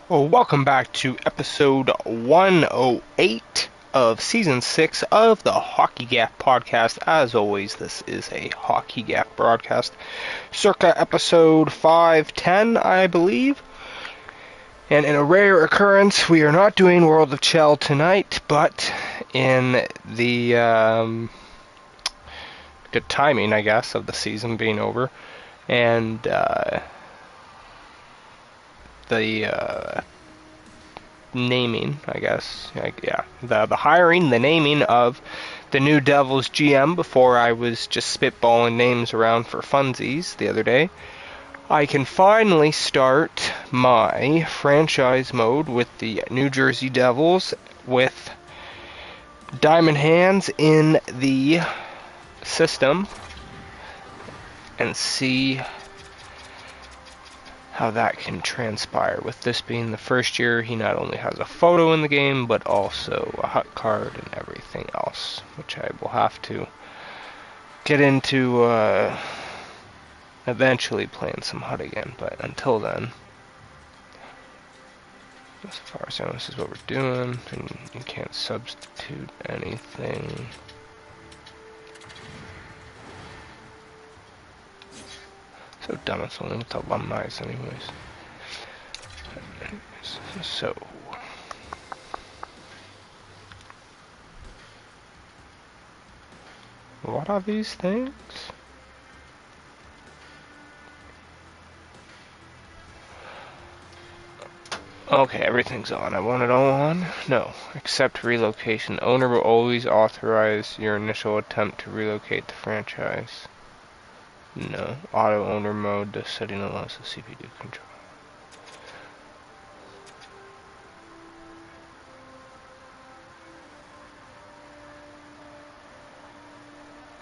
Well, welcome back to episode 108 of season 6 of the Hockey Gap podcast. As always, this is a Hockey Gap broadcast, circa episode 510, I believe. And in a rare occurrence, we are not doing World of Chell tonight, but in the good timing, I guess, of the season being over, and the naming, I guess. Yeah, the hiring, the naming of the new Devils GM before I was just spitballing names around for funsies the other day. I can finally start my franchise mode with the New Jersey Devils with Diamond Hands in the system and see how that can transpire. With this being the first year, he not only has a photo in the game, but also a hut card and everything else, which I will have to get into eventually playing some hut again. But until then, as far as I know, this is what we're doing, and you can't substitute anything. So dumb, it's only with alumni anyways. So what are these things? Okay, everything's on. I want it all on? No. Accept relocation. Owner will always authorize your initial attempt to relocate the franchise. No. Auto owner mode. This setting allows the CPU control.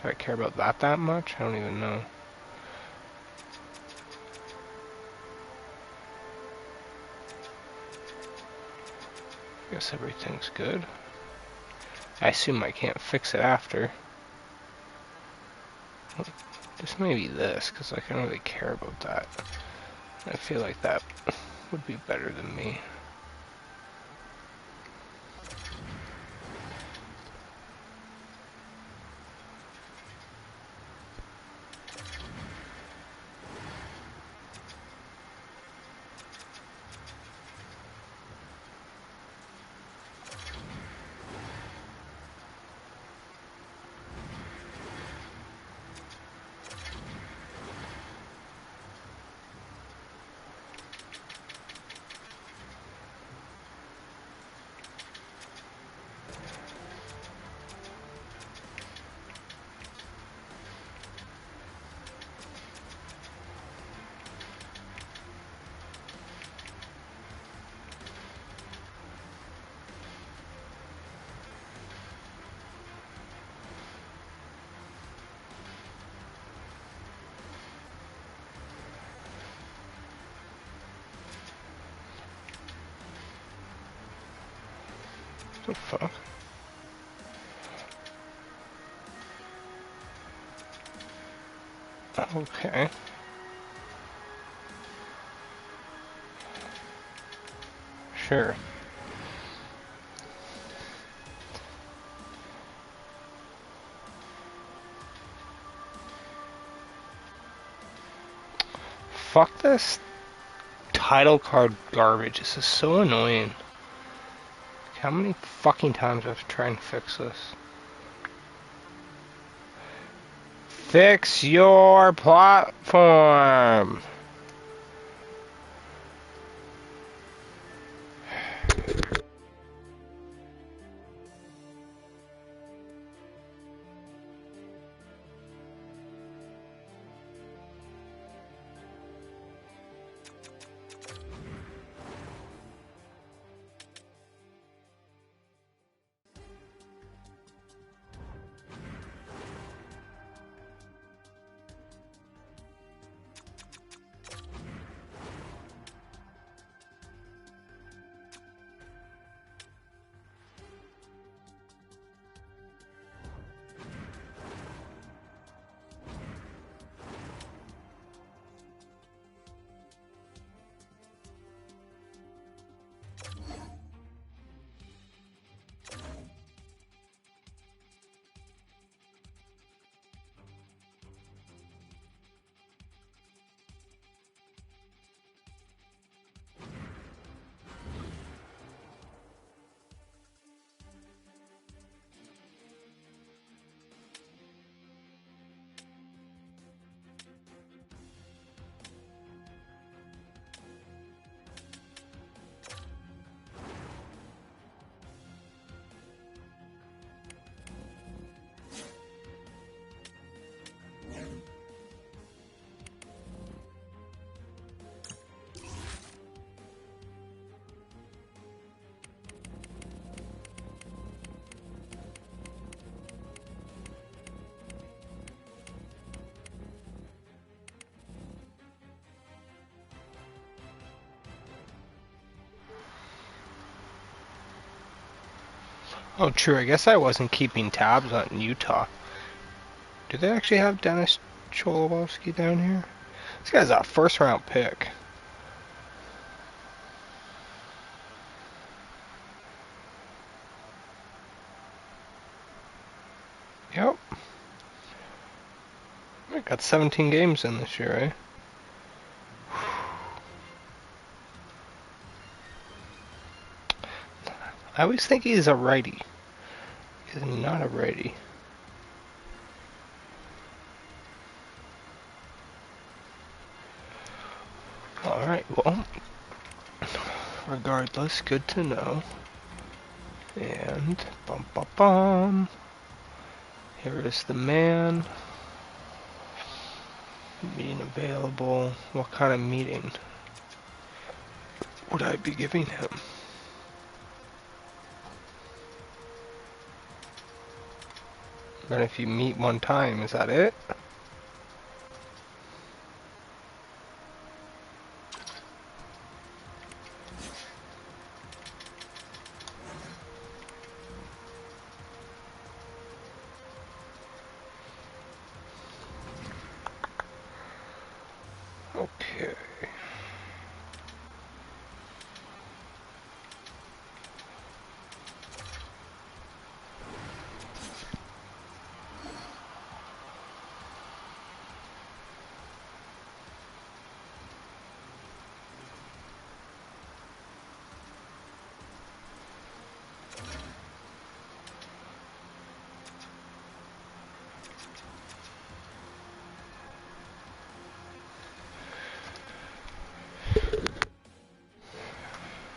Do I care about that much? I don't even know. I guess everything's good. I assume I can't fix it after. Just maybe this, because I don't really care about that. I feel like that would be better than me. What the fuck? Okay. Sure. Fuck this title card garbage. This is so annoying. How many fucking times do I have to try and fix this? Fix your platform! Oh, true. I guess I wasn't keeping tabs on Utah. Do they actually have Dennis Cholowski down here? This guy's a first round pick. Yep. I got 17 games in this year, eh? I always think he's a righty. He's not a righty. Alright, well, regardless, good to know. And, bum bum bum. Here is the man. Meeting available. What kind of meeting would I be giving him? And if you meet one time, is that it? Okay.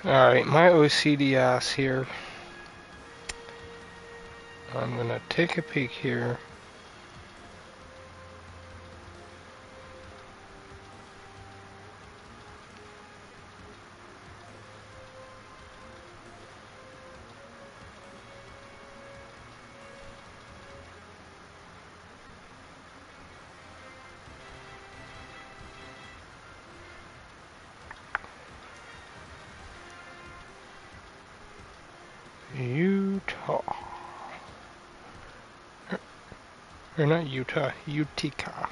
Alright, my OCD ass here. I'm gonna take a peek here. Utah. Or not Utah, Utica.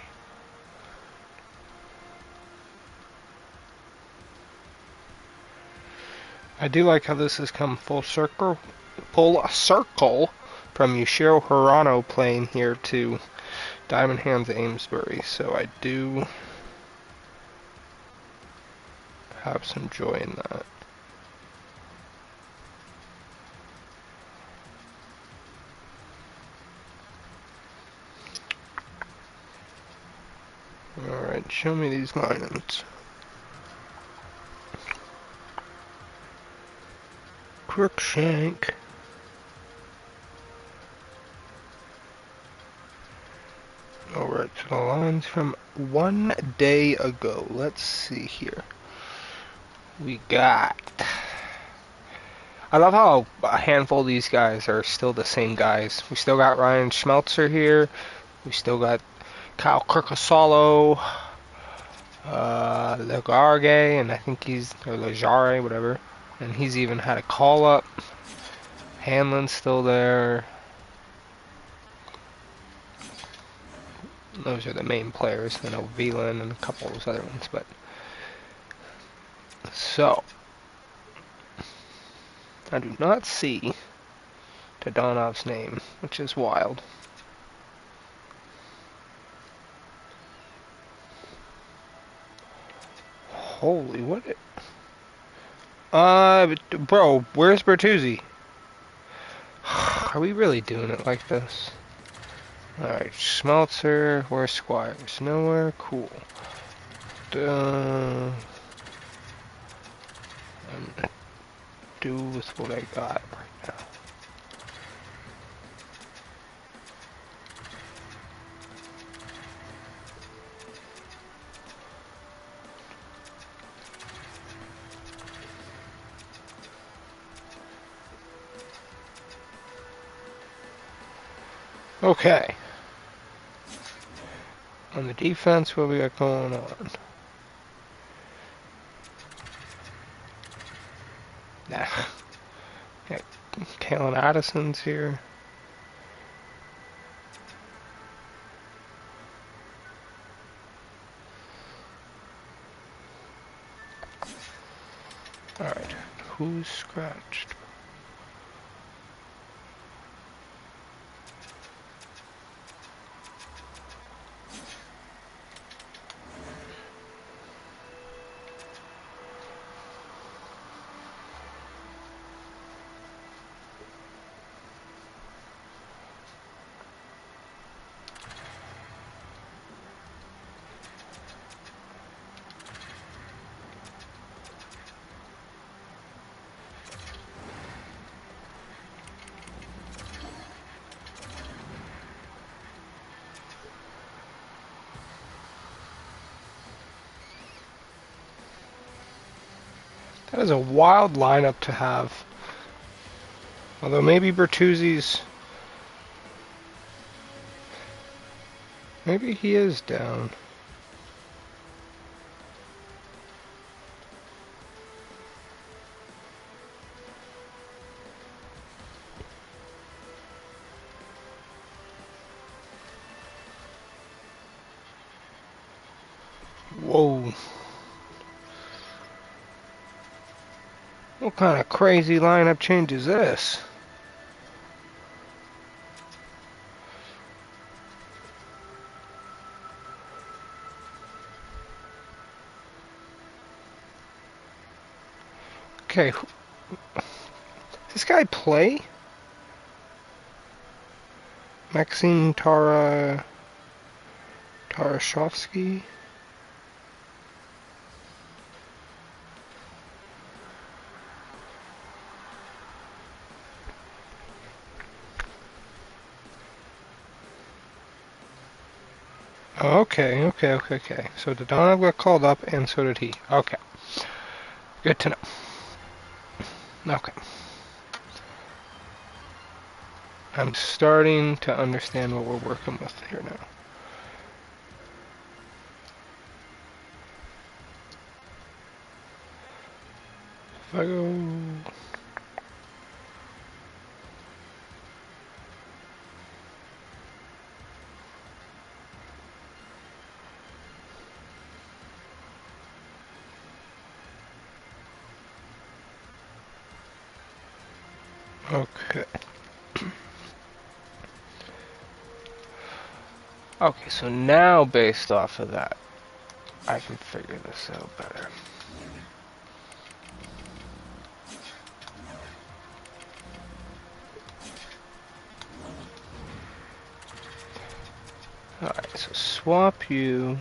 I do like how this has come full circle from Yushiro Hirano playing here to Diamond Hands Amesbury, so I do have some joy in that. Alright, show me these lineups. Crookshank. Alright, so the lines from one day ago. Let's see here. We got... I love how a handful of these guys are still the same guys. We still got Ryan Schmelzer here. We still got Kyle Kirkosalo, Lagarde, and I think he's, or Lajare, whatever. And he's even had a call up. Hanlon's still there. Those are the main players. I know Veland and a couple of those other ones, but so I do not see Todonov's name, which is wild. Holy, what? Bro, where's Bertuzzi? Are we really doing it like this? Alright, Schmelzer, where's Squires? Nowhere? Cool. I'm gonna do with what I got right now. Okay. On the defense, what we got going on? Nah. Okay. Kalen Addison's here. Alright, who's scratched? That is a wild lineup to have. Although maybe Bertuzzi's... Maybe he is down. Whoa. What kind of crazy lineup change is this? Okay, does this guy play? Maxim Tarashovsky? Okay. So Dodonov got called up, and so did he. Okay. Good to know. Okay. I'm starting to understand what we're working with here now. If I go... Okay. Okay, so now based off of that, I can figure this out better. Alright, so swap you.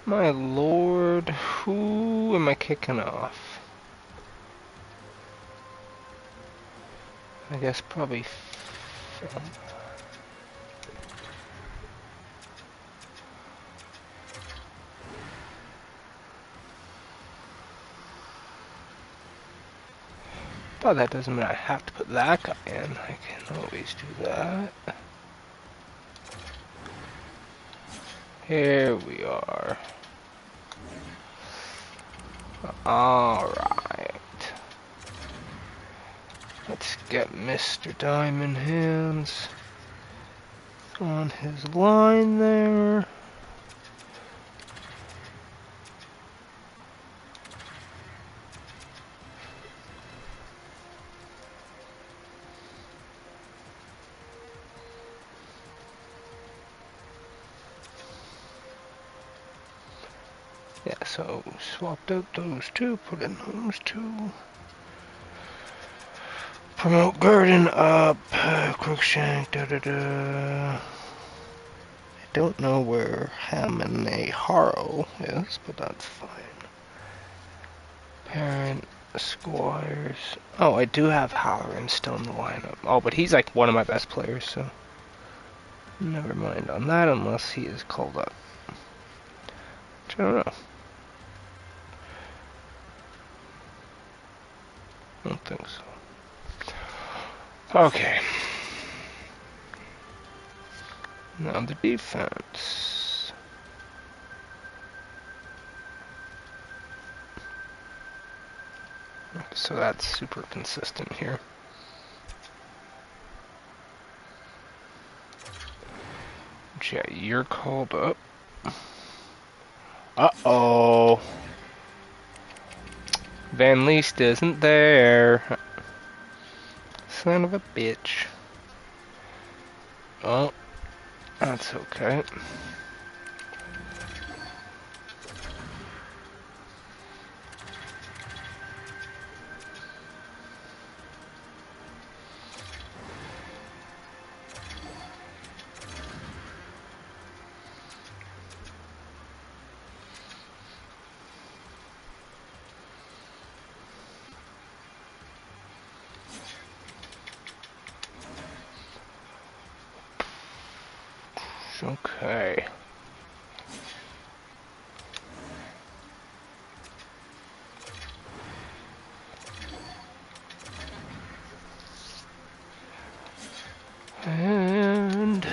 My lord, who am I kicking off? I guess probably but that doesn't mean I have to put that guy in. I can always do that. Here we are. Alright. Let's get Mr. Diamond Hands on his line there. Yeah, so swapped out those two, put in those two. Promote Garden up, Crookshank, I don't know where Hamane Harrow is, but that's fine. Parent, Squires. Oh, I do have Halloran still in the lineup. Oh, but he's like one of my best players, so never mind on that unless he is called up. Which I don't know. I don't think so. Okay. Now the defense. So that's super consistent here. Yeah, you're called up. Uh-oh. Van Leest isn't there. Son of a bitch. Oh, that's okay. Okay. And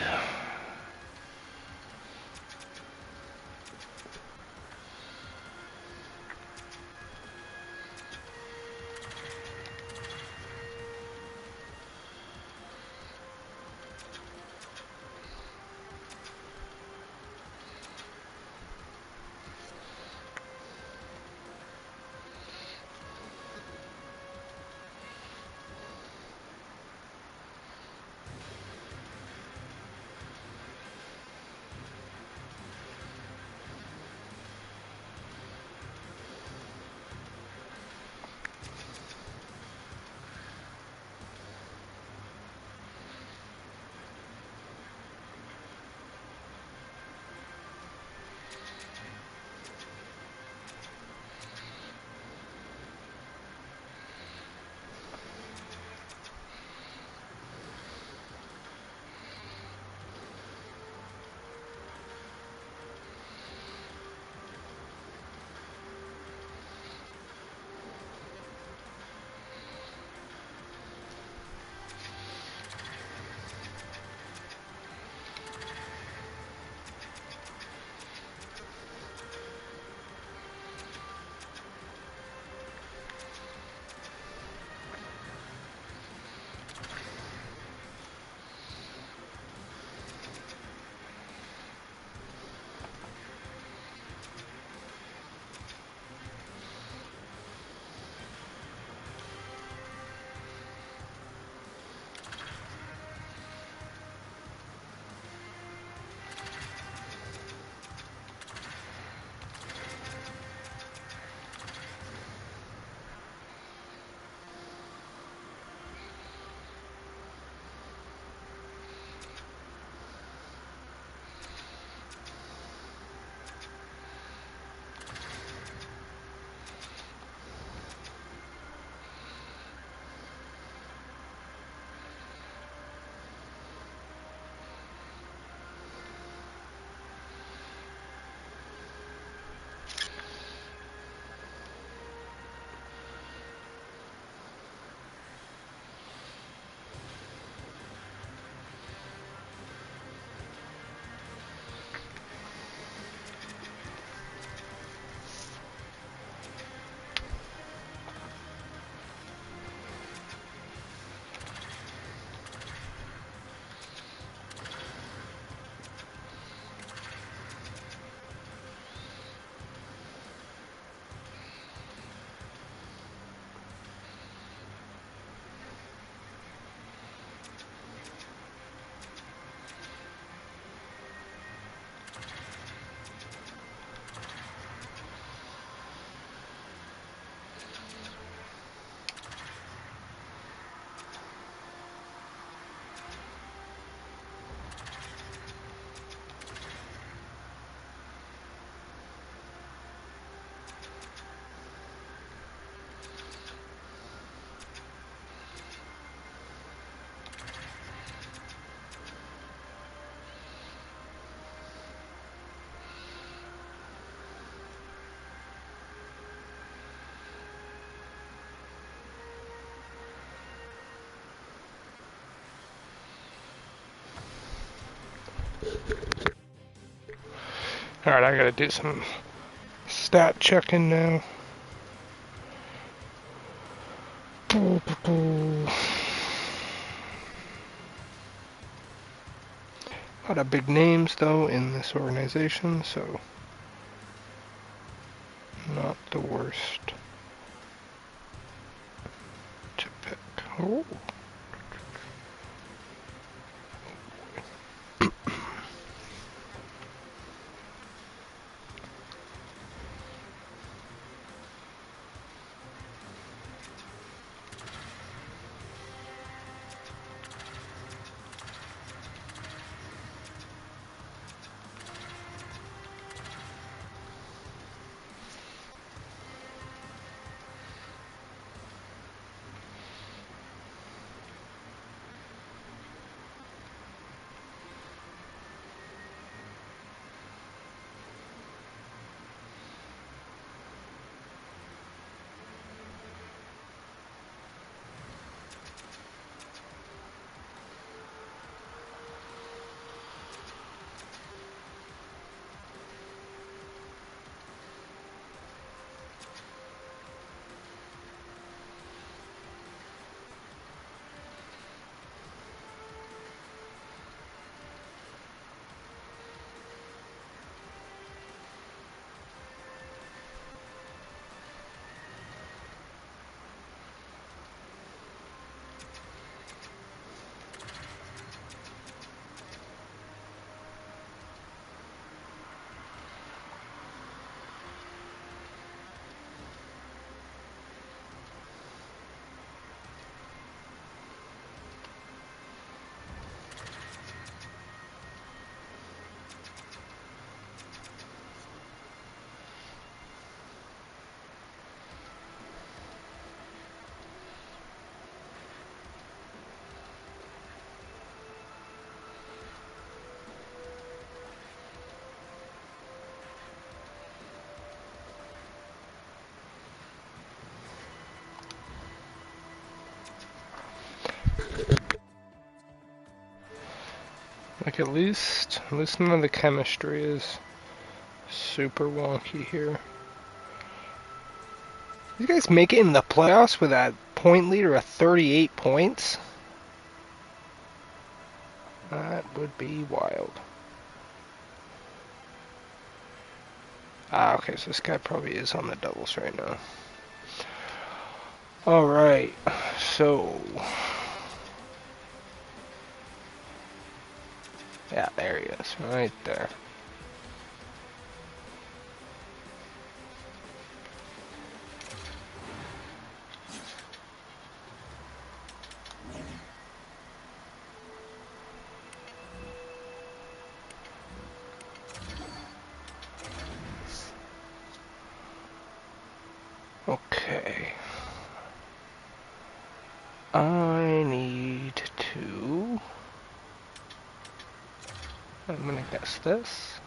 Alright, I gotta do some stat checking now. A lot of big names, though, in this organization, so not the worst to pick. Oh. Like at least none of the chemistry is super wonky here. You guys make it in the playoffs with that point leader of 38 points? That would be wild. Ah, okay, so this guy probably is on the doubles right now. Alright, so... yeah, there he is, right there. Okay. I need to... I'm gonna guess this.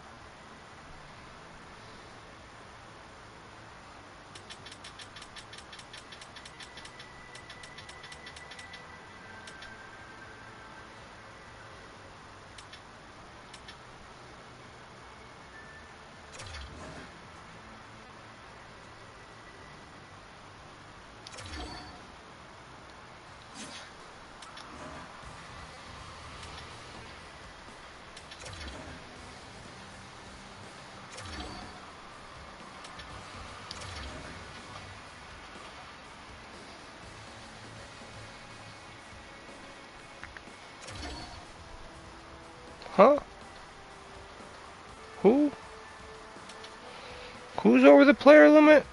Huh? Who? Who's over the player limit?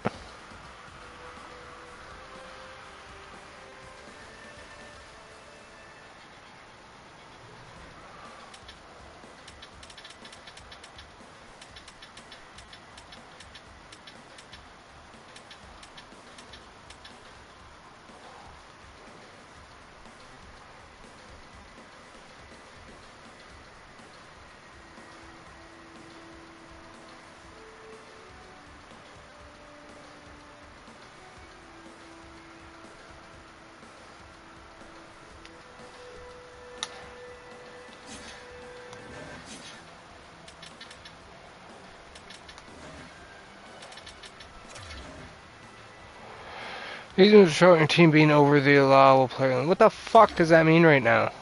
He's going to show your team being over the allowable player limit. What the fuck does that mean right now?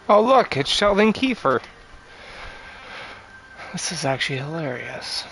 Oh look, it's Sheldon Kiefer. This is actually hilarious.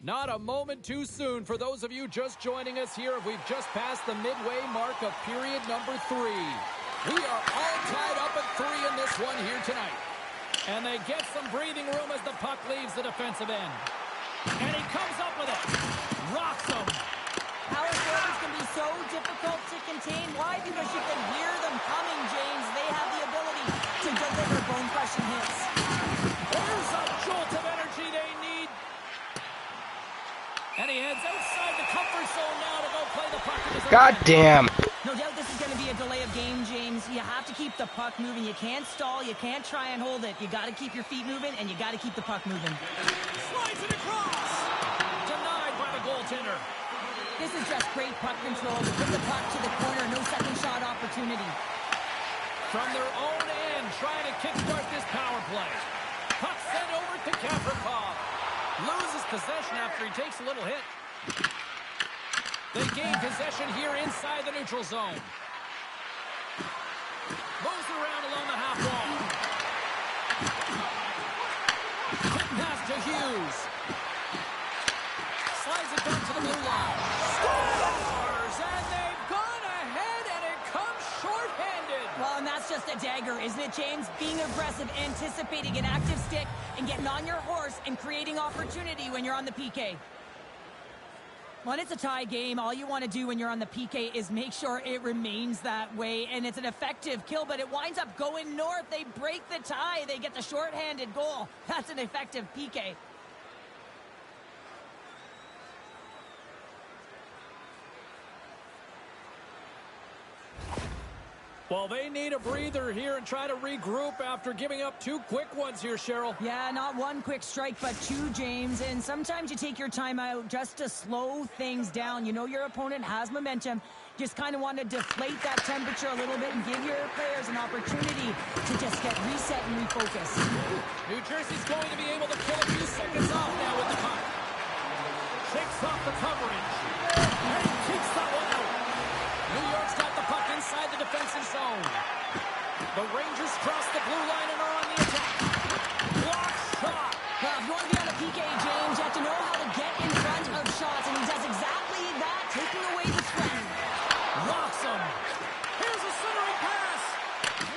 Not a moment too soon for those of you just joining us here. We've just passed the midway mark of period number 3. We are all tied up at 3 in this one here tonight. And they get some breathing room as the puck leaves the defensive end. And he comes up with it. Rocks him. Power forwards can be so difficult to contain. Why? Because you can hear them coming, James. They have the ability to deliver bone-crushing hits. There's a jolt of energy they need. And he heads outside the comfort zone now to go play the puck in his own God end. damn. No doubt this is going to be a delay of game, James. You have to keep the puck moving. You can't stall. You can't try and hold it. You got to keep your feet moving, and you got to keep the puck moving. Slides it across. Denied by the goaltender. This is just great puck control. Put the puck to the corner. No second shot opportunity. From their own end, trying to kickstart this power play. Puck sent over to Gavrikov. Loses possession after he takes a little hit. They gain possession here inside the neutral zone. Moves around along the half wall. Quick pass to Hughes. Slides it back to the blue line. Scores! And they've gone ahead, and it comes shorthanded. Well, and that's just a dagger, isn't it, James? Being aggressive, anticipating an active stick, and getting on your horse and creating opportunity when you're on the PK. When it's a tie game, all you want to do when you're on the PK is make sure it remains that way, and it's an effective kill, but it winds up going north. They break the tie. They get the shorthanded goal. That's an effective PK. Well, they need a breather here and try to regroup after giving up 2 quick ones here, Cheryl. Yeah, not 1 quick strike, but 2, James. And sometimes you take your time out just to slow things down. You know your opponent has momentum. Just kind of want to deflate that temperature a little bit and give your players an opportunity to just get reset and refocus. New Jersey's going to be able to kill a few seconds off now with the puck. Shakes off the coverage. And he keeps that one out. New York's got the puck inside the defensive zone. The Rangers cross the blue line and are on the attack. Block shot. Well, if you want to be on a PK, James, you have to know how to get in front of shots, and he does exactly that, taking away the threat. Rocks him. Here's a centering pass.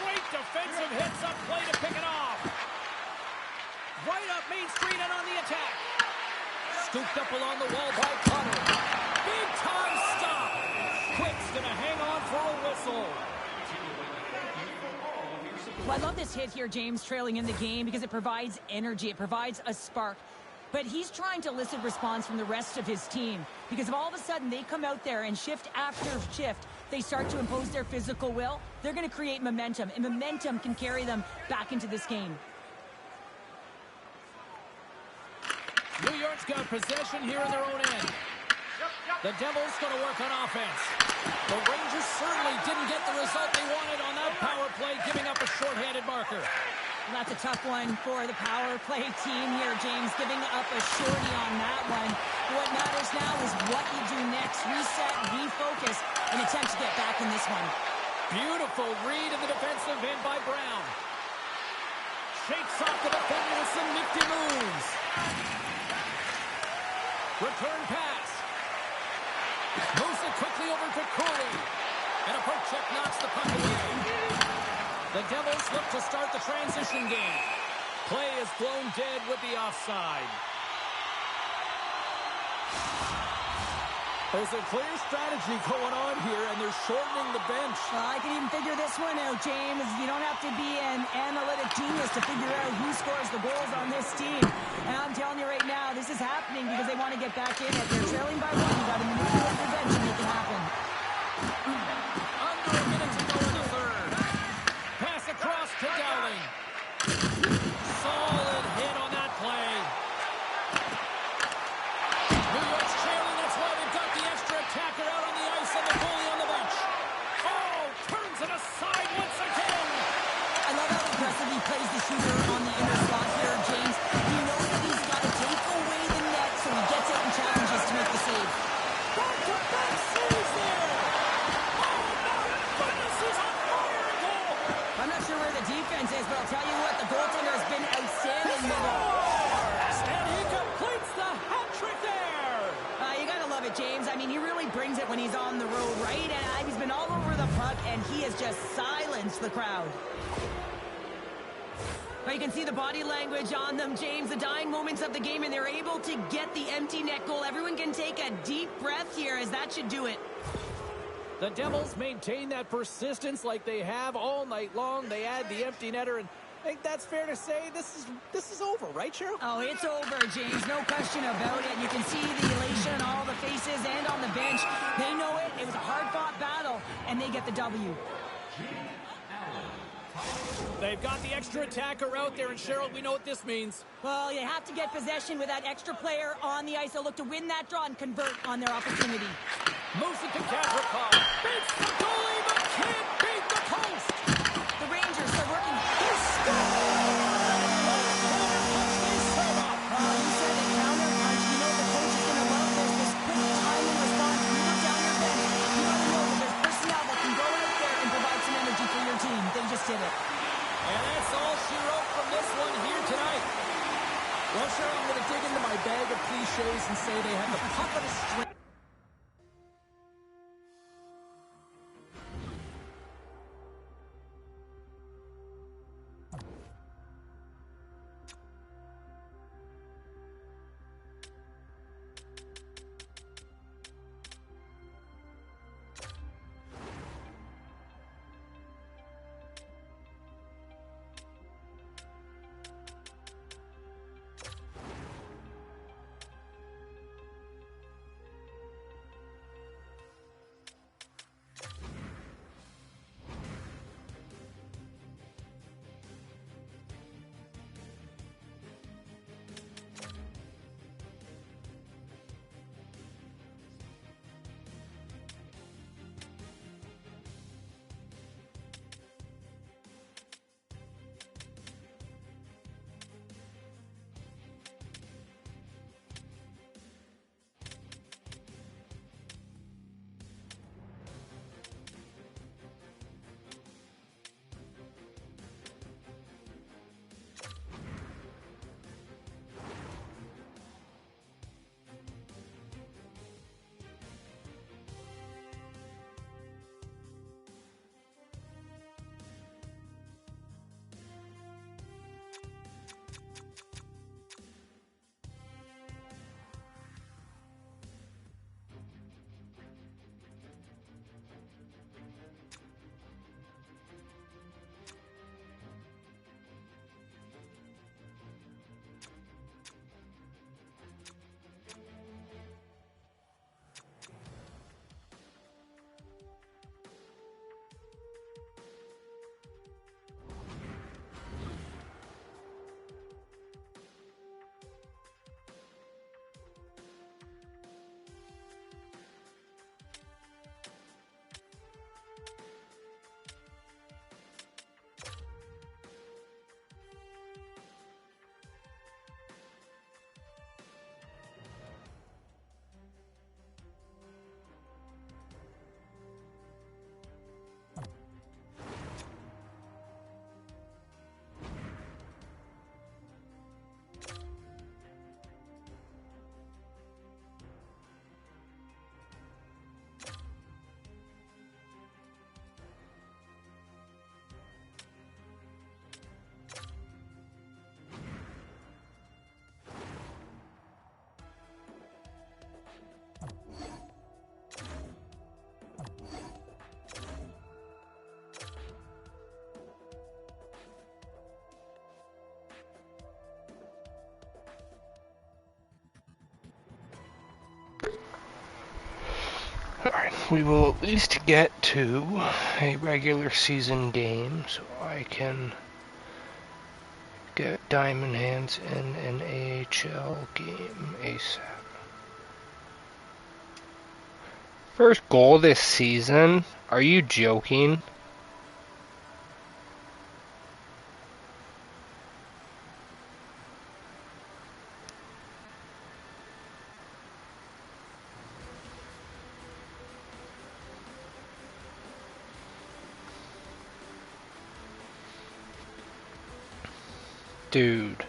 Great defensive hits up play to pick it off. Right up Main Street and on the attack. Scooped up along the wall by Cutter. Big time stop. Quick's gonna hang on for a whistle. Well, I love this hit here, James, trailing in the game, because it provides energy. It provides a spark. But he's trying to elicit response from the rest of his team, because if all of a sudden they come out there and shift after shift, they start to impose their physical will, they're going to create momentum, and momentum can carry them back into this game. New York's got possession here in their own end. The Devils going to work on offense. The Rangers certainly didn't get the result they wanted on that power play, giving up a shorthanded marker. Well, that's a tough one for the power play team here, James, giving up a shorty on that one. What matters now is what you do next. Reset, refocus, and attempt to get back in this one. Beautiful read in the defensive end by Brown. Shakes off the defender with some nifty moves. Return pass. Moves it quickly over to Cooley. And a poke check knocks the puck away. The Devils look to start the transition game. Play is blown dead with the offside. There's a clear strategy going on here, and they're shortening the bench. Well, I can even figure this one out, James. You don't have to be an analytic genius to figure out who scores the goals on this team. And I'm telling you right now, this is happening because they want to get back in it. They're trailing by 1. You got to manipulate your bench and make it happen. Under a minute to go in the third. Pass across to Dowling. Solid hit on that play. New York's trailing. That's why they've got the extra attacker out on the ice and the goalie on the bench. Oh, turns it aside once again. I love how aggressive he plays the shooter on the inner slot here, James. He knows that he's got to take away the net, so he gets out and challenges to make the save. Back-to-back saves there. Oh, for the puck, and he has just silenced the crowd. But you can see the body language on them, James, the dying moments of the game, and they're able to get the empty net goal. Everyone can take a deep breath here, as that should do it. The Devils maintain that persistence like they have all night long. They add the empty netter, and I think that's fair to say this is over, right, Cheryl? Oh, it's over, James. No question about it. You can see the elation on all the faces and on the bench. They know it. It was a hard-fought battle, and they get the W. They've got the extra attacker out there, and Cheryl, we know what this means. Well, you have to get possession with that extra player on the ice. They'll look to win that draw and convert on their opportunity. Moosey Kakrikov beats the goalie, but can't beat the post. The Rangers are working. He you said a counter punch. You know the coach is going to love this quick timing response. You look down your bench. You want to know that there's personnel that can go out there and provide some energy for your team. They just did it. And that's all she wrote from this one here tonight. Well, Cheryl, I'm going to dig into my bag of cliches and say they have the puck of the string. Alright, we will at least get to a regular season game so I can get Diamond Hands in an AHL game ASAP. First goal this season? Are you joking? Dude.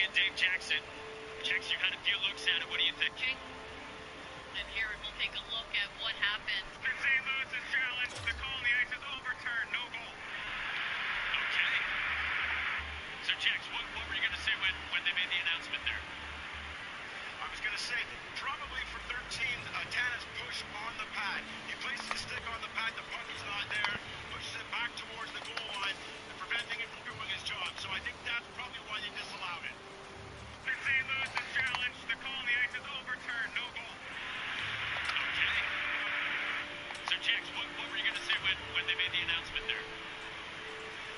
and Dave Jackson. Jackson, you had a few looks at it. What do you think? And here we'll take a look at what happened. St. Louis is challenged. The call on the ice is overturned. No goal. Okay. So, Jax, what were you going to say when they made the announcement there? I was going to say, probably for 13, Tana's push on the pad. He places the stick on the pad, the puck is not there, pushes it back towards the goal line, preventing it from doing his job. So I think that's probably why they disallowed it. St. Louis is challenged. The call on the ice is overturned. No goal. Okay. So, Jax, what were you going to say when they made the announcement there?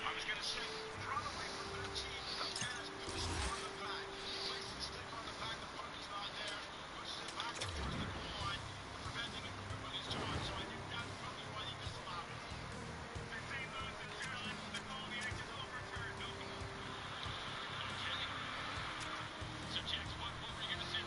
I was going to say, probably for 13, Tana's push on the pad. He places the stick on the pad, the puck is not there, pushes it back towards the goal line, preventing it from doing his job. So I think that's probably why they disallowed it. St. Louis is challenged. The call on the ice is overturned. No goal. Okay. So, Jax, what were you going to say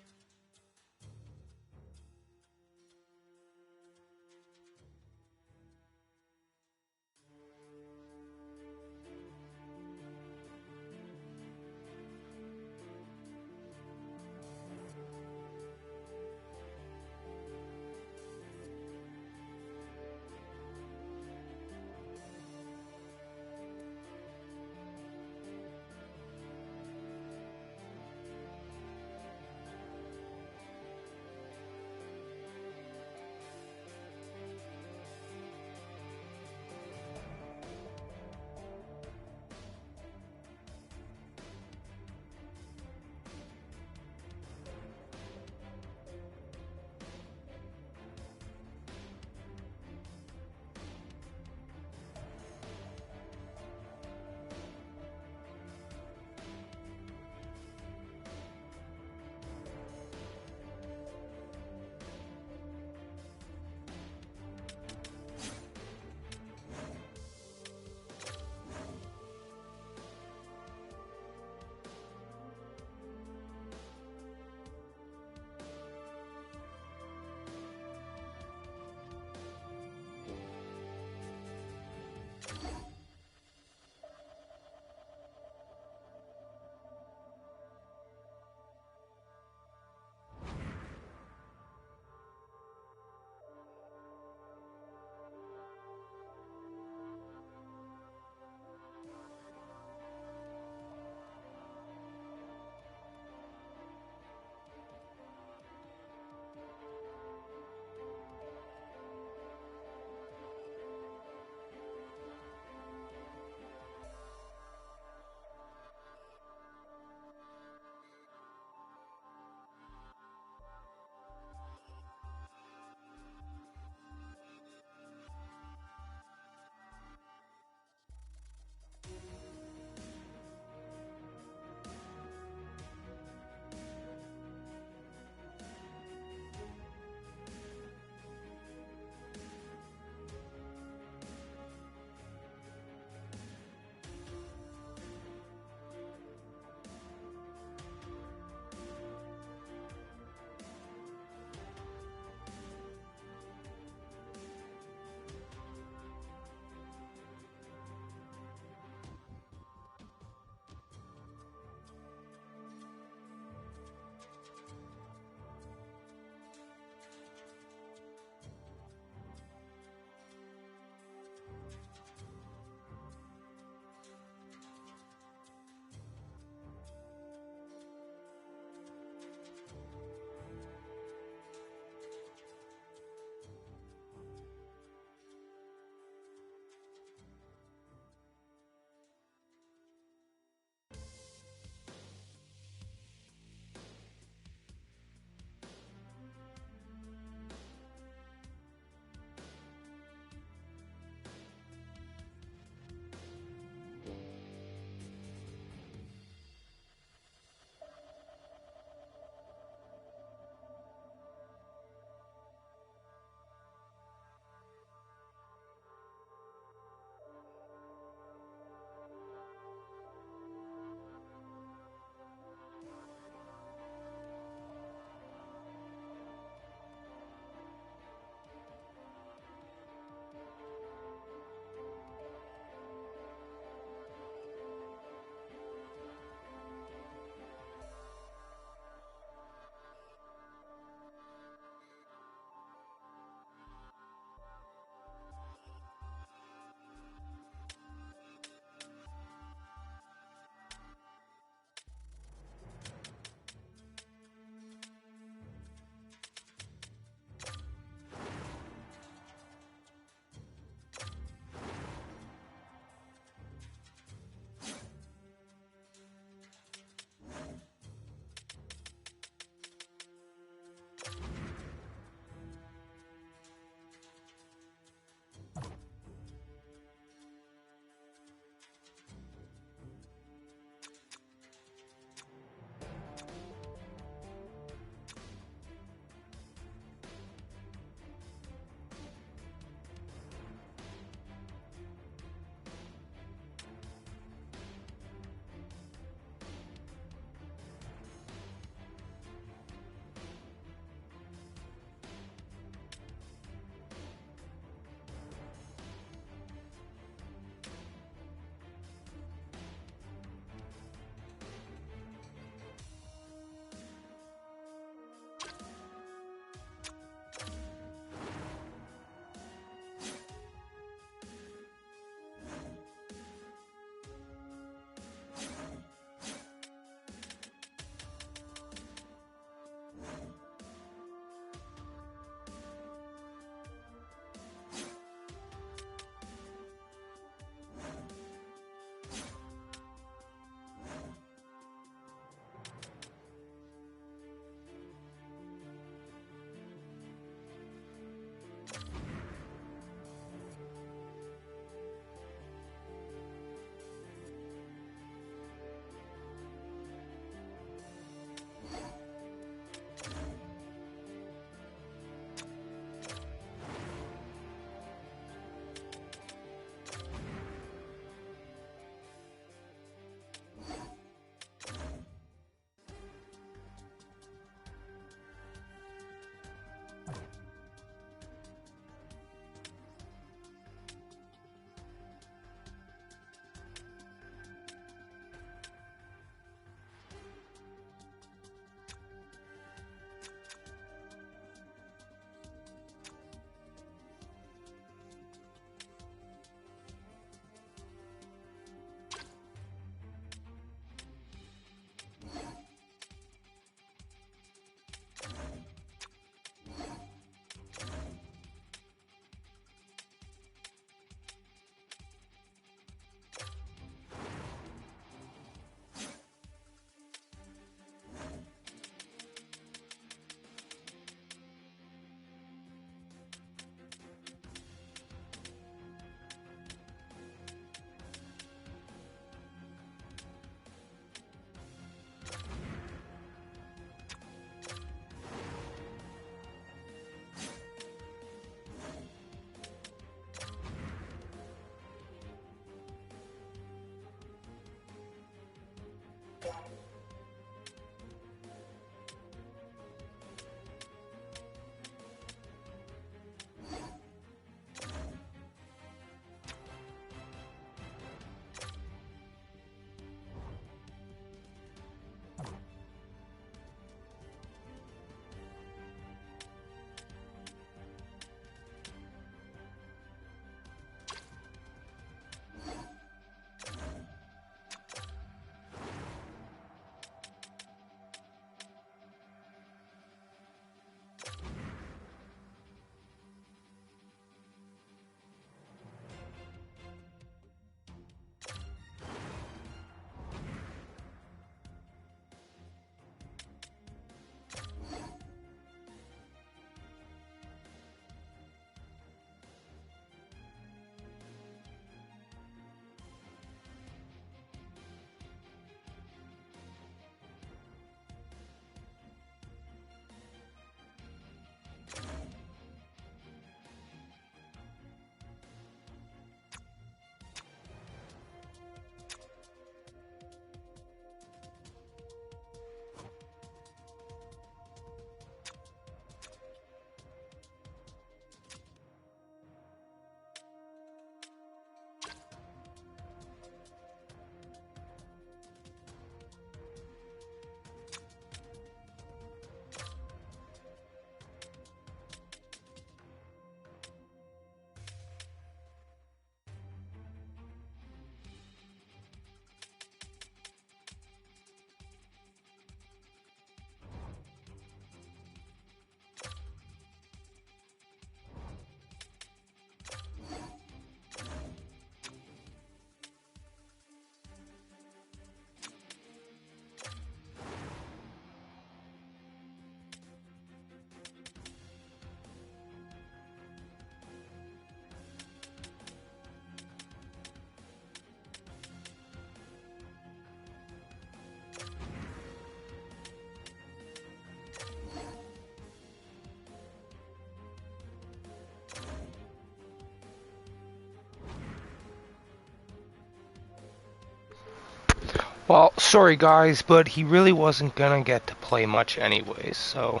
Well, sorry guys, but he really wasn't gonna get to play much anyways, so...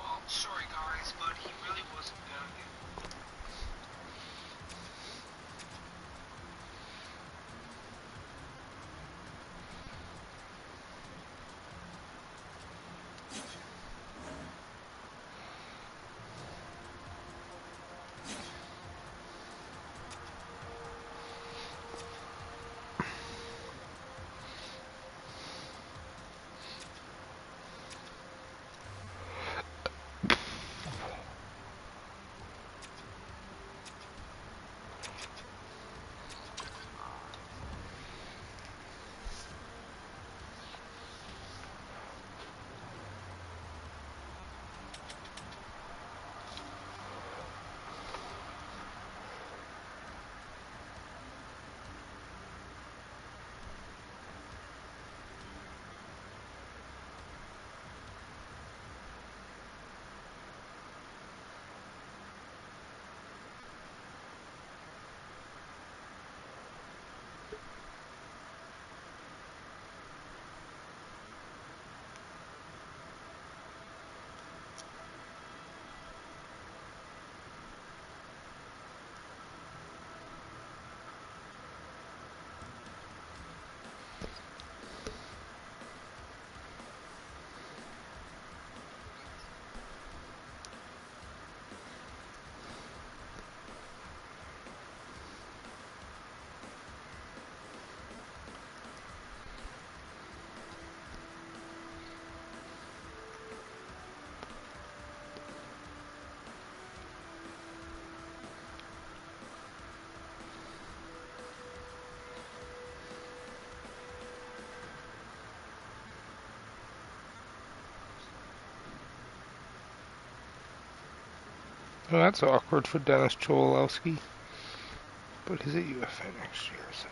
Well, sorry guys, but he really wasn't gonna get... Well, that's awkward for Dennis Cholowski. But he's at UFA next year, so...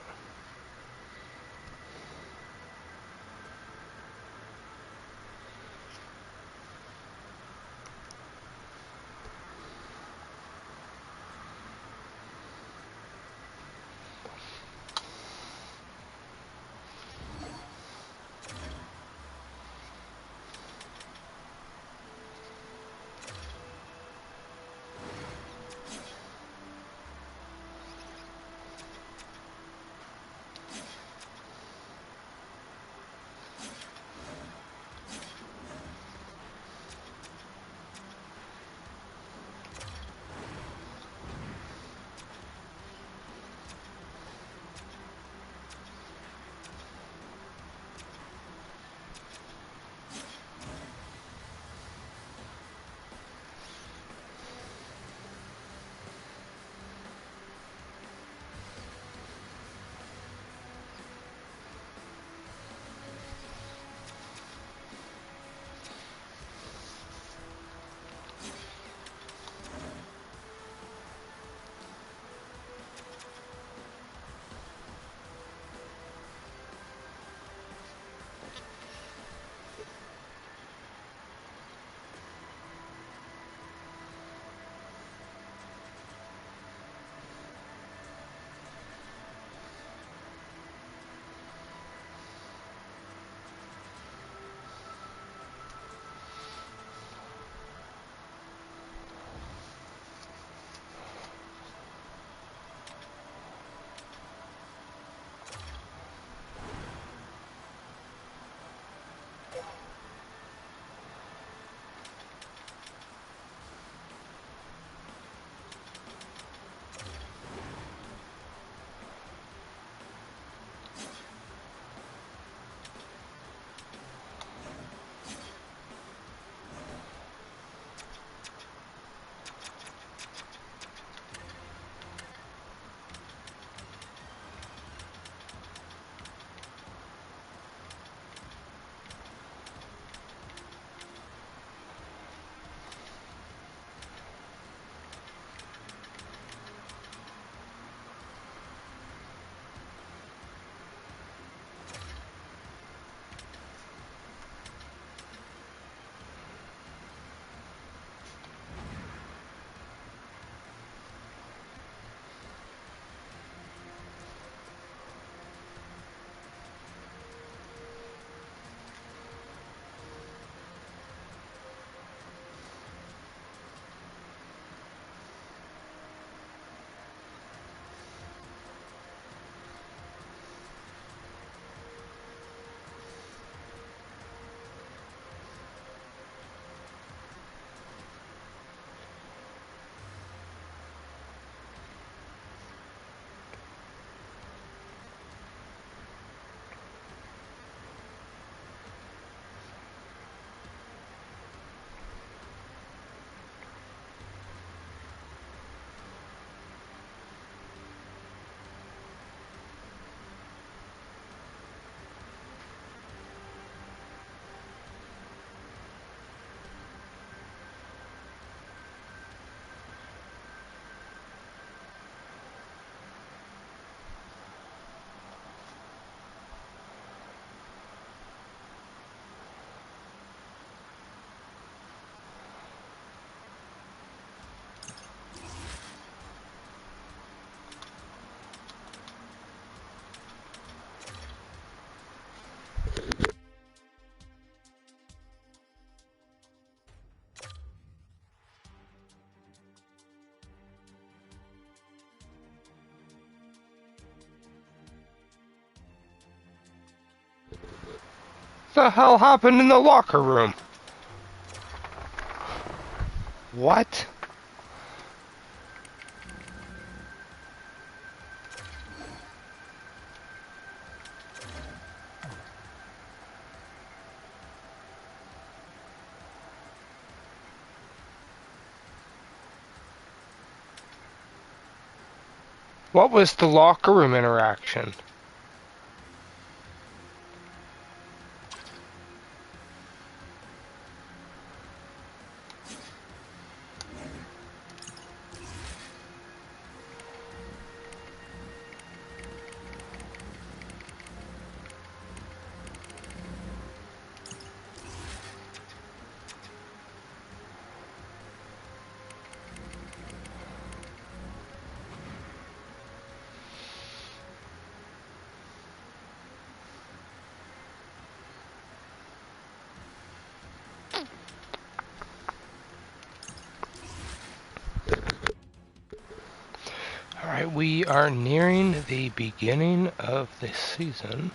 The hell happened in the locker room? What? What was the locker room interaction? Alright, we are nearing the beginning of the season.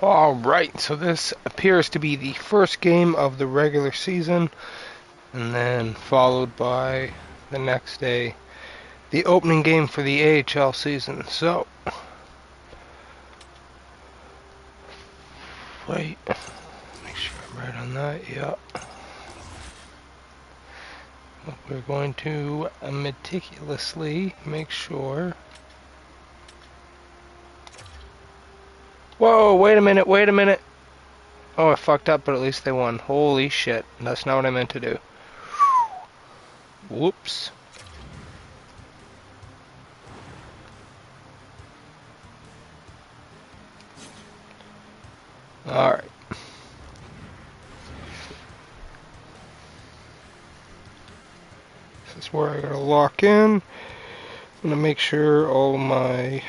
Alright, so this appears to be the first game of the regular season, and then followed by the next day, the opening game for the AHL season. So, wait, make sure I'm right on that, yeah. We're going to meticulously make sure. Whoa, wait a minute, wait a minute. Oh, I fucked up, but at least they won. Holy shit, that's not what I meant to do. Whoops. Alright. This is where I gotta lock in. I'm gonna make sure all my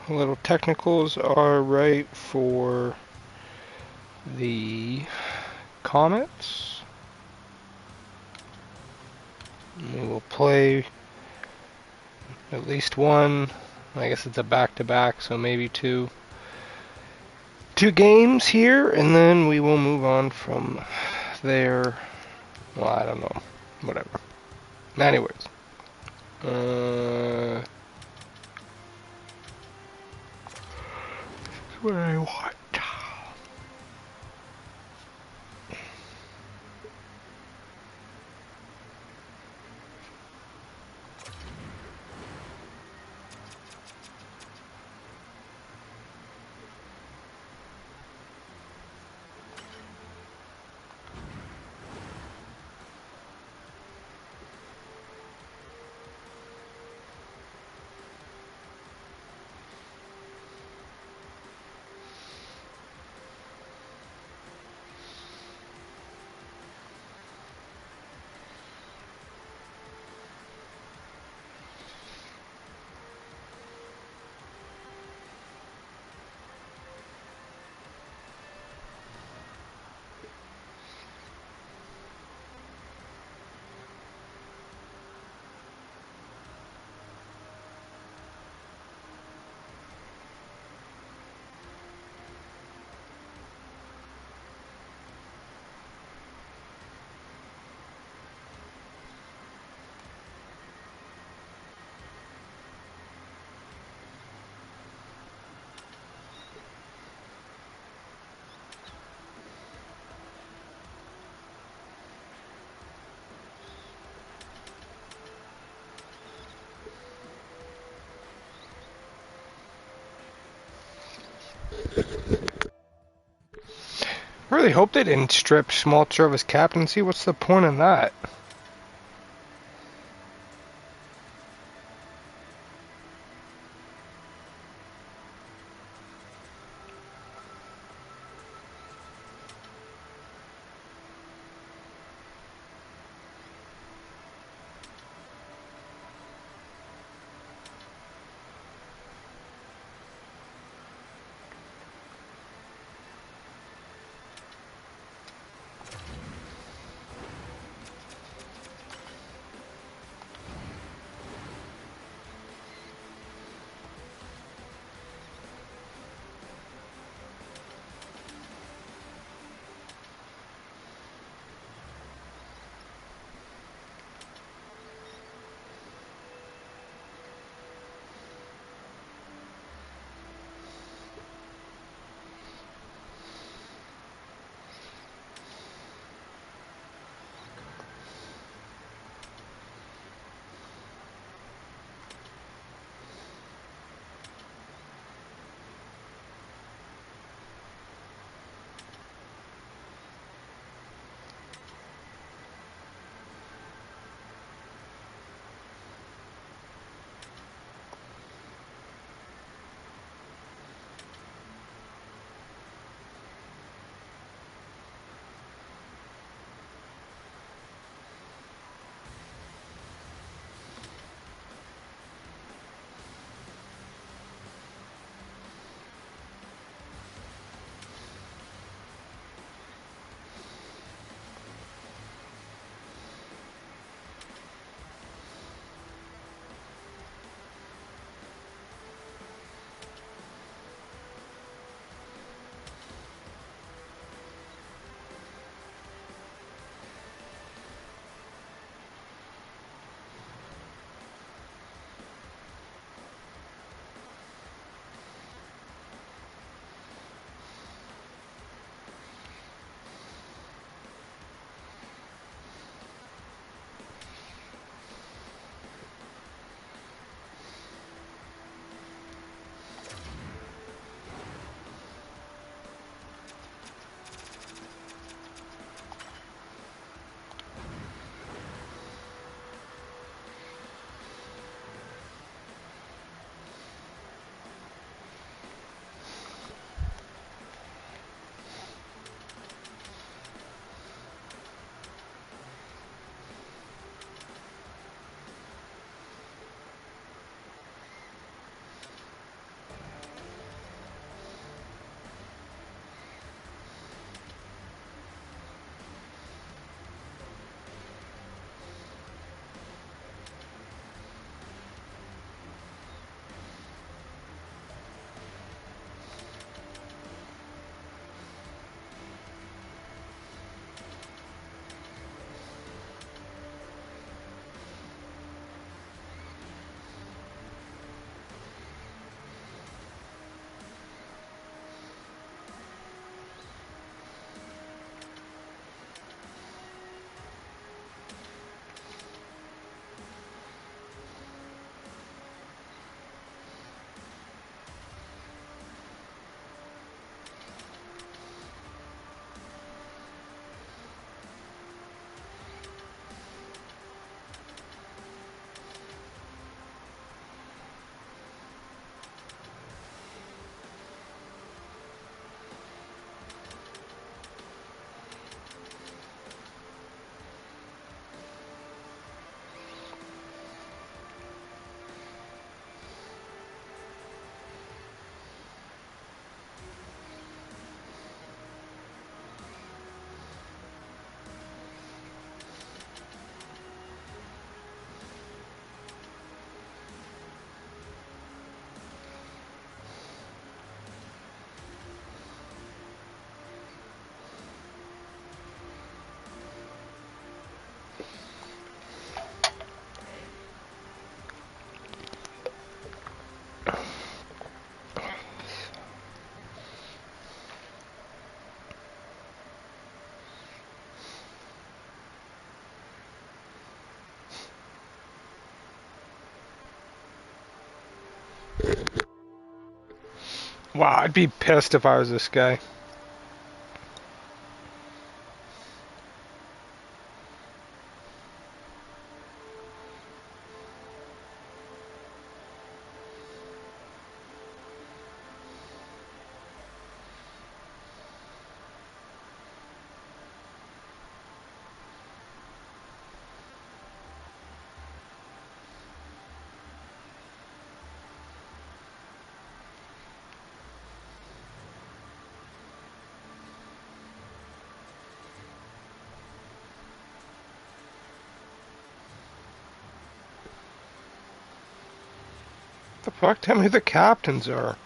little technicals are right for the Comets. We will play at least one. I guess it's a back-to-back, so maybe two games here, and then we will move on from there. Well, I don't know. Whatever. Anyways. This is what I want. I really hope they didn't strip Schmaltz of his captaincy. What's the point of that? Wow, I'd be pissed if I was this guy. The fuck? Tell me who the captains are.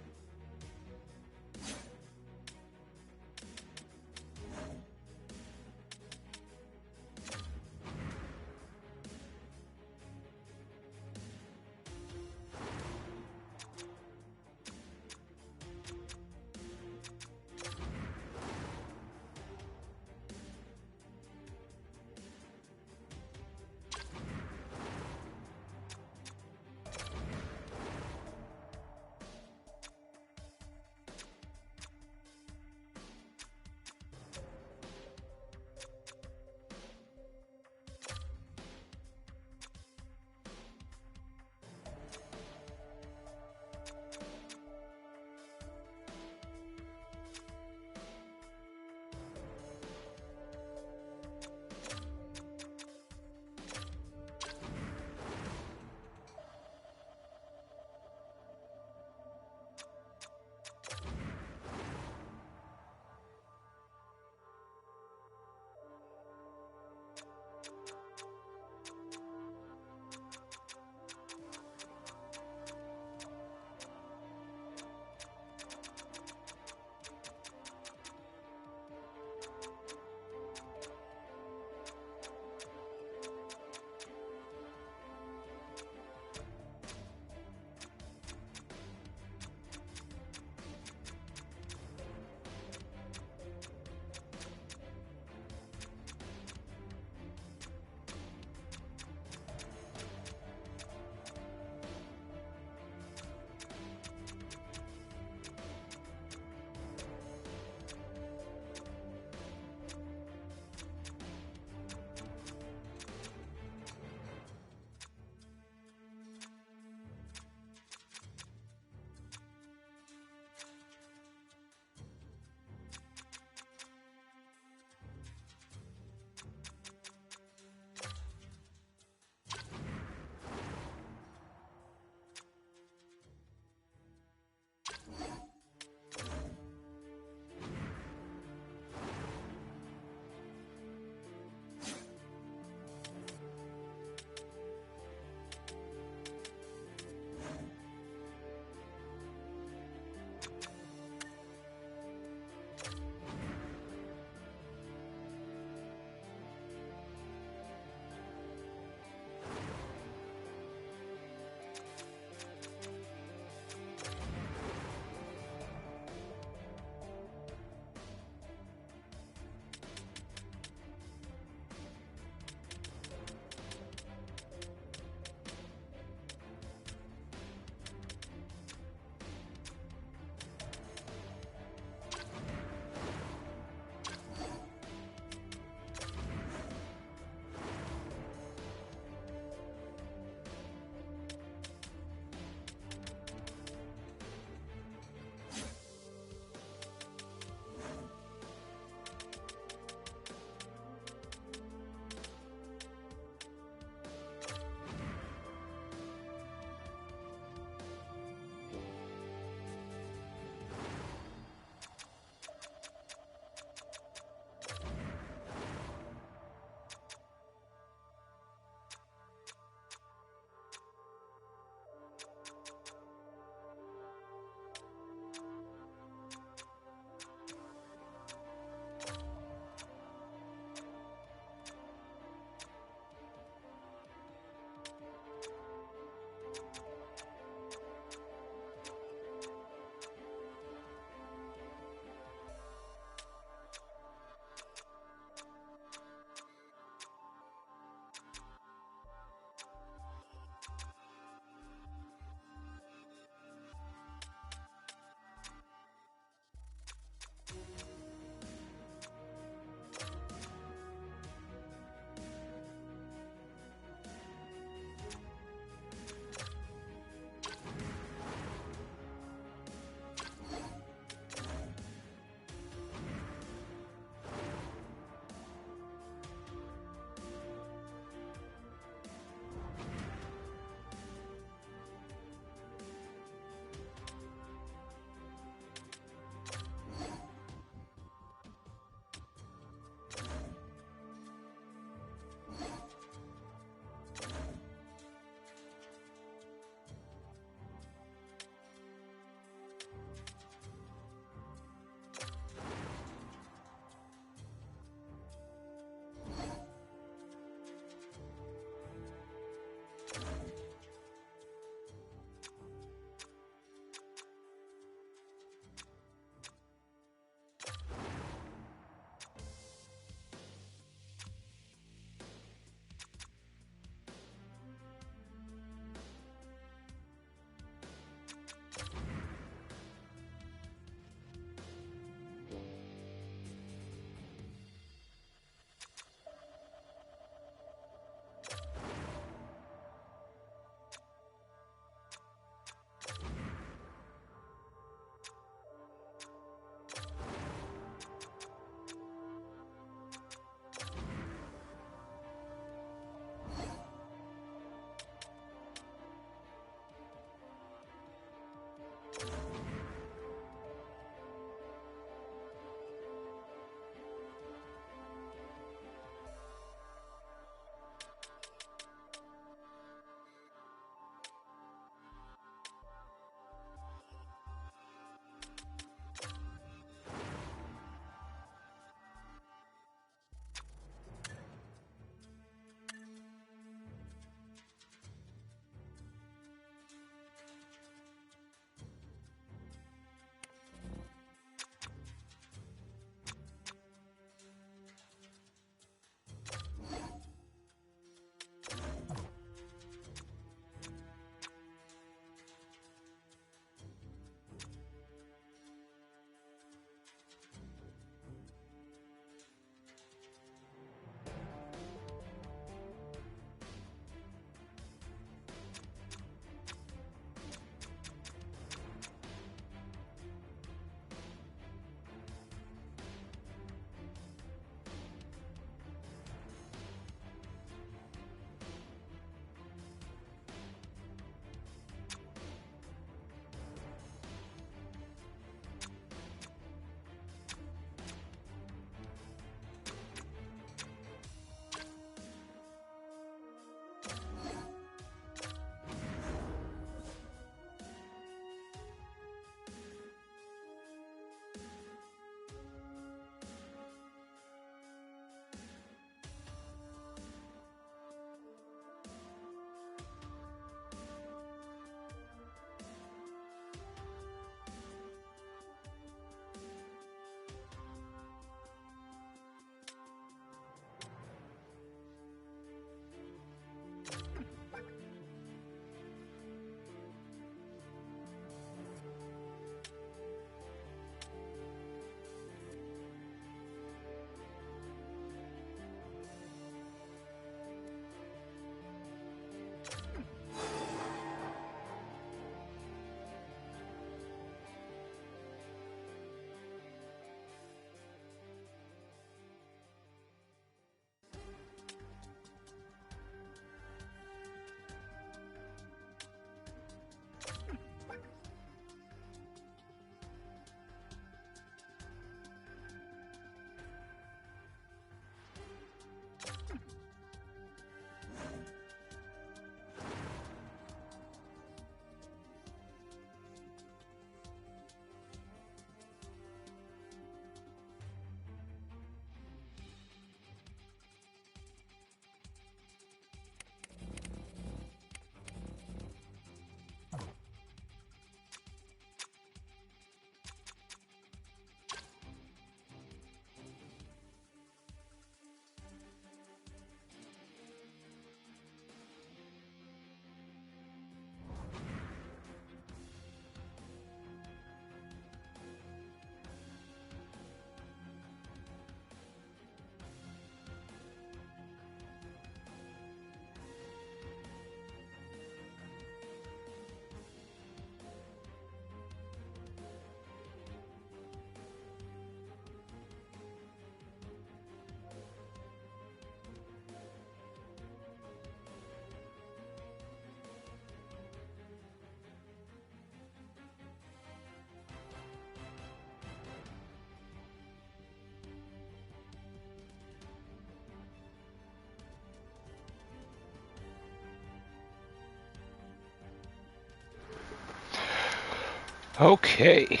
Okay,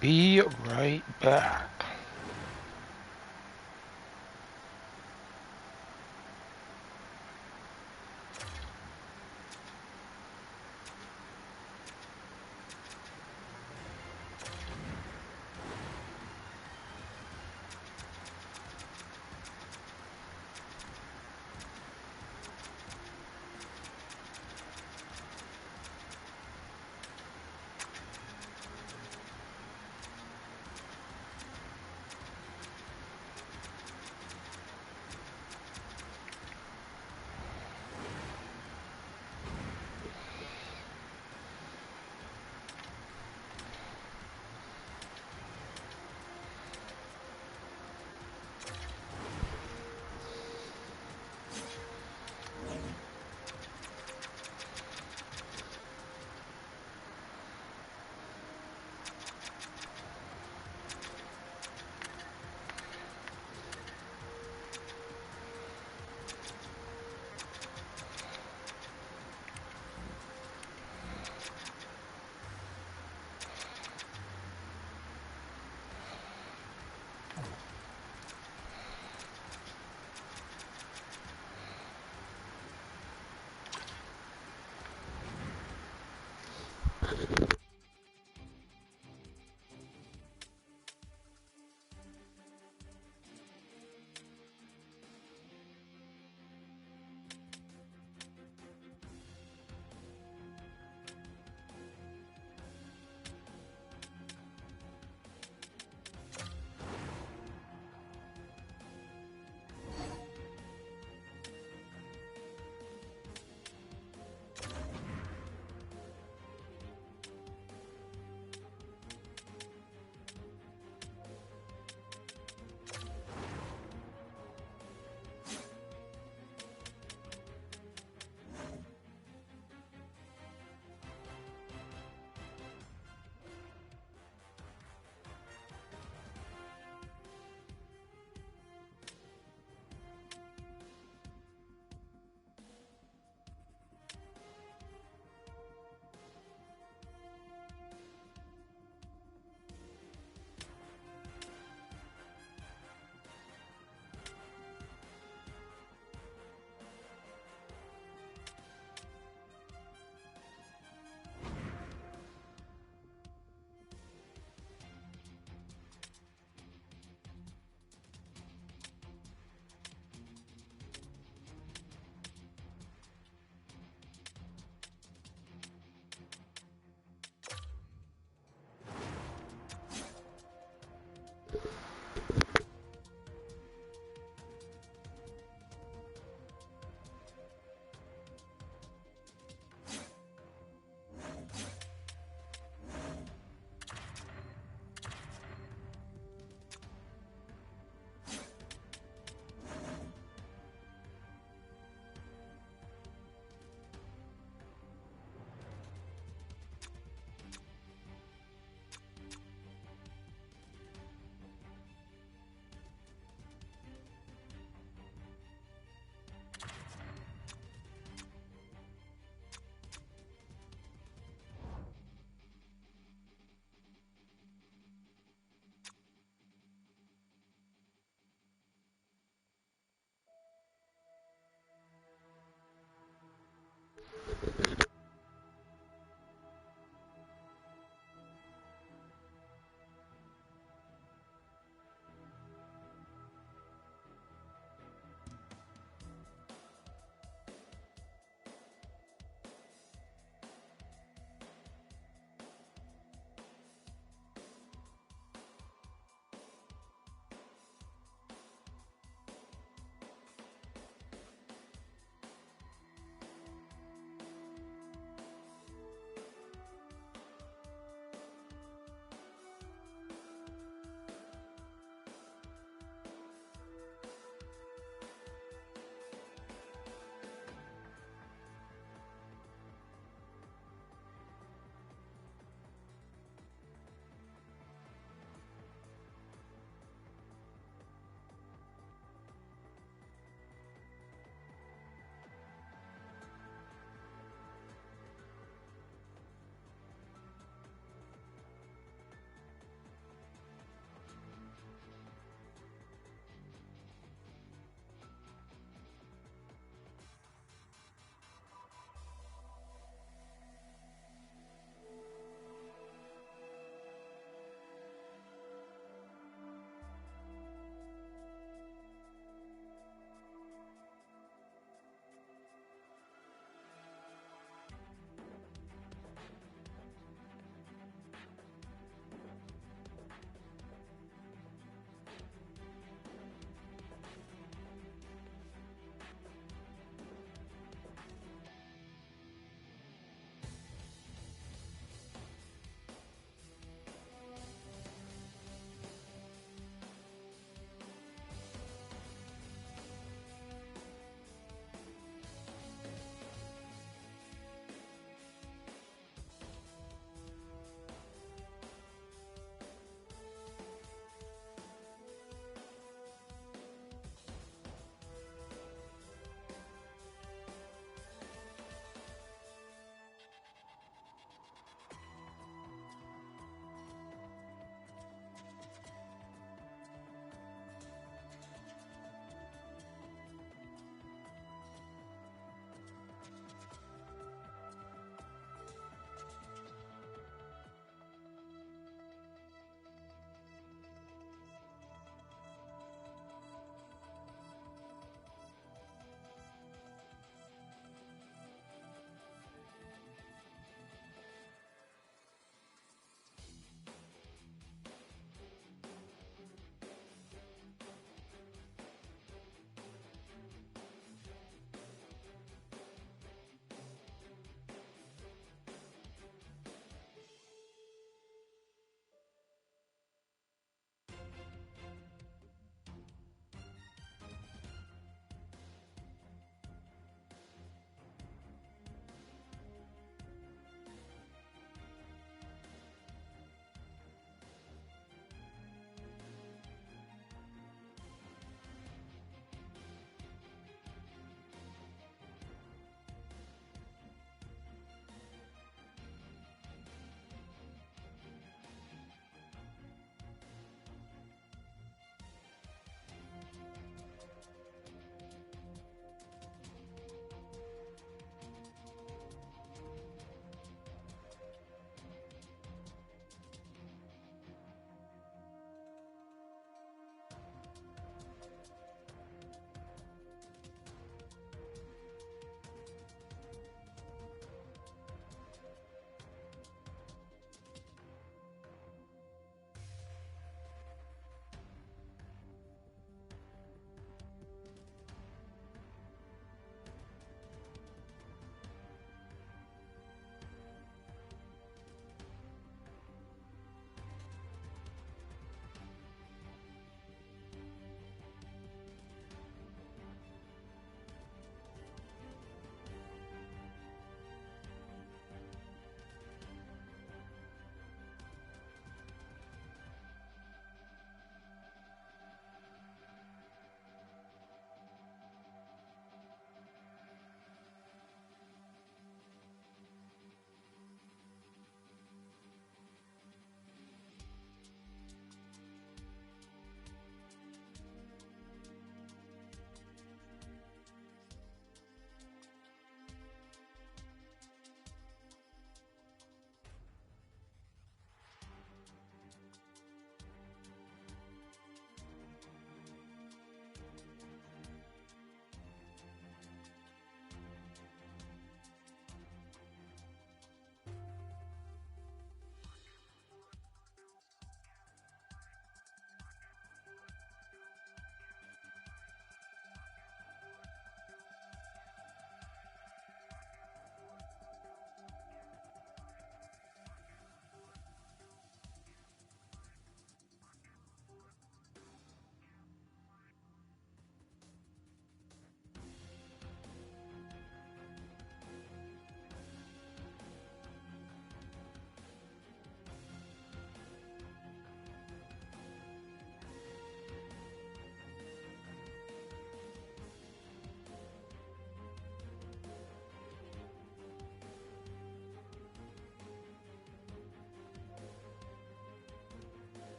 be right back.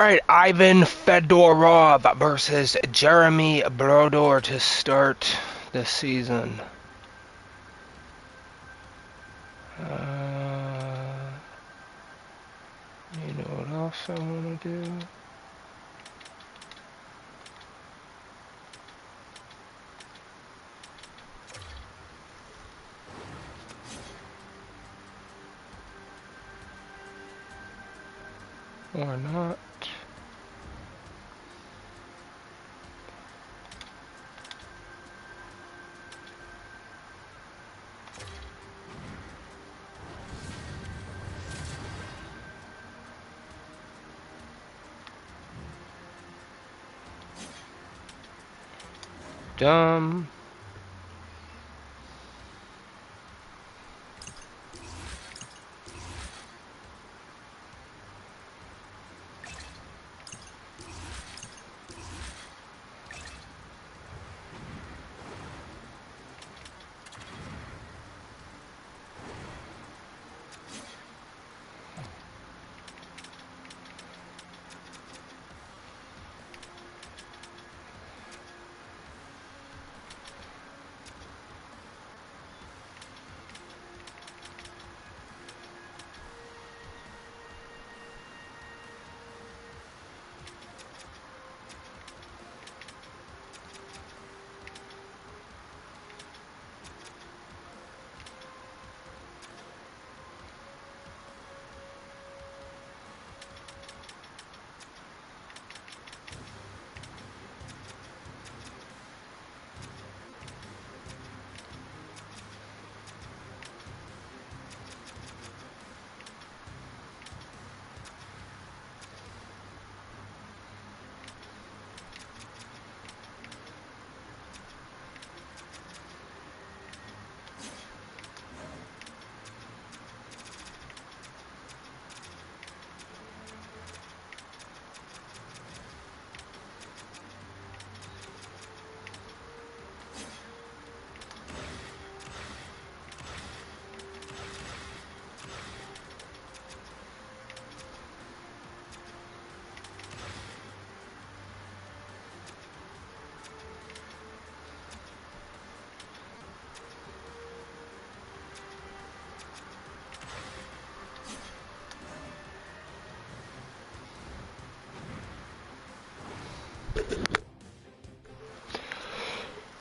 right, Ivan Fedorov versus Jeremy Brodor to start the season. You know what else I want to do? Or not. Dumb.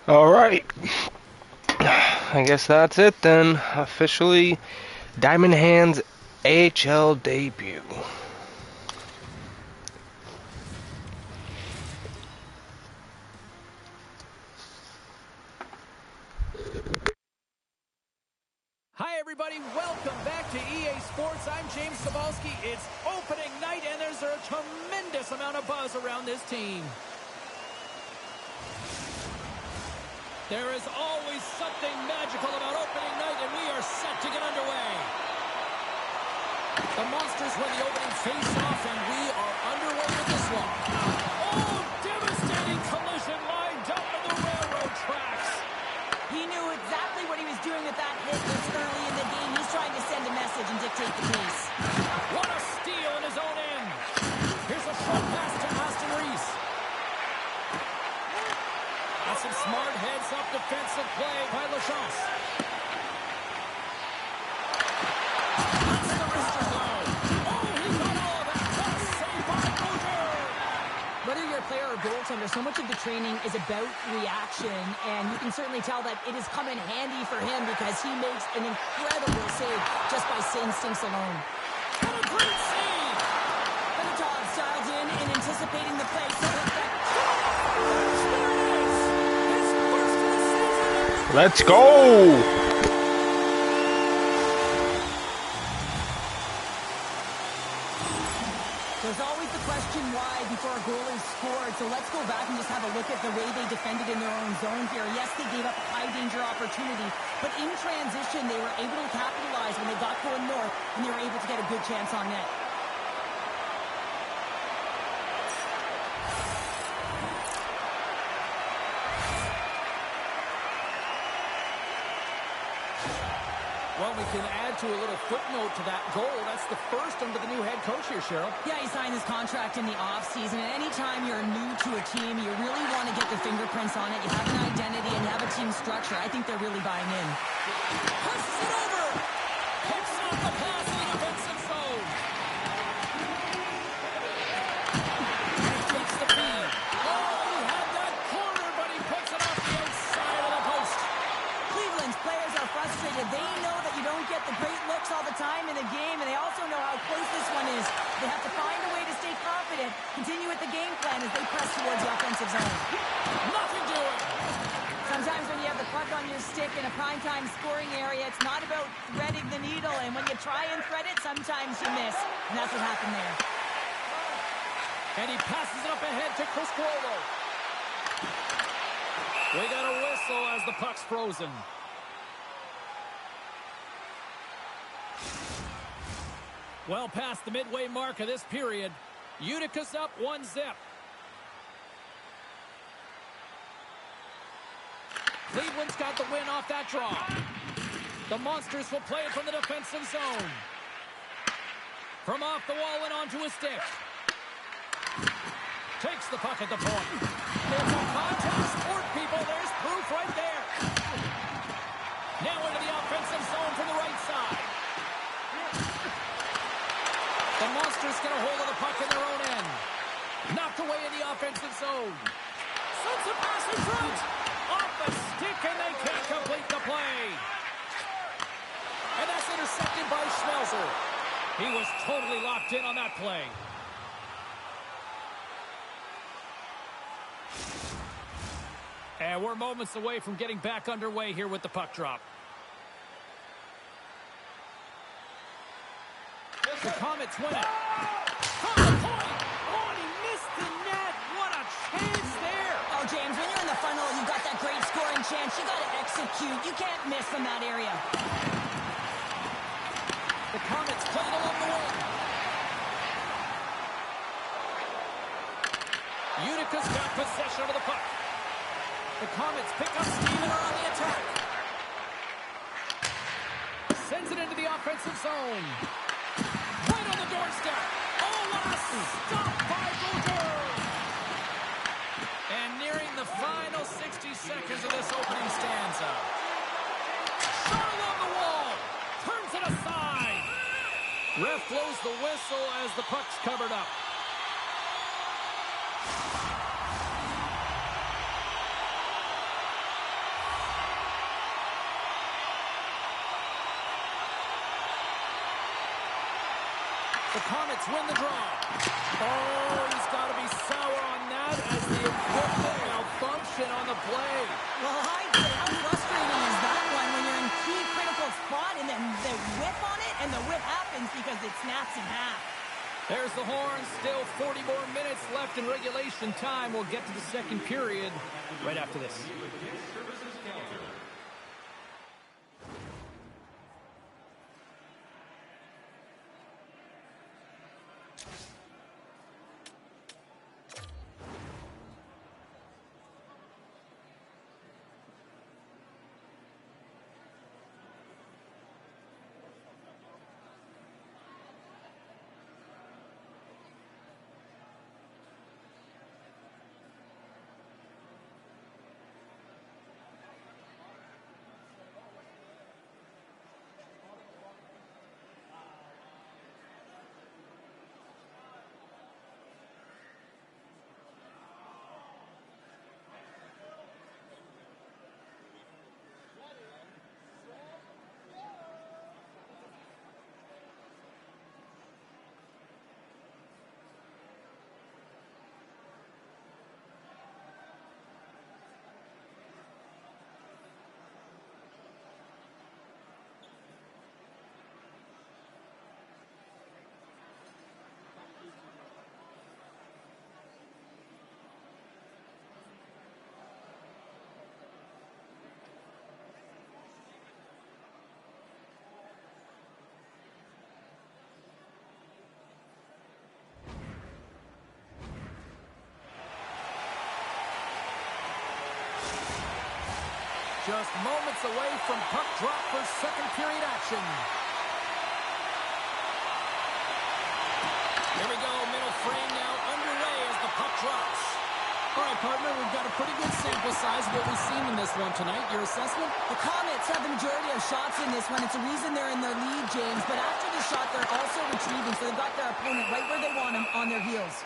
Alright. I guess that's it then. Officially, Diamond Hands AHL debut. Hi, everybody. Welcome back to EA Sports. I'm James Cebulski. It's opening night, and there's a tremendous amount of buzz around this team. There is always something magical about opening night, and we are set to get underway. The Monsters win the opening face-off, and we are underway with this one. Oh, devastating collision lined up in the railroad tracks. He knew exactly what he was doing with that hit this early in the game. He's trying to send a message and dictate the pace. What a steal in his own end. Here's a short pass to Austin Reese. That's some smart heads-up defensive play by LaChance. That's the wrister blow. Oh, he got all of that. What a save by Boucher. Whether you're a player or goaltender, so much of the training is about reaction, and you can certainly tell that it has come in handy for him because he makes an incredible save just by instincts alone. What a great save. Benetov dialed in and anticipating the play. So that Let's go! there's always the question why before a goal is scored. So let's go back and just have a look at the way they defended in their own zone here. Yes, they gave up a high-danger opportunity, but in transition, they were able to capitalize when they got going north, and they were able to get a good chance on net. Well, we can add to a little footnote to that goal. That's the first under the new head coach here, Cheryl. Yeah, he signed his contract in the offseason, and anytime you're new to a team, you really want to get your fingerprints on it. You have an identity and you have a team structure. I think they're really buying in. Pushes it over. Picks off the pass in the offensive zone. And takes the feed. Oh, he had that corner, but he puts it off the outside of the post. Cleveland's players are frustrated. They know that you don't get the great looks all the time in a game, and they also know how close this one is. They have to find a way to stay confident, continue with the game plan as they press towards the offensive zone. Nothing doing. Sometimes when you have the puck on your stick in a primetime scoring area, it's not about threading the needle, and when you try and thread it, sometimes you miss. And that's what happened there. And he passes it up ahead to Chris Cuomo. We got a whistle as the puck's frozen. Well past the midway mark of this period. Utica's up 1-0. Cleveland's got the win off that draw. The Monsters will play it from the defensive zone. From off the wall and onto a stick. Takes the puck at the point. It's a contact sport, people. There's proof right there. Now into the offensive zone from the right side. The Monsters get a hold of the puck in their own end. Knocked away in the offensive zone. Sends a pass in front. Off the stick, and they can't complete the play. And that's intercepted by Schmelzer. He was totally locked in on that play. And we're moments away from getting back underway here with the puck drop. The Comets win it. From the point. Oh, and he missed the net. What a chance there. Oh, James, when you're in the funnel, you've got that great scoring chance. You got to execute. You can't miss from that area. The Comets played along the wing. Utica's got possession of the puck. The Comets pick up steam and are on the attack. Sends it into the offensive zone. Right on the doorstep. Oh, what a stop by Boucher. And nearing the final 60 seconds of this opening stanza. Shot along the wall. Turns it aside. Ref blows the whistle as the puck's covered up. The Comets win the draw. Oh, he's got to be sour on that as the equipment malfunction on the play. Well, I'd say, how frustrating is that one when you're in key critical spot and then the whip on it, and the whip happens because it snaps in half. There's the horn. Still 40 more minutes left in regulation time. We'll get to the second period right after this. Just moments away from puck drop for second period action. Here we go, middle frame now underway as the puck drops. All right, partner, we've got a pretty good sample size of what we've seen in this one tonight. Your assessment? The Comets have the majority of shots in this one. It's a reason they're in the lead, James. But after the shot, they're also retrieving, so they've got their opponent right where they want him, on their heels.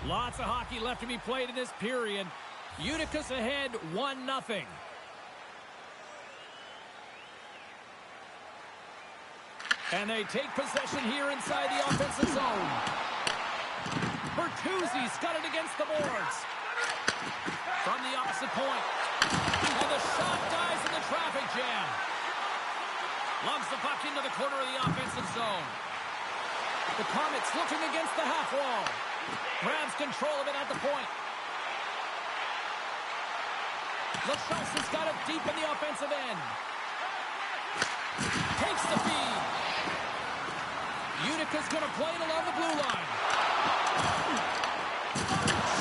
Lots of hockey left to be played in this period. Uticus ahead 1-0. And they take possession here inside the offensive zone. Bertuzzi's got it against the boards. From the opposite point. And the shot dies in the traffic jam. Lugs the puck into the corner of the offensive zone. The Comets looking against the half wall. Grabs control of it at the point. LaChance has got it deep in the offensive end. Takes the feed. Utica's going to play it along the blue line.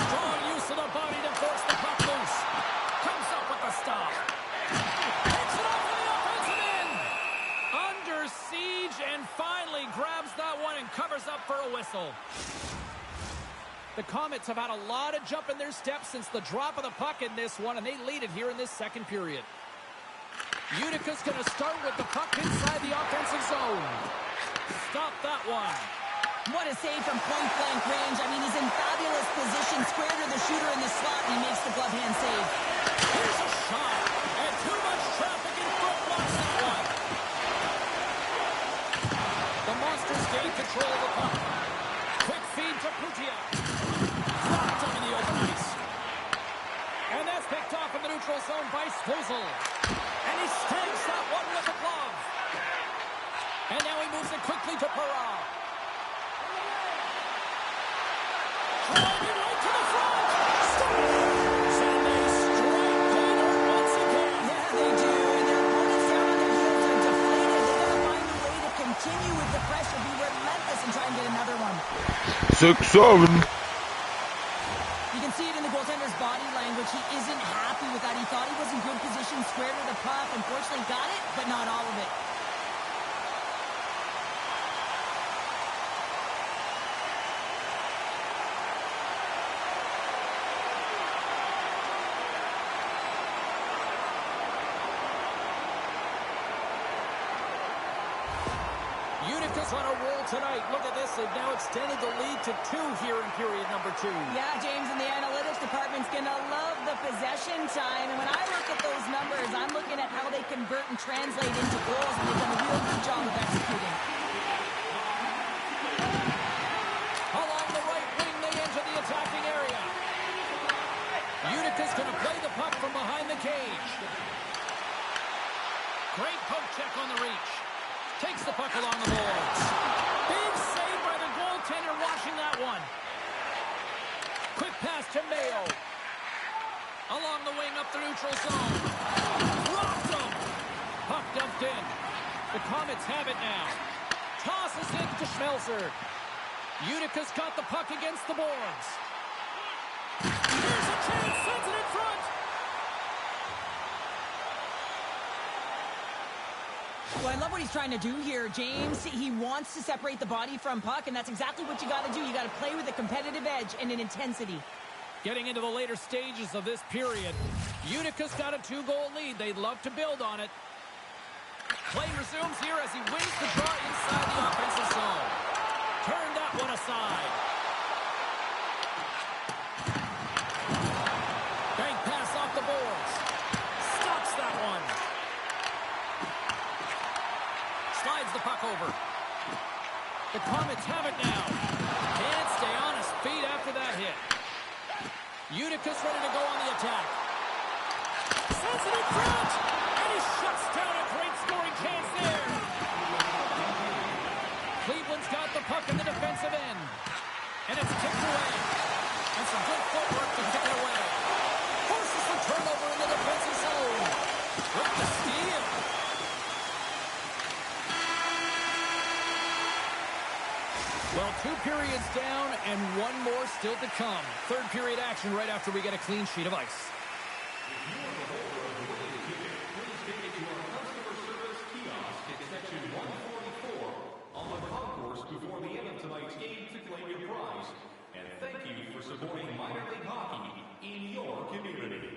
Strong use of the body to force the puck loose. Comes up with the stop. Takes it off to the offensive end. Under siege and finally grabs that one and covers up for a whistle. The Comets have had a lot of jump in their steps since the drop of the puck in this one, and they lead it here in this second period. Utica's going to start with the puck inside the offensive zone. Stop that one. What a save from point-blank range. I mean, he's in fabulous position, square to the shooter in the slot, and he makes the glove hand save. Here's a shot, and too much traffic in front blocks that one. The Monsters gain control of the puck. Quick feed to Putia. Dropped him in the open ice. And that's picked off in the neutral zone by Swizzle. And he snags that one with a glove. And now he moves it quickly to Perra. Driving right to the front. Stops. And they strike Gunner once again. Yeah, they do. And their opponents down on their heels are deflated. They got to find a way to continue with the pressure, be relentless, and try and get another one. 6-7. You can see it in the goaltender's body language. He isn't happy with that. He thought he was in good position, square to the puck. Unfortunately, got it, but not all of it. Utica's on a roll tonight. Look at this. They've now extended the lead to 2 here in period number 2. Yeah, James, and the analytics department's going to love the possession time. And when I look at those numbers, I'm looking at how they convert and translate into goals, and they've done a real good job of executing. Along the right wing, they enter the attacking area. Utica's going to play the puck from behind the cage. Great poke check on the reach. Takes the puck along the boards. Big save by the goaltender watching that one. Quick pass to Mayo. Along the wing up the neutral zone. Dropped him. Puck dumped in. The Comets have it now. Tosses it to Schmelzer. Utica's got the puck against the boards. Here's a chance. Sends it in front. Well, I love what he's trying to do here, James. He wants to separate the body from puck, and that's exactly what you got to do. You got to play with a competitive edge and an intensity. Getting into the later stages of this period, Utica's got a 2-goal lead. They'd love to build on it. Play resumes here as he wins the draw inside the offensive zone. Turned that one aside. Bank pass off the boards. Stops that one. Slides the puck over. The Comets have it now. Can't stay on his feet after that hit. Utica's ready to go on the attack. Sends it in front. And he shuts down a great scoring chance there. Cleveland's got the puck in the defensive end. And it's kicked away. And some good footwork to kick it away. Forces the turnover in the defensive zone. With the steal. Well, 2 periods down and one more still to come. Third period action right after we get a clean sheet of ice. Before the end of tonight's game to claim your prize. And thank you for supporting minor league hockey in your community.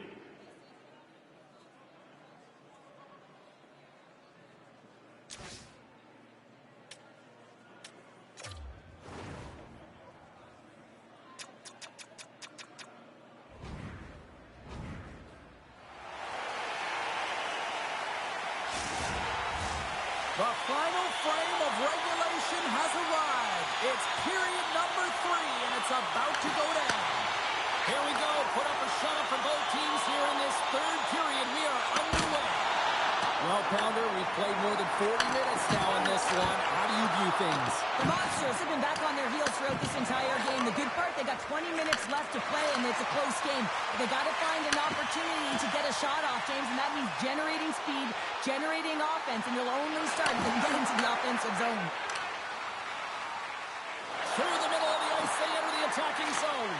The final frame of regulation has arrived. It's period number 3, and it's about to go down. Here we go. Put up or shut up for both teams here in this third period. We are underway. Well, Pounder, we've played more than 40 minutes now in this one. How do you view things? The Monsters have been back on their heels throughout this entire game. The good part, they got 20 minutes left to play, and it's a close game. They got to find an opportunity to get a shot off, James, and that means generating speed, generating offense, and you'll only start if they get into the offensive zone. Through the middle of the ice, they enter the attacking zone.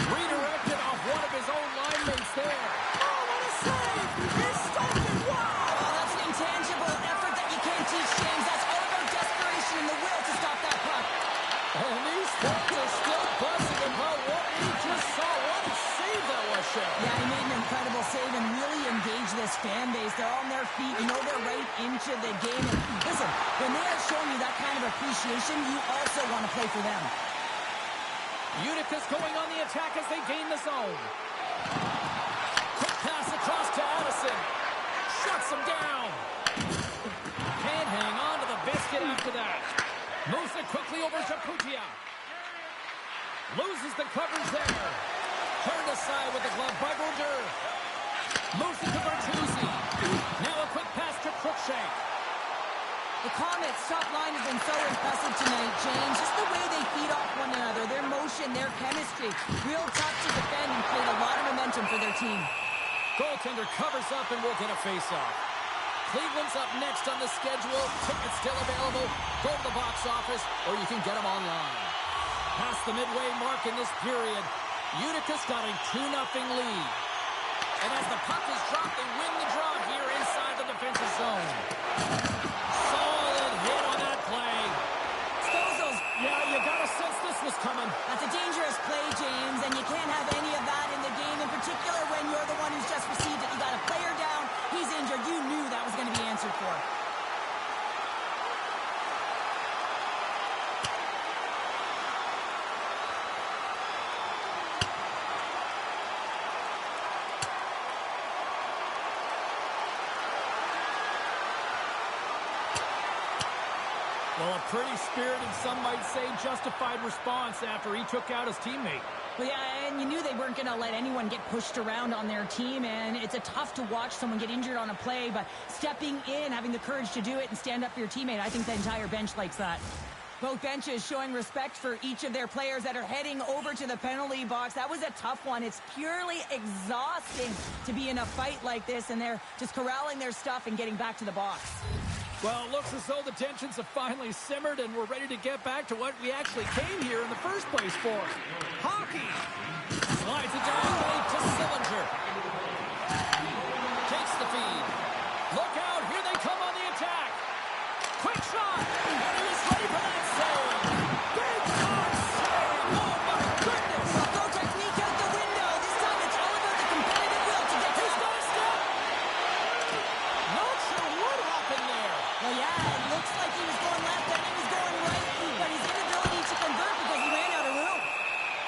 Redirected off one of his own line mates there. Oh, what a save! He's stopped it! Wow! Oh, that's an intangible effort that you can't teach, James. That's all about desperation and the will to stop that puck. And these fans are still buzzing about what we just saw. What a save that was, Shep. Yeah, he made an incredible save and really engaged this fan base. They're on their feet. You know they're right into the game. And listen, when they are showing you that kind of appreciation, you also want to play for them. Utica's going on the attack as they gain the zone. Quick pass across to Addison. Shuts him down. Can't hang on to the biscuit after that. Moves it quickly over to Putia. Loses the coverage there. Turned aside with the glove by Brodeur. Moves it to Bertuzzi. Now a quick pass to Cruikshank. The Comets' top line has been so impressive tonight, James. Just the way they feed off one another, their motion, their chemistry. Real tough to defend and create a lot of momentum for their team. Goaltender covers up and we'll get a face-off. Cleveland's up next on the schedule. Tickets still available. Go to the box office or you can get them online. Past the midway mark in this period, Utica's got a 2-0 lead. And as the puck is dropped, they win the draw here inside the defensive zone. Solid hit on that play. Stozos. Yeah, you got a sense this was coming. That's a dangerous play, James, and you can't have any of that in the game, in particular when you're the one who's just received it. You got a player down, he's injured. You knew that was going to be answered for. Well, a pretty spirited, some might say justified response after he took out his teammate. Well, yeah, and you knew they weren't going to let anyone get pushed around on their team, and it's a tough to watch someone get injured on a play, but stepping in, having the courage to do it and stand up for your teammate, I think the entire bench likes that. Both benches showing respect for each of their players that are heading over to the penalty box. That was a tough one. It's purely exhausting to be in a fight like this, and they're just corralling their stuff and getting back to the box. Well, it looks as though the tensions have finally simmered and we're ready to get back to what we actually came here in the first place for. Hockey! Slides it diagonally to Sillinger. Takes the feed. Look out, here they come on the attack. Quick shot! And he was ready for that save. Big shot save! Oh my goodness! Throw technique out the window. This time it's all about the competitive will to get to He's got a step! Not sure what happened there. Well, yeah, it looks like he was going left and he was going right, but his inability to convert because he ran out of room.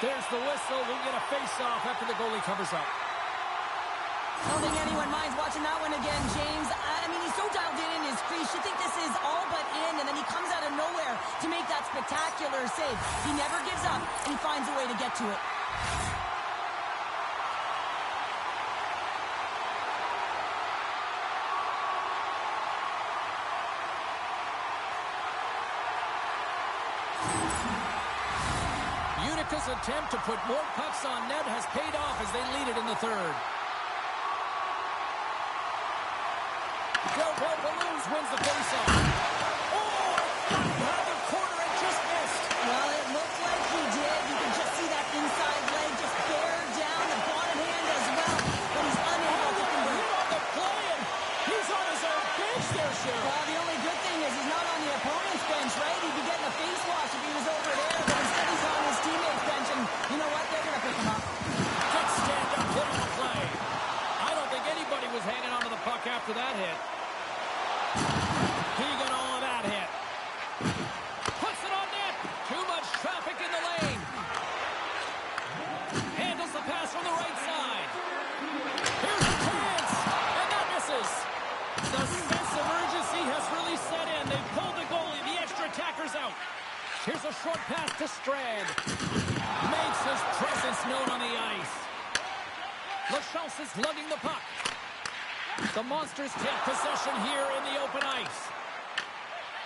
There's the whistle. We'll get a face-off after the goalie covers up. I don't think anyone minds watching that one again, James. I mean, he's so dialed in his crease. You think this is all but in, and then he comes out of nowhere to make that spectacular save. He never gives up, and he finds a way to get to it. Utica's attempt to put more pucks on net has paid off as they lead it in the third. Del Balloons wins the faceoff. Oh, he had the corner and just missed. Well, it looked like he did Handles the pass from the right side. Here's a chance, and that misses. The sense of urgency has really set in. They pulled the goalie. The extra attacker's out. Here's a short pass to Strand. Makes his presence known on the ice. Lachance is lugging the puck. The Monsters take possession here in the open ice.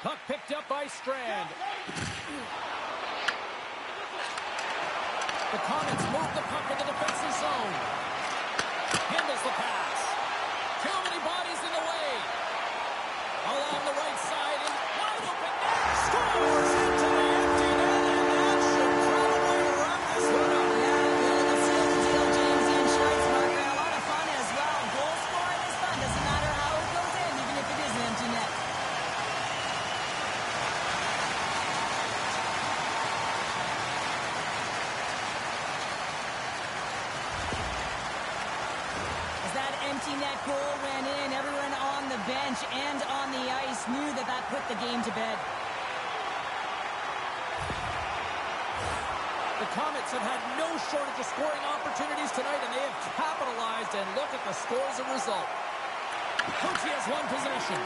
Puck picked up by Strand. The Comets move the puck in the defensive zone. Handles the pass. Too many bodies in the way. Along the right side and wide open net. Scores into the empty net, and that should probably wrap this one up. Yeah, well, let's seal the deal, James. The insurance marker, a lot of fun as well. Goal scoring is fun. Doesn't matter how it goes in, even if it is an empty net. As that empty net goal went in, everyone on the bench and on the ice knew that that put the game to bed. The Comets have had no shortage of scoring opportunities tonight, and they have capitalized, and look at the score as a result. Coach has won possession.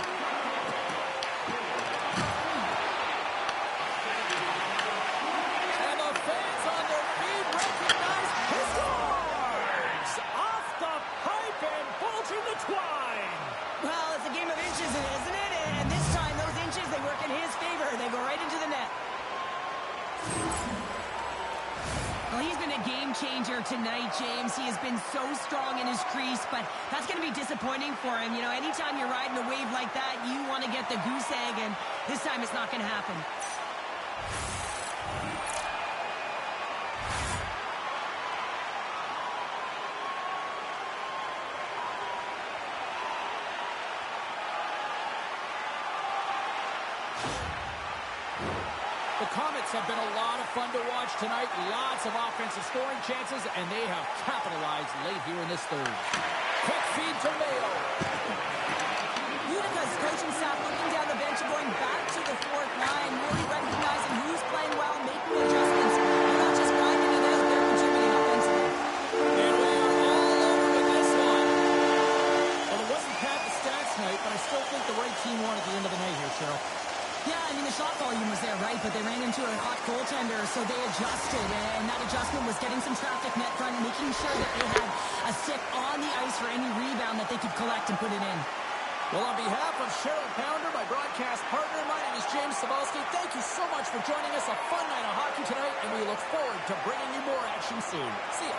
And the fans on their feet recognize he scores! Off the pipe and bulging the twine! Well, it's a game of inches, isn't it? And this time, those inches, they work in his favor. They go right into the net. Well, he's been a game changer tonight, James. He has been so strong in his crease, but that's going to be disappointing for him. You know, anytime you're riding a wave like that, you want to get the goose egg, and this time it's not going to happen. The Comets have been a lot of fun to watch tonight. Lots of offensive scoring chances, and they have capitalized late here in this third. Quick feed to Mayo. Utica's coaching staff looking down the bench and going back to the fourth line, really recognizing who's playing well, making adjustments. They're not just grinding it out, they're contributing offensively. And we are all over with this one. Well, it wasn't Pat the stats night, but I still think the right team won at the end of the night here, Cheryl. Yeah, I mean, the shot volume was there, right? But they ran into a hot goaltender, so they adjusted. And that adjustment was getting some traffic net front, making sure that they had a stick on the ice for any rebound that they could collect and put it in. Well, on behalf of Cheryl Pounder, my broadcast partner, my name is James Cebulski. Thank you so much for joining us. A fun night of hockey tonight, and we look forward to bringing you more action soon. See ya.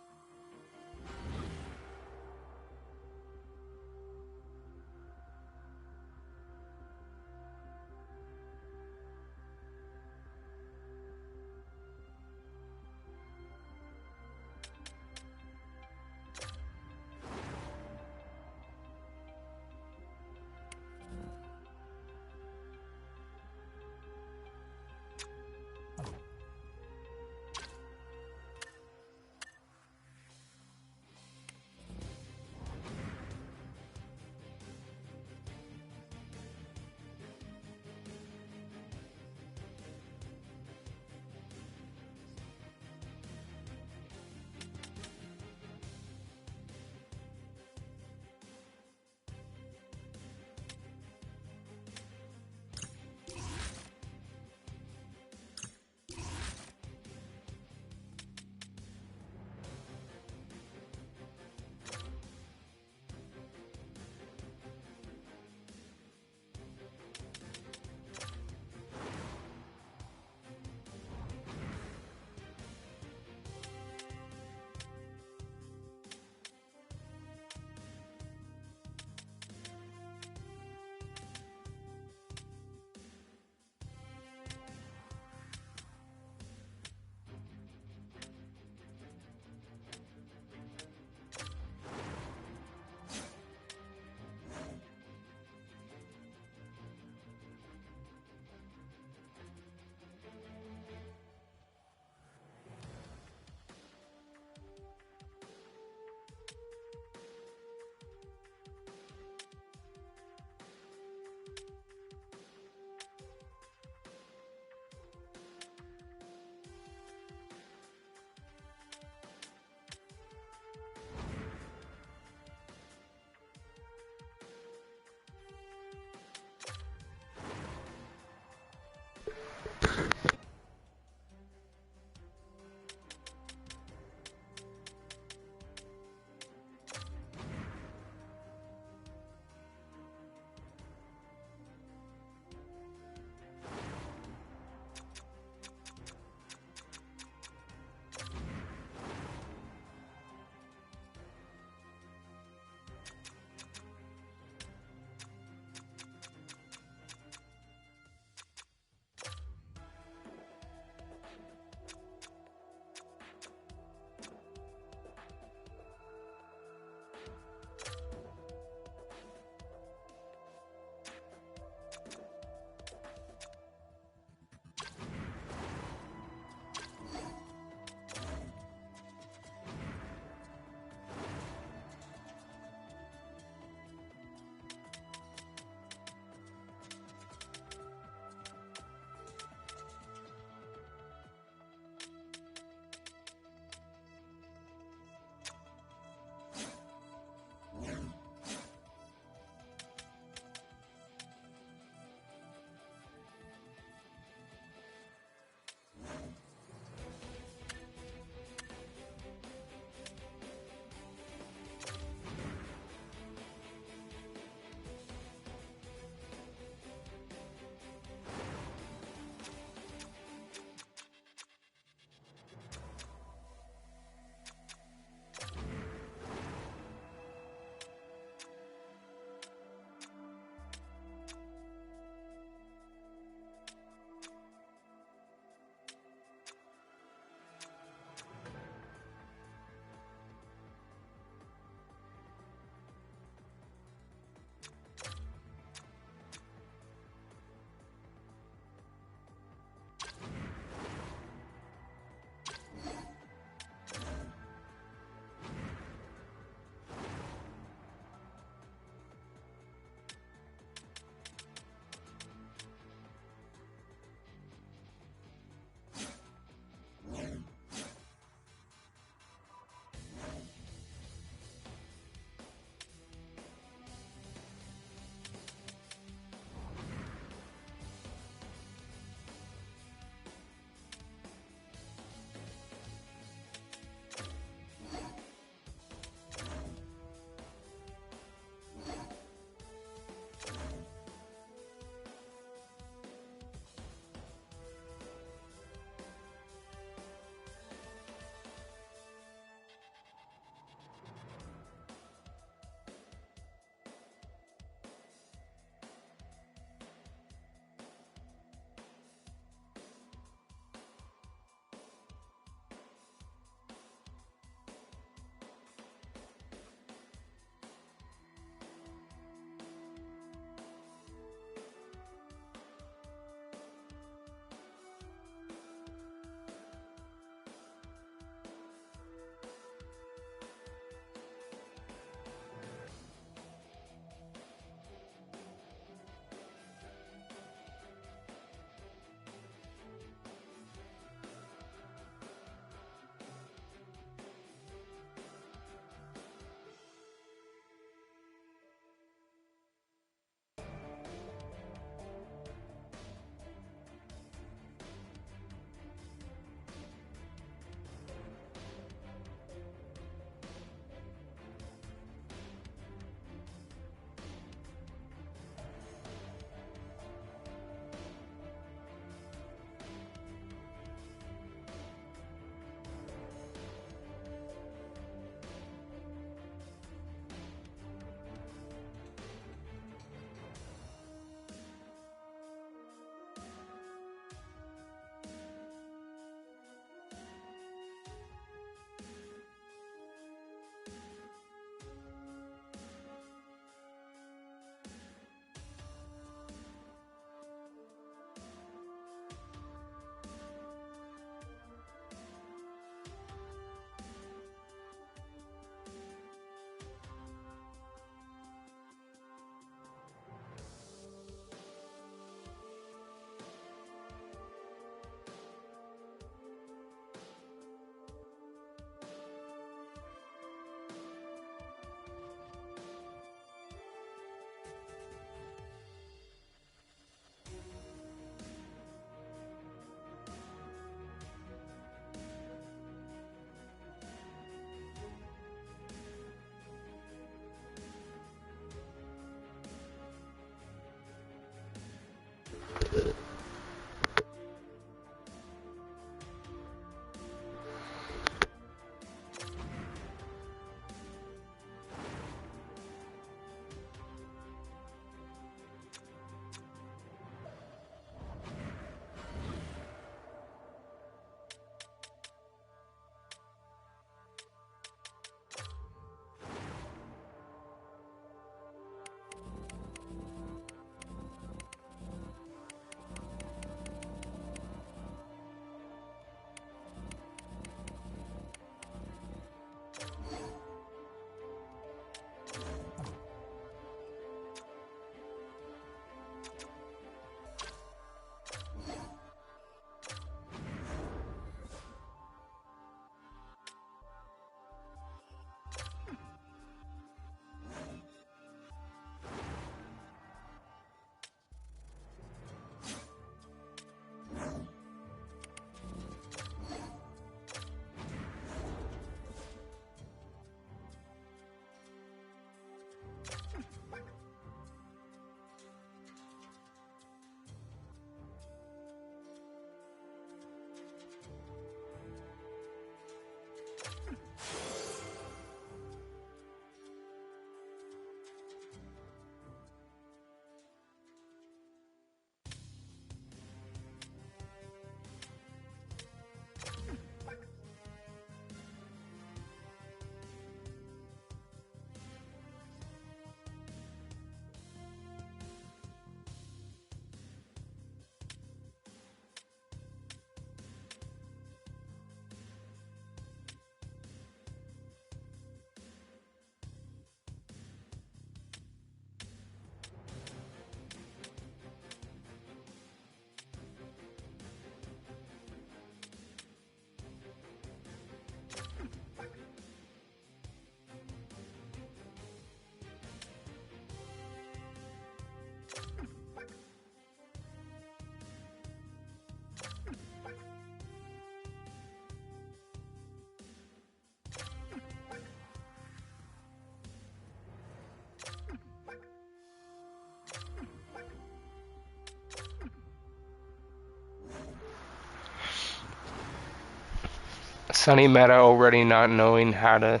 Sonny Meta already not knowing how to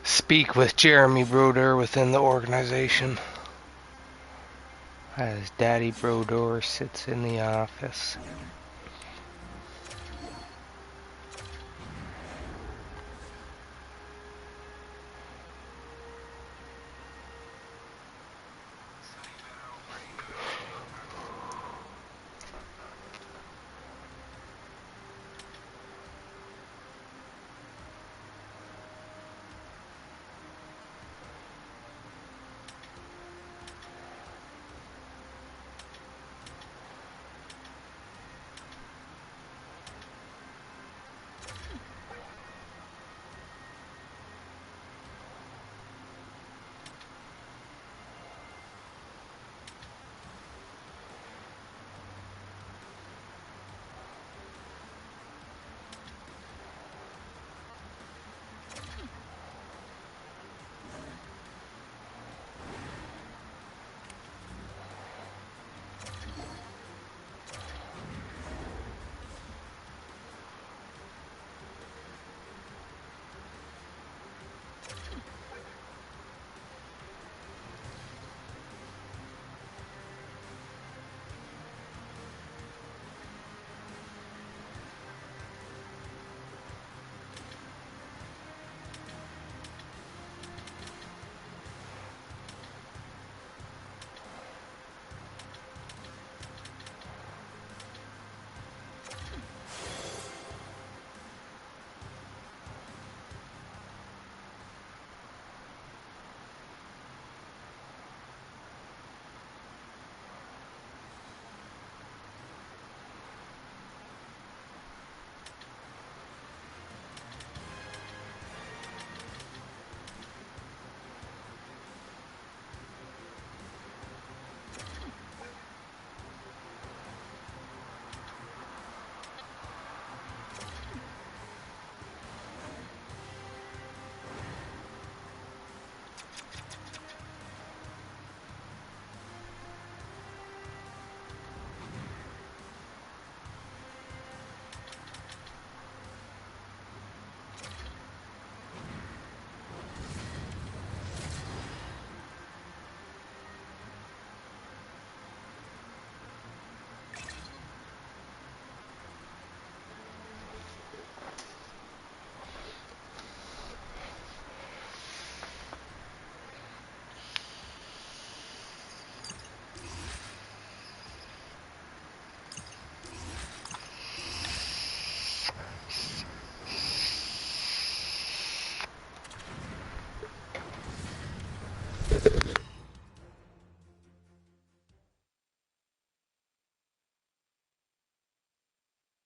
speak with Jeremy Brodeur within the organization, as Daddy Brodeur sits in the office.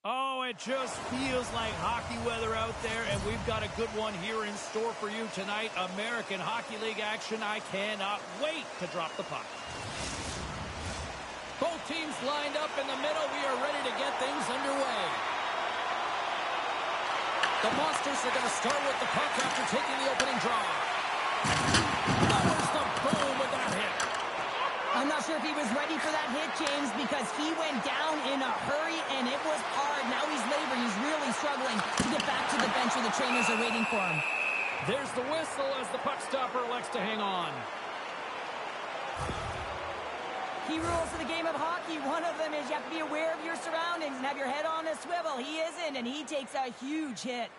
Oh, it just feels like hockey weather out there, and we've got a good one here in store for you tonight. American Hockey League action. I cannot wait to drop the puck. Both teams lined up in the middle. We are ready to get things underway. The Monsters are going to start with the puck after taking the opening draw. Lowers the boom with that hit. I'm not sure if he was ready for that hit, James, because he went down in a hurry, and it was hard. Now he's laboring. He's really struggling to get back to the bench where the trainers are waiting for him. There's the whistle as the puck stopper elects to hang on. Key rules of the game of hockey. One of them is you have to be aware of your surroundings and have your head on a swivel. He isn't, and he takes a huge hit.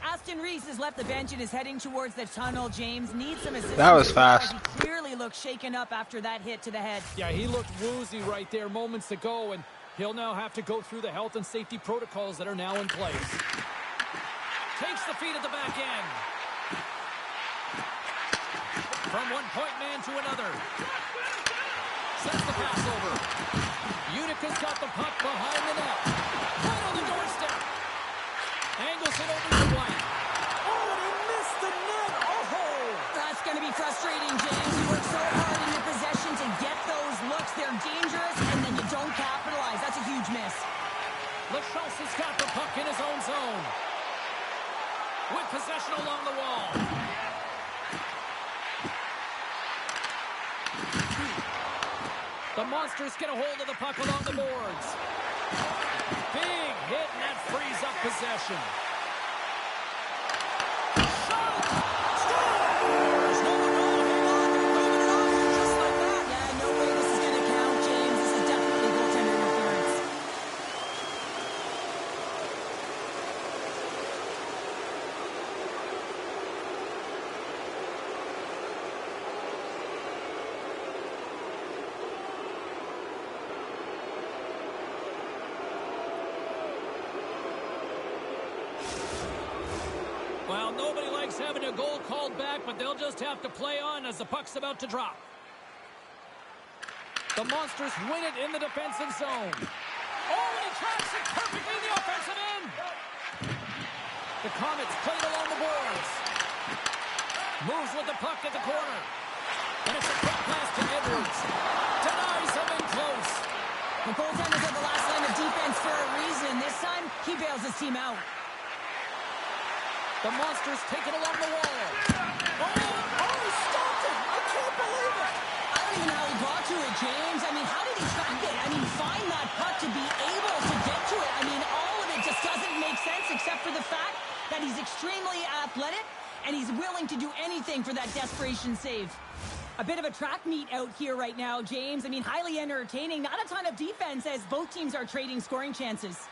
Aston Reese has left the bench and is heading towards the tunnel. James needs some assistance. That was fast. He clearly looked shaken up after that hit to the head. Yeah, he looked woozy right there moments ago, and he'll now have to go through the health and safety protocols that are now in place. Takes the feed at the back end. From one point man to another. Sends the pass over. Utica's got the puck behind the net. Right on the doorstep. Angles it over to White. Oh, and he missed the net. Oh! That's going to be frustrating, James. You work so hard in your possession to get those looks. They're dangerous, and then you don't capitalize. That's a huge miss. Lachance has got the puck in his own zone. With possession along the wall. The Monsters get a hold of the puck along the boards. Big hit, and that frees up possession. Shot! Scores! No, hang on, they're moving it off just like that. Yeah, no way this is going to count, James. This is definitely goaltender interference. Well, nobody likes having a goal called back, but they'll just have to play on as the puck's about to drop. The Monsters win it in the defensive zone. Oh, and he tracks it perfectly in the offensive end. The Comets play it along the boards. Moves with the puck at the corner. And it's a quick pass to Edwards. Denies him in close. The goaltender's at the last line of defense for a reason. This time, he bails his team out. The Monsters take it along the wall. Oh, he stopped it! I can't believe it! I don't even know how he got to it, James. I mean, how did he track it? I mean, find that puck to be able to get to it. I mean, all of it just doesn't make sense except for the fact that he's extremely athletic and he's willing to do anything for that desperation save. A bit of a track meet out here right now, James. I mean, highly entertaining. Not a ton of defense as both teams are trading scoring chances.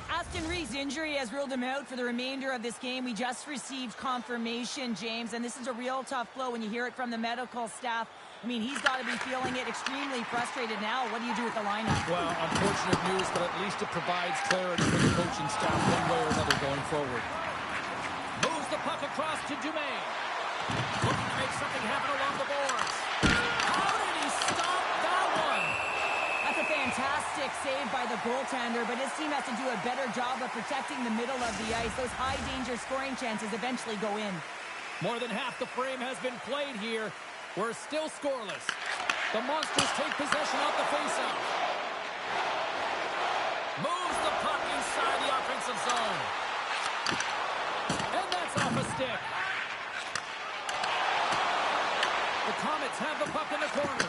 Aston Ree's injury has ruled him out for the remainder of this game. We just received confirmation, James, and this is a real tough blow when you hear it from the medical staff. I mean, he's got to be feeling it, extremely frustrated now. What do you do with the lineup? Well, unfortunate news, but at least it provides clarity for the coaching staff one way or another going forward. Moves the puck across to Dumaine. Looking to make something happen along the boards. How did he stop that one? That's a fantastic save by the goaltender, but his team has to do a better job of protecting the middle of the ice. Those high-danger scoring chances eventually go in. More than half the frame has been played here. We're still scoreless. The Monsters take possession off the faceoff. Moves the puck inside the offensive zone. And that's off a stick. The Comets have the puck in the corner.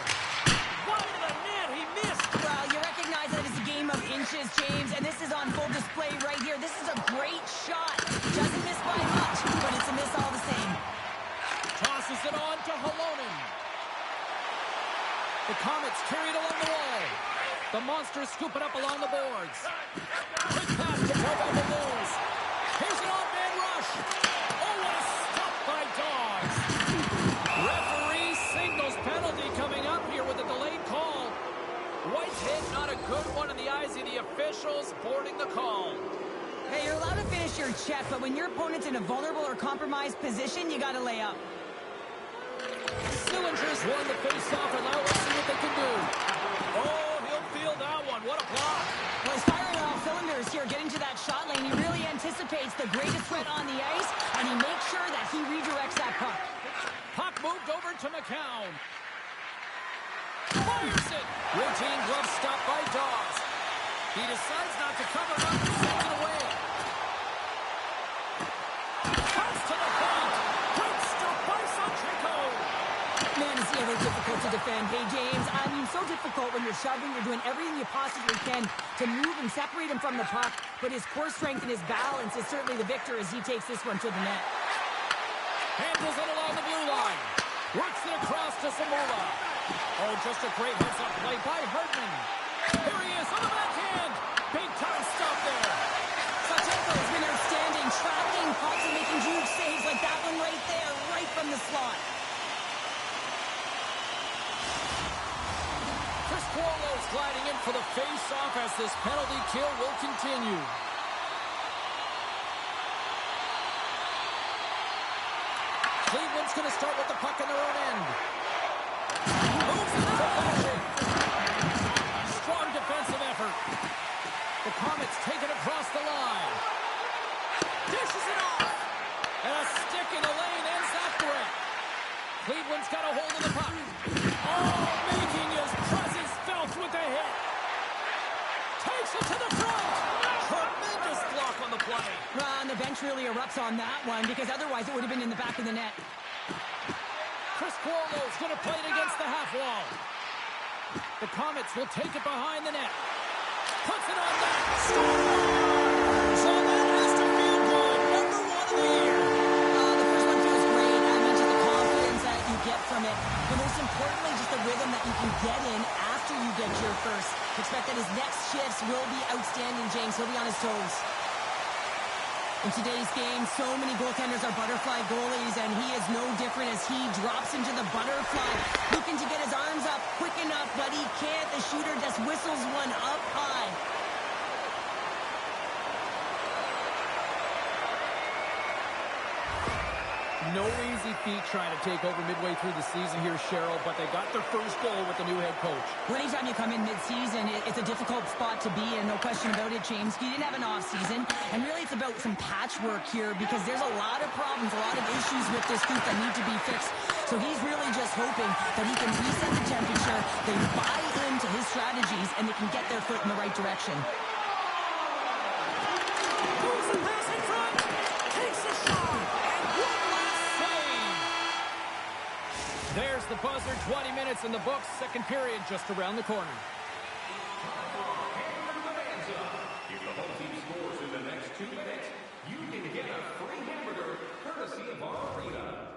Wide of the net, he missed. Well, you recognize that it's a game of inches, James, and this is on full display right here. This is a great shot. Doesn't miss by much, but it's a miss all the same. Tosses it on to Halonen. The Comets carry it along the wall. The Monsters scoop it up along the boards. Quick pass to Tobo Bulls. Here's an off-man rush. Oh, what a stop by Dogs. Referee signals penalty coming up here with a delayed call. White's hit, not a good one in the eyes of the officials, boarding the call. Hey, you're allowed to finish your check, but when your opponent's in a vulnerable or compromised position, you got to lay up. Sillinger's won the face-off, and now let's see what they can do. Oh, he'll feel that one. What a block. Well, he's firing on all cylinders here, getting to that shot lane. He really anticipates the greatest threat on the ice, and he makes sure that he redirects that puck. Puck moved over to McCown. Fires it. Routine glove stop by Dawes. He decides not to cover up and sends it away. Cuts to the point. Great stop by Sanchico. Man, is he ever difficult to defend. Hey, James, I mean, so difficult when you're shoving. You're doing everything you possibly can to move and separate him from the puck. But his core strength and his balance is certainly the victor as he takes this one to the net. Handles it along the blue line. Works it across to Samula. Oh, just a great heads-up play by Hartman. Here he is on the backhand. Big-time stop there. Sanchico has been outstanding, tracking pucks and making huge saves like that one right there, right from the slot. Chris Cuomo's gliding in for the face-off as this penalty kill will continue. Cleveland's going to start with the puck in their own end. Moves into possession. Strong defensive effort. The Comets take it across the line. Dishes it off. And a stick in the lane ends that threat. Cleveland's got a hold of the puck. Oh, making his presence felt with the hit. Takes it to the front. bench really erupts on that one because otherwise it would have been in the back of the net. Chris Cuomo's going to play it against the half wall. The Comets will take it behind the net. Puts it on net. Scores! So that has to feel good. Number 1 of the year. The first one feels great. I mentioned the confidence that you get from it. But most importantly, just the rhythm that you can get in after you get your first. Expect that his next shifts will be outstanding, James. He'll be on his toes. In today's game, so many goaltenders are butterfly goalies, and he is no different as he drops into the butterfly, looking to get his arms up quick enough, but he can't. The shooter just whistles one up high. No easy feat trying to take over midway through the season here, Cheryl, but they got their first goal with the new head coach. Well, anytime you come in mid-season, it's a difficult spot to be in, no question about it, James. He didn't have an off-season, and really it's about some patchwork here because there's a lot of problems, a lot of issues with this group that need to be fixed. So he's really just hoping that he can reset the temperature, they buy into his strategies, and they can get their foot in the right direction. Moves the pass in front, takes a shot, and one last save. There's the buzzer, 20 minutes in the books, second period just around the corner. If the home team scores in the next 2 minutes, you can get a free hamburger courtesy of our arena.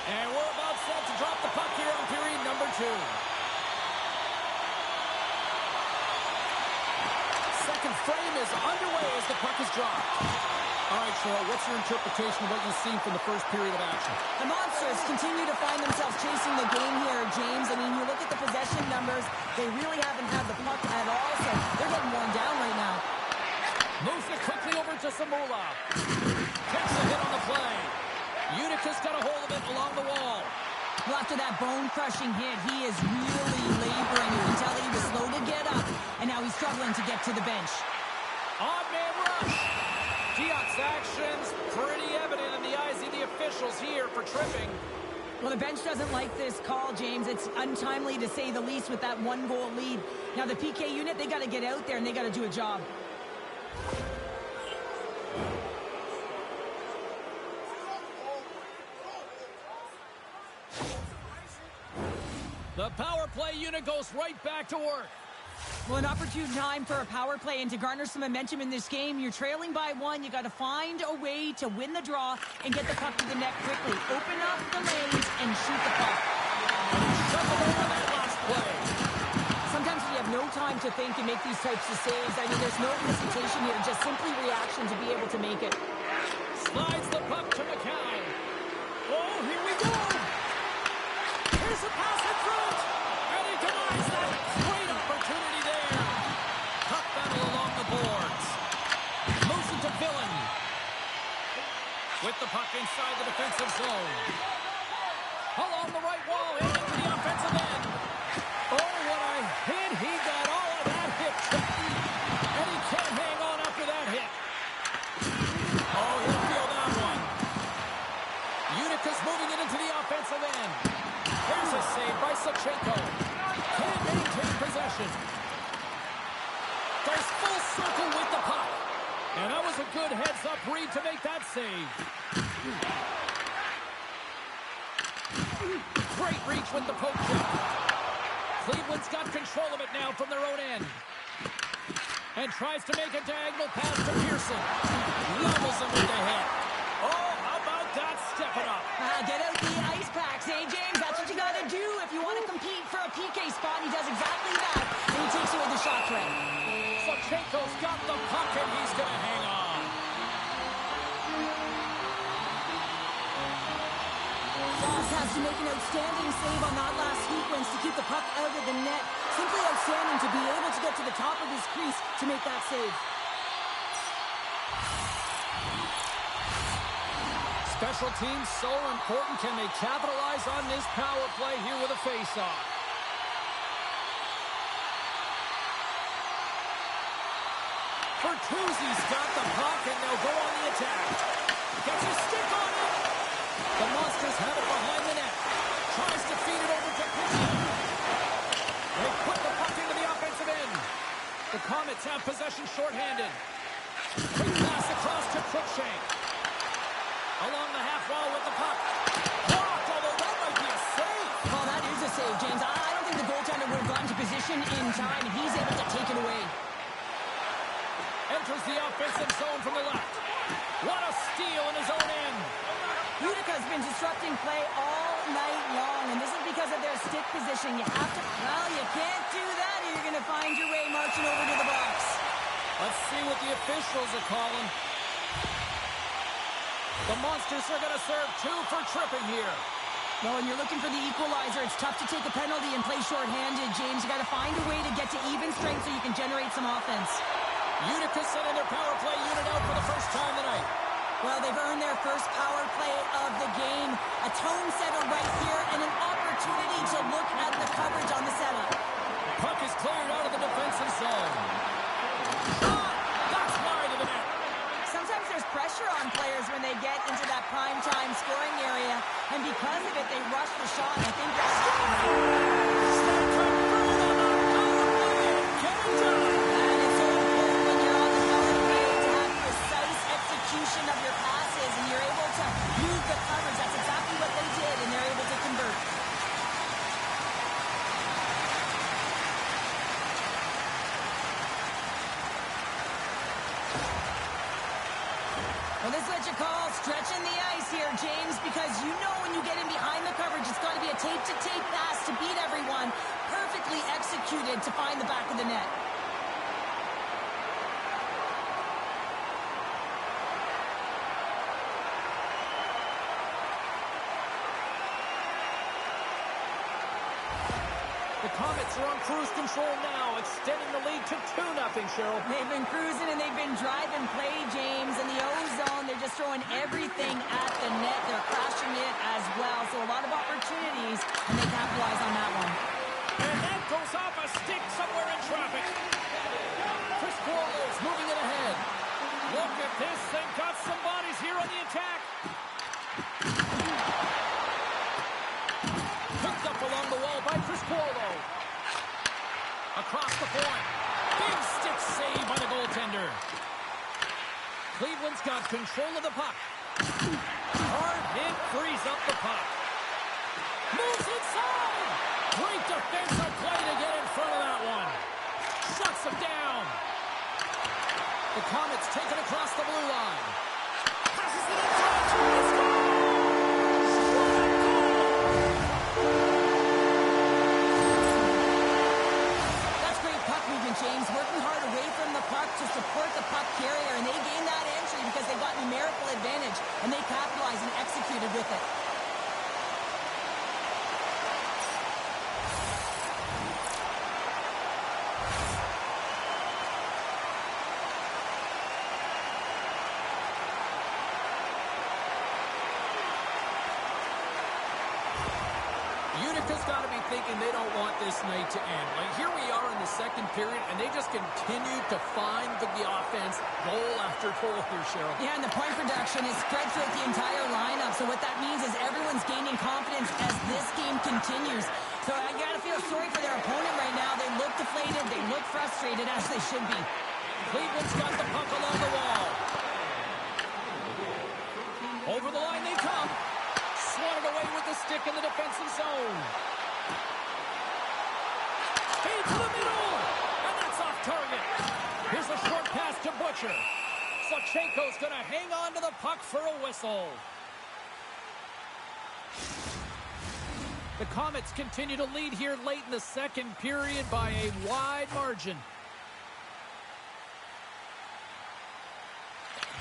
And we're about set to drop the puck here on period number 2. Second frame is underway as the puck is dropped. All right, Cheryl, what's your interpretation of what you've seen from the first period of action? The Monsters continue to find themselves chasing the game here, James. I mean, you look at the possession numbers, they really haven't had the puck at all, so they're getting worn down right now. Moves it quickly over to Samula. Takes a hit on the play. Utica's got a hold of it along the wall. Well, after that bone-crushing hit, he is really laboring. You can tell that he was slow to get up, and now he's struggling to get to the bench. Odd man rush. Diot's actions pretty evident in the eyes of the officials here for tripping. Well, the bench doesn't like this call, James. It's untimely to say the least with that one-goal lead. Now, the PK unit, they got to get out there, and they got to do a job. The power play unit goes right back to work. Well, an opportune time for a power play and to garner some momentum in this game. You're trailing by one. You got to find a way to win the draw and get the puck to the net quickly. Open up the lanes and shoot the puck. Shuffle over that last play. Sometimes you have no time to think and make these types of saves. I mean, there's no hesitation here, just simply reaction to be able to make it. Slides the puck to McCown. Oh, here we go. Here's a pass in front. And he denies that. Great opportunity there. Puck battle along the boards. Moves it to Villain. With the puck inside the defensive zone. Along the right wall, into the offensive end. Oh, what a hit. He got all of that hit. And he can't hang on after that hit. Oh, he'll feel that one. Utica's moving it into the offensive end. Here's a save by Sachenko. Can't maintain possession. Goes full circle with the puck. And that was a good heads-up read to make that save. Great reach with the poke check. Cleveland's got control of it now from their own end. And tries to make a diagonal pass to Pearson. Levels him with the hit. Oh, how about that? Step it up. Get out the ice packs, eh, James? That's what you got to do if you want to compete for a PK spot. He does exactly that, and he takes it with a shot threat. Sachenko's got the puck, and he's going to hang on. Foss has to make an outstanding save on that last sequence to keep the puck out of the net. Simply outstanding to be able to get to the top of his crease to make that save. Special teams so important. Can they capitalize on this power play here with a face-off? Bertuzzi's got the puck, and they'll go on the attack. Gets a stick on it. The Monsters have it behind the net. Tries to feed it over to Pitching. They put the puck into the offensive end. The Comets have possession shorthanded. Quick pass across to Cruikshank. Along the half wall with the puck. Blocked, although that might be a save. Oh, that is a save, James. I don't think the goaltender would have gotten to position in time, and he's able to take it away. Enters the offensive zone from the left. What a steal in his own end. Utica's been disrupting play all night long, and this is because of their stick position. You have to, well, you can't do that, or you're going to find your way marching over to the box. Let's see what the officials are calling. The Monsters are going to serve 2 for tripping here. Well, when you're looking for the equalizer, it's tough to take a penalty and play shorthanded, James. You got to find a way to get to even strength so you can generate some offense. Utica sending their power play unit out for the first time tonight. Well, they've earned their first power play of the game. A tone setter right here and an opportunity to look at the coverage on the setup. Puck is cleared out of the defensive zone. Shot! That's wide of the net. Sometimes there's pressure on players when they get into that prime time scoring area, and because of it, they rush the shot. I think that's Get it done! and it's so important when you're on the power play to have precise execution of your passes, and you're able to move the coverage. That's exactly what they did, and they're able to convert. Well, this is what you call stretching the ice here, James, because you know when you get in behind the coverage, it's got to be a tape-to-tape pass to beat everyone, perfectly executed to find the back of the net. Comets are on cruise control now, extending the lead to 2-0, Cheryl. They've been cruising and they've been driving play, James. In the O-zone, they're just throwing everything at the net. They're crashing it as well. So a lot of opportunities, and they capitalize on that one. And that goes off a stick somewhere in traffic. Chris Cuomo's moving it ahead. Look at this. They've got some bodies here on the attack. Picked up along the wall by Chris Cuomo. Across the point. Big stick save by the goaltender. Cleveland's got control of the puck. Hard hit frees up the puck. Moves inside. Great defensive play to get in front of that one. Shuts him down. The Comets take it across the blue line. Passes it inside. He scores! What a goal! That's great puck movement, James. Working hard away from the puck to support the puck carrier, and they gained that entry because they got numerical advantage, and they capitalized and executed with it. Utica's got to be thinking they don't want this night to end. Like, here we are in the second period, and they just continue to find the offense goal after goal here, Cheryl. Yeah, and the point production is spread throughout the entire lineup. So what that means is everyone's gaining confidence as this game continues. So I got to feel sorry for their opponent right now. They look deflated. They look frustrated, as they should be. Cleveland's got the puck along the wall. Over the line they come. Swatted away with the stick in the defensive zone. Feed to the middle. And that's off target. Here's a short pass to Butcher. Sachenko's going to hang on to the puck for a whistle. The Comets continue to lead here late in the second period by a wide margin.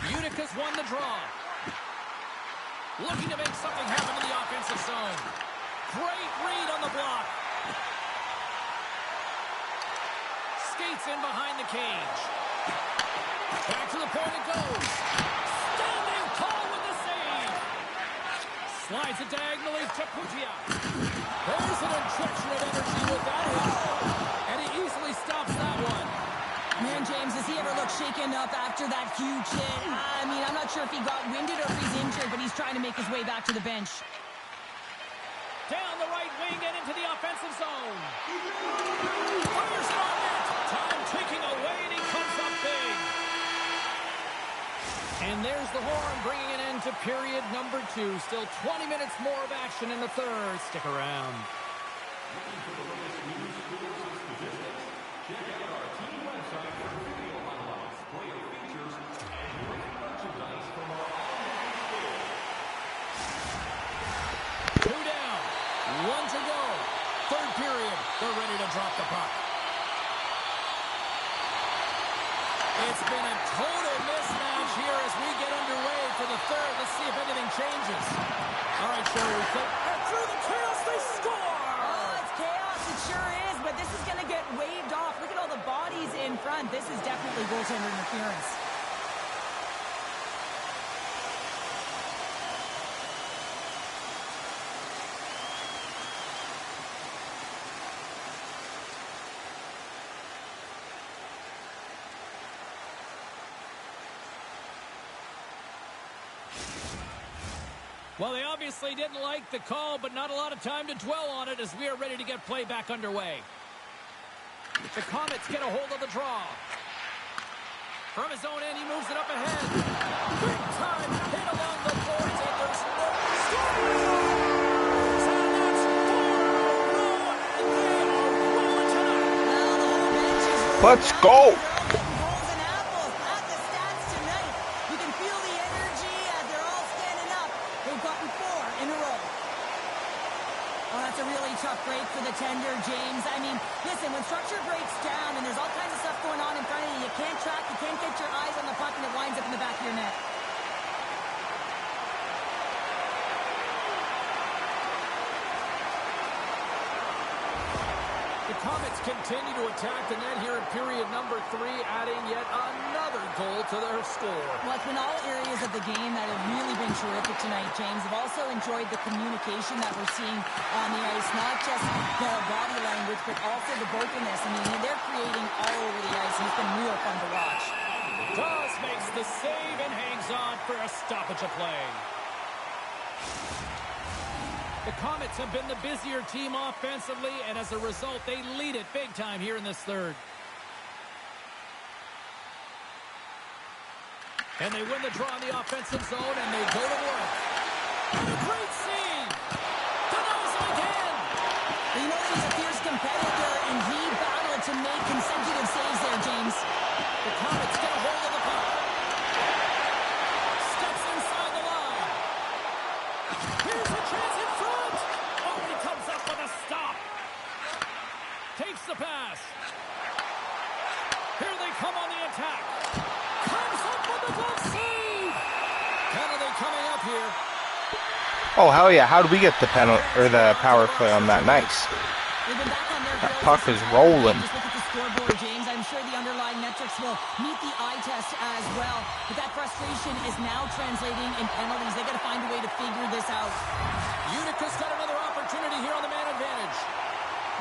Utica's won the draw. Looking to make something happen in the offensive zone. Great read on the block. Skates in behind the cage. Back to the point it goes. Standing tall with the save. Slides it diagonally to Pugia. There's an injection of energy with that hit. And he easily stops that one. Man, James, does he ever look shaken up after that huge hit? I mean, I'm not sure if he got winded or if he's injured, but he's trying to make his way back to the bench. Down the right wing and into the offensive zone. Fires it on net. Time ticking away, and he comes up big. And there's the horn, bringing an end to period number 2. Still 20 minutes more of action in the third. Stick around. One to go. Third period. They're ready to drop the puck. It's been a total mismatch here as we get underway for the third. Let's see if anything changes. All right, Sherry, we think. And through the chaos, they score! Oh, it's chaos. It sure is, but this is going to get waved off. Look at all the bodies in front. This is definitely goaltender interference. Well, they obviously didn't like the call, but not a lot of time to dwell on it as we are ready to get play back underway. The Comets get a hold of the draw. From his own end, he moves it up ahead. Big time hit along the boards, and there's no score! And that's 4 in a row, and they are rolling tonight. Well, the whole bench is rolling Let's out. go. They're all getting goals and apples at the stats tonight. You can feel the energy as they're all standing up. They've gotten 4 in a row. Oh, that's a really tough break for the tender, James. I mean, listen, when structure breaks down and there's all kinds of stuff going on in front of you, you can't track, you can't get your eyes on the puck, and it winds up in the back of your net. The Comets continue to attack the net here in period number 3, adding yet another goal to their score. Well, it's been all areas of the game that have really been terrific tonight, James. I've also enjoyed the communication that we're seeing on the ice, not just the body language, but also the vocalness. I mean, they're creating all over the ice, and it's been real fun to watch. Dawes makes the save and hangs on for a stoppage of play. The Comets have been the busier team offensively, and as a result, they lead it big time here in this third. And they win the draw in the offensive zone, and they go to work. And a great save! Denies him again! You know he's a fierce competitor, and he battled to make consecutive saves there, James. The Comets get a hold of the puck. Steps inside the line. Here's a chance in front. Oh, he comes up with a stop. Takes the pass. Here they come on the attack. Comes up with a glove save. Penalty coming up here. Oh, hell yeah. How did we get the penalty or the power play on that? Nice. They've been back on their That heels puck this is entire rolling. game. Just look at the scoreboard, James. I'm sure the underlying metrics will meet the eye test as well. But that frustration is now translating in penalties. They got to find a way to figure this out. Unica's got another opportunity here on the man advantage.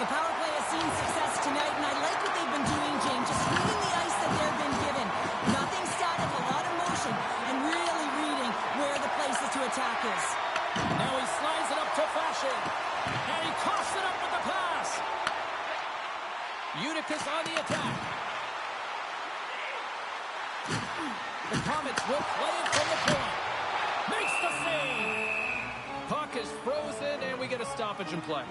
The power play has seen success tonight, and I like what they've been doing, James. Just reading the ice that they've been given. Nothing static, a lot of motion, and really reading where the places to attack is. Now he slides it up to Fashion. And he coughs it up with the pass. Unica's on the attack. The Comets will play it from the point. Makes the save. Puck is frozen, and we get a stoppage in play.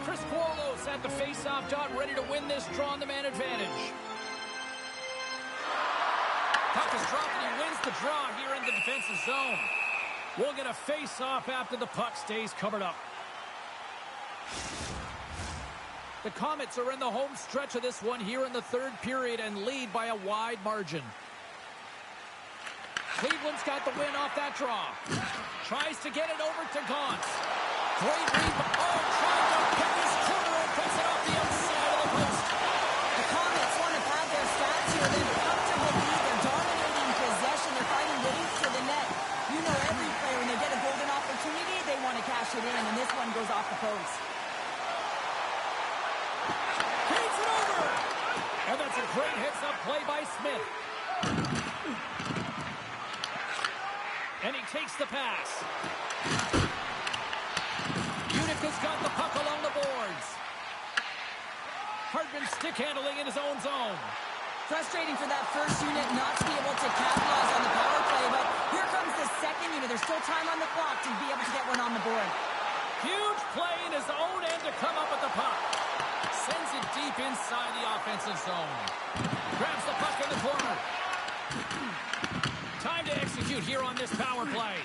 Chris Quolos at the face-off dot, ready to win this draw on the man advantage. Puck is dropped, and he wins the draw here in the defensive zone. We'll get a face-off after the puck stays covered up. The Comets are in the home stretch of this one here in the third period and lead by a wide margin. Cleveland's got the win off that draw. Tries to get it over to Gauntz. Great read. Oh, trying to pick his corner and puts it off the outside of the post. The Comets want to pad their stats here. They're comfortable lead. They're dominating possession. They're finding ways to the net. You know every player, when they get a golden opportunity, they want to cash it in, and this one goes off the post. Beats it over. And that's a great hits-up play by Smith. And he takes the pass. Unica's got the puck along the boards. Hartman stick handling in his own zone. Frustrating for that first unit not to be able to capitalize on the power play, but here comes the second unit. There's still time on the clock to be able to get one on the board. Huge play in his own end to come up with the puck. Sends it deep inside the offensive zone. Grabs the puck in the corner. Time to execute here on this power play.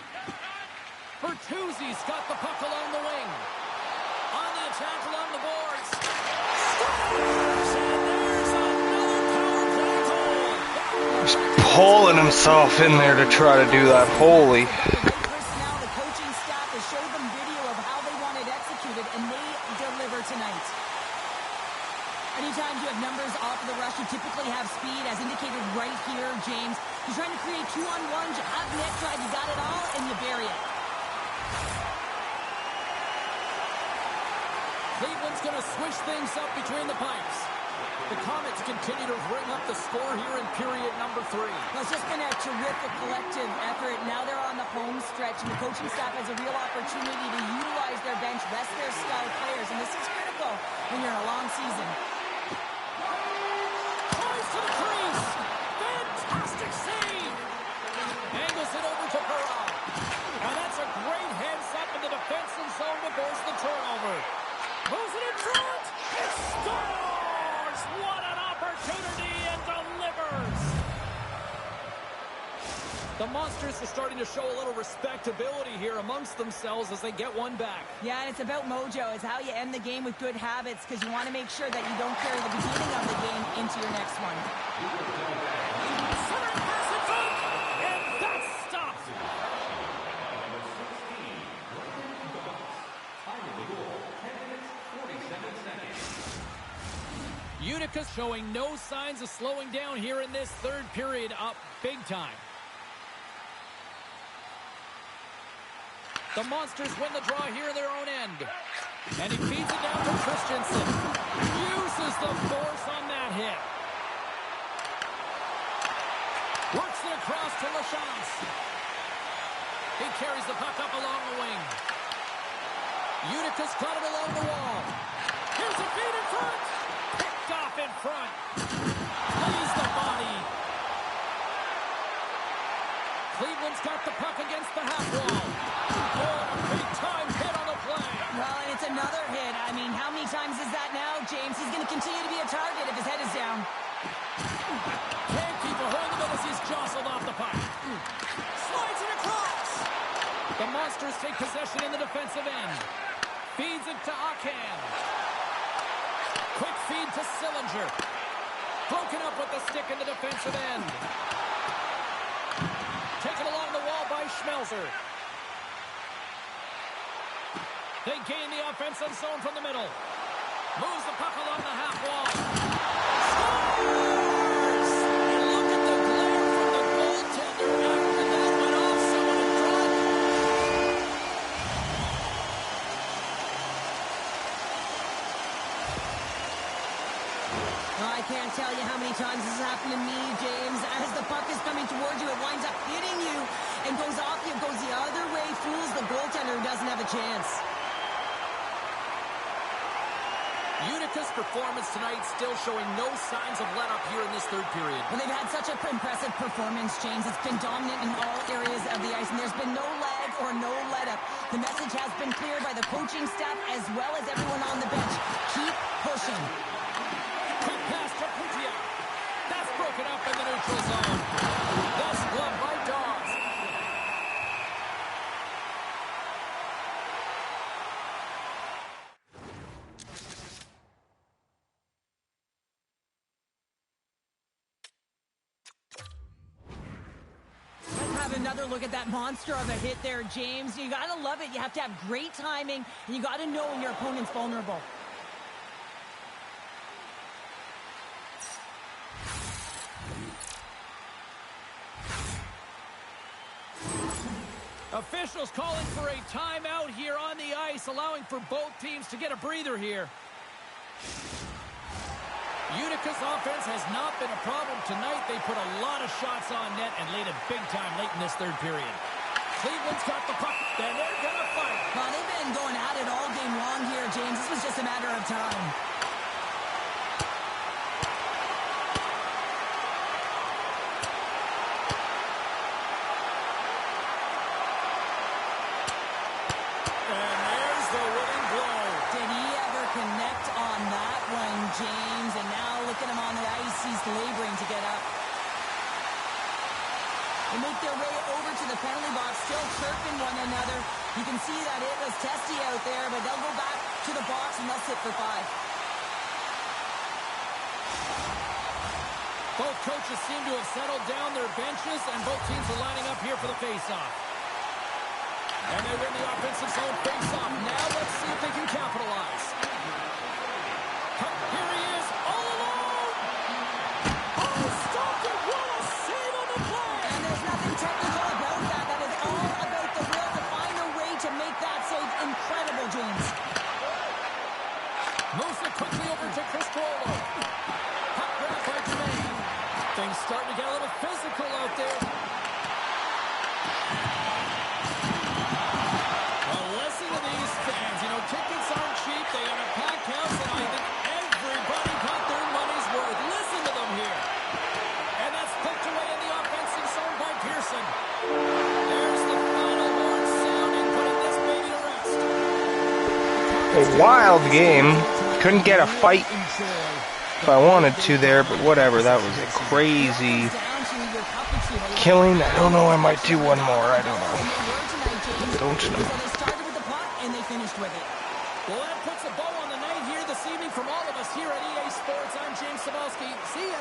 Bertuzzi's got the puck along the wing. On the attack along the boards. Scores! And there's another power play goal. He's pulling himself in there to try to do that. Holy. Great personnel, the coaching staff has showed them video of how they want it executed, and they deliver tonight. Anytime you have numbers off of the rush, you typically have speed, as indicated right here, James. You're trying to create 2-on-1s, you have net drive, you got it all, and you bury it. Cleveland's going to switch things up between the pipes. The Comets continue to ring up the score here in period number 3. Well, it's just been a terrific collective effort. Now they're on the home stretch, and the coaching staff has a real opportunity to utilize their bench, rest their star players, and this is critical when you're in a long season. Tries to the crease. Fantastic save. Angles it over to Perron. And that's a great heads-up in the defensive zone to force the turnover. Moves it in front. It scores! What an opportunity, and delivers! The Monsters are starting to show a little respectability here amongst themselves as they get one back. Yeah, and it's about mojo. It's how you end the game with good habits, because you want to make sure that you don't carry the beginning of the game into your next one. Center pass in front, and that's stopped. Utica showing no signs of slowing down here in this third period, up big time. The Monsters win the draw here in their own end. And he feeds it down to Christensen. Uses the force on that hit. Works it across to LaChance. He carries the puck up along the wing. Utica's got it along the wall. Here's a feed in front. Picked off in front. Plays the body. Cleveland's got the puck against the half wall. Oh, a big-time hit on the play. Well, and it's another hit. I mean, how many times is that now, James? He's going to continue to be a target if his head is down. Can't keep a hold of it as he's jostled off the puck. Slides it across. The Monsters take possession in the defensive end. Feeds it to Akan. Quick feed to Sillinger. Broken up with the stick in the defensive end. Taken along the wall by Schmelzer. They gain the offensive zone from the middle. Moves the puck along the half wall. Scores! And look at the glare from the goaltender after that went off someone in front. Well, I can't tell you how many times this has happened to me, James. As the puck is coming towards you, it winds up hitting you and goes off you, goes the other way, fools the goaltender who doesn't have a chance. Utica's performance tonight still showing no signs of let-up here in this third period. Well, they've had such an impressive performance, James. It's been dominant in all areas of the ice, and there's been no lag or no let-up. The message has been clear by the coaching staff as well as everyone on the bench. Keep pushing. Quick pass to Putia. That's broken up in the neutral zone. That's gloved by Dawes. Let's have another look at that monster of a hit there, James. You gotta love it. You have to have great timing, and you gotta know when your opponent's vulnerable. Officials calling for a timeout here on the ice, allowing for both teams to get a breather here. Utica's offense has not been a problem tonight. They put a lot of shots on net and laid it big time late in this third period. Cleveland's got the puck, and they're going to fight. Well, they've been going at it all game long here, James. This was just a matter of time. And there's the winning blow. Did he ever connect on that one, James? And now look at him on the ice. He's laboring to get up. They make their way over to the penalty box, still chirping one another. You can see that it was testy out there, but they'll go back to the box and they'll sit for 5. Both coaches seem to have settled down their benches, and both teams are lining up here for the face-off. And they win the offensive zone face-off. Now let's see if they can capitalize. Here he is, all alone! Oh, stopped it! What a save on the play! And there's nothing technical about that. That is all about the will to find a way to make that save incredible, James. Moves it quickly over to Chris Trollo. Puck grab by Jermaine. Things starting to get a little physical out there. Well, listen to these fans. You know, tickets aren't cheap. They have a packed house, and I think everybody got their money's worth. Listen to them here. And that's poked away in the offensive zone by Pearson. There's the final horn sounding, putting this baby to rest. A wild game. Couldn't get a fight if I wanted to there, but whatever. That was a crazy killing. I don't know. I might do one more. I don't know. Don't you know? So they started with the puck and they finished with it. Well, that puts a bow on the night here this evening from all of us here at EA Sports. I'm James Cebulski. See ya.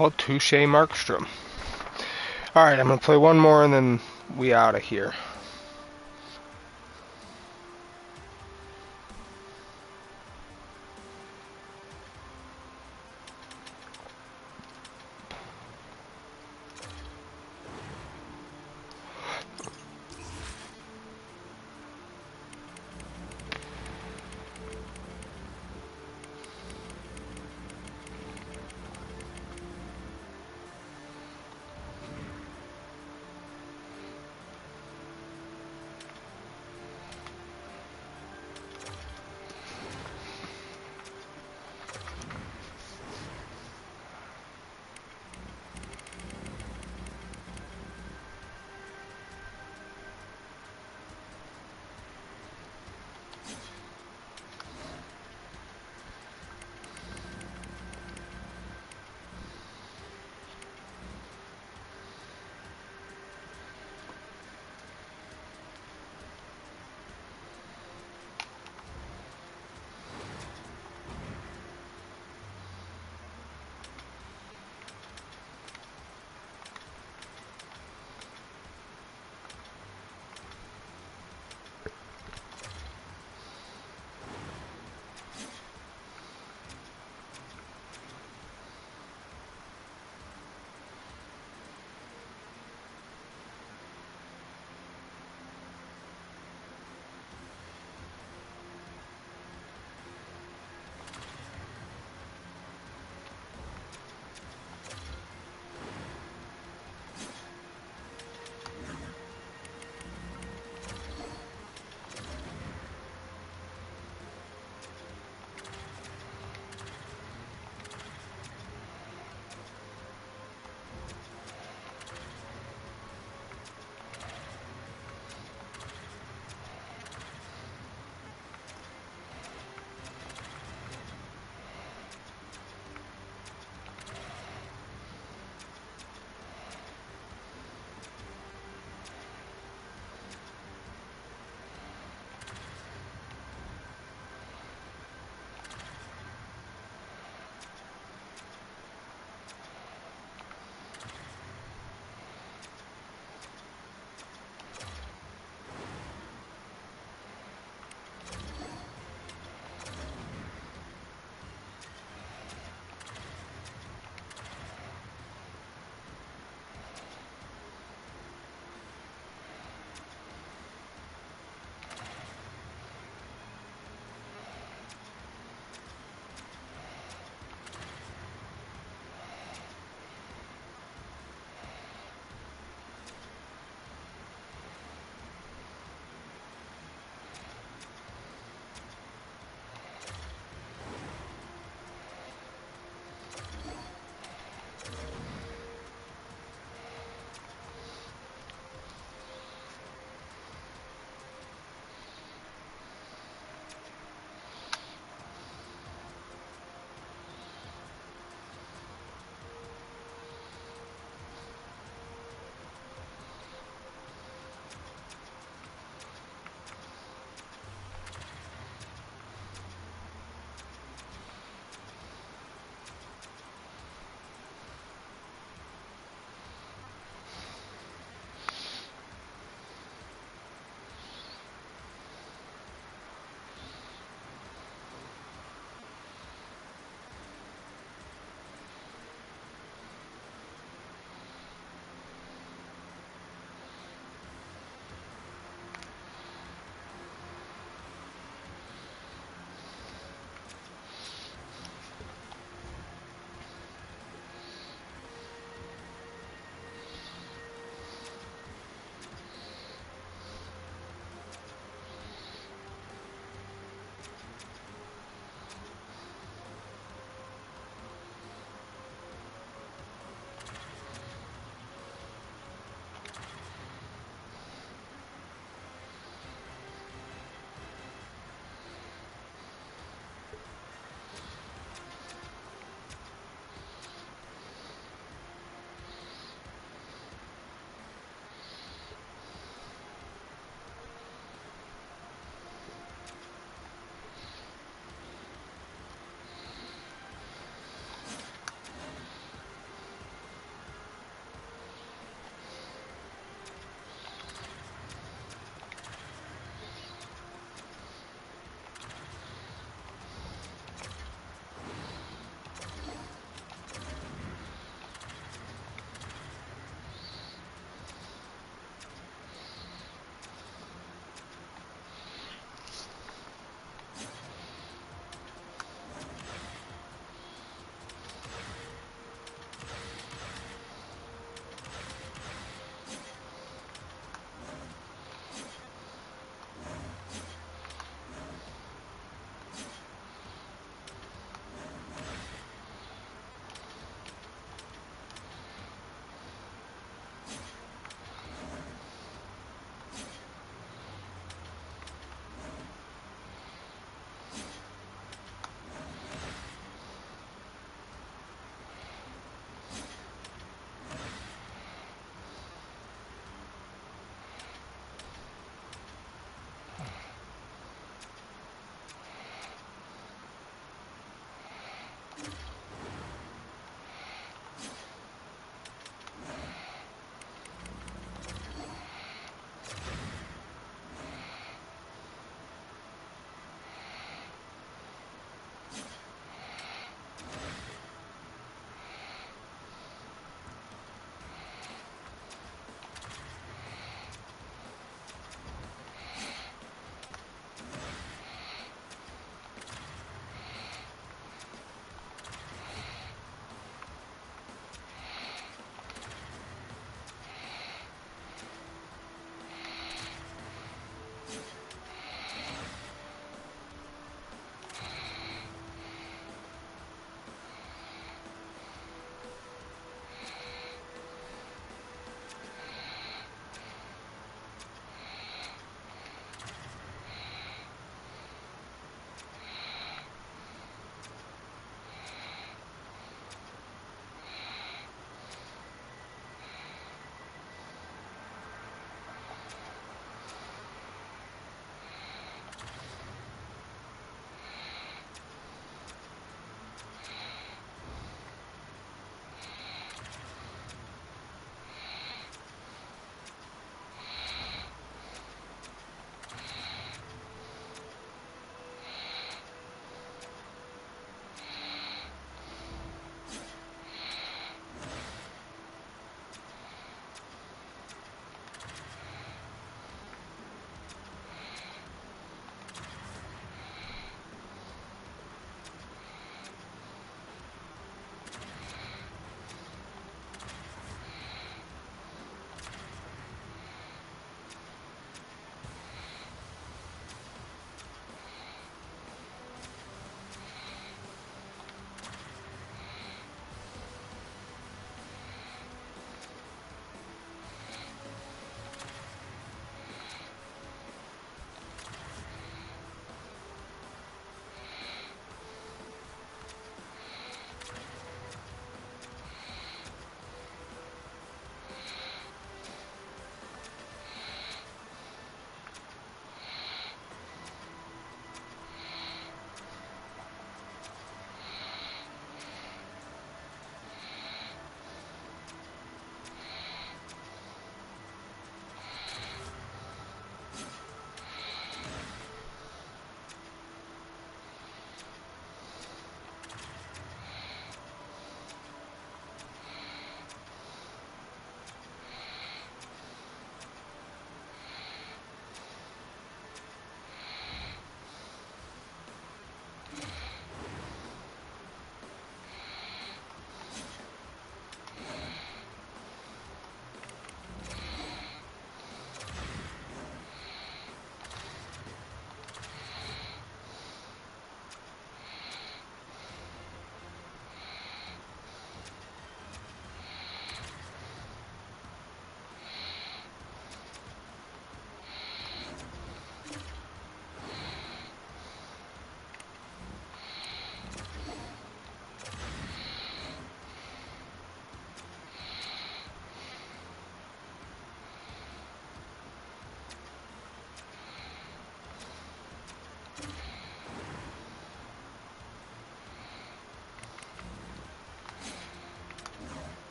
Well, touche, Markstrom. Alright, I'm going to play one more and then we out of here.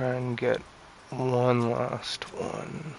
try and get one last one.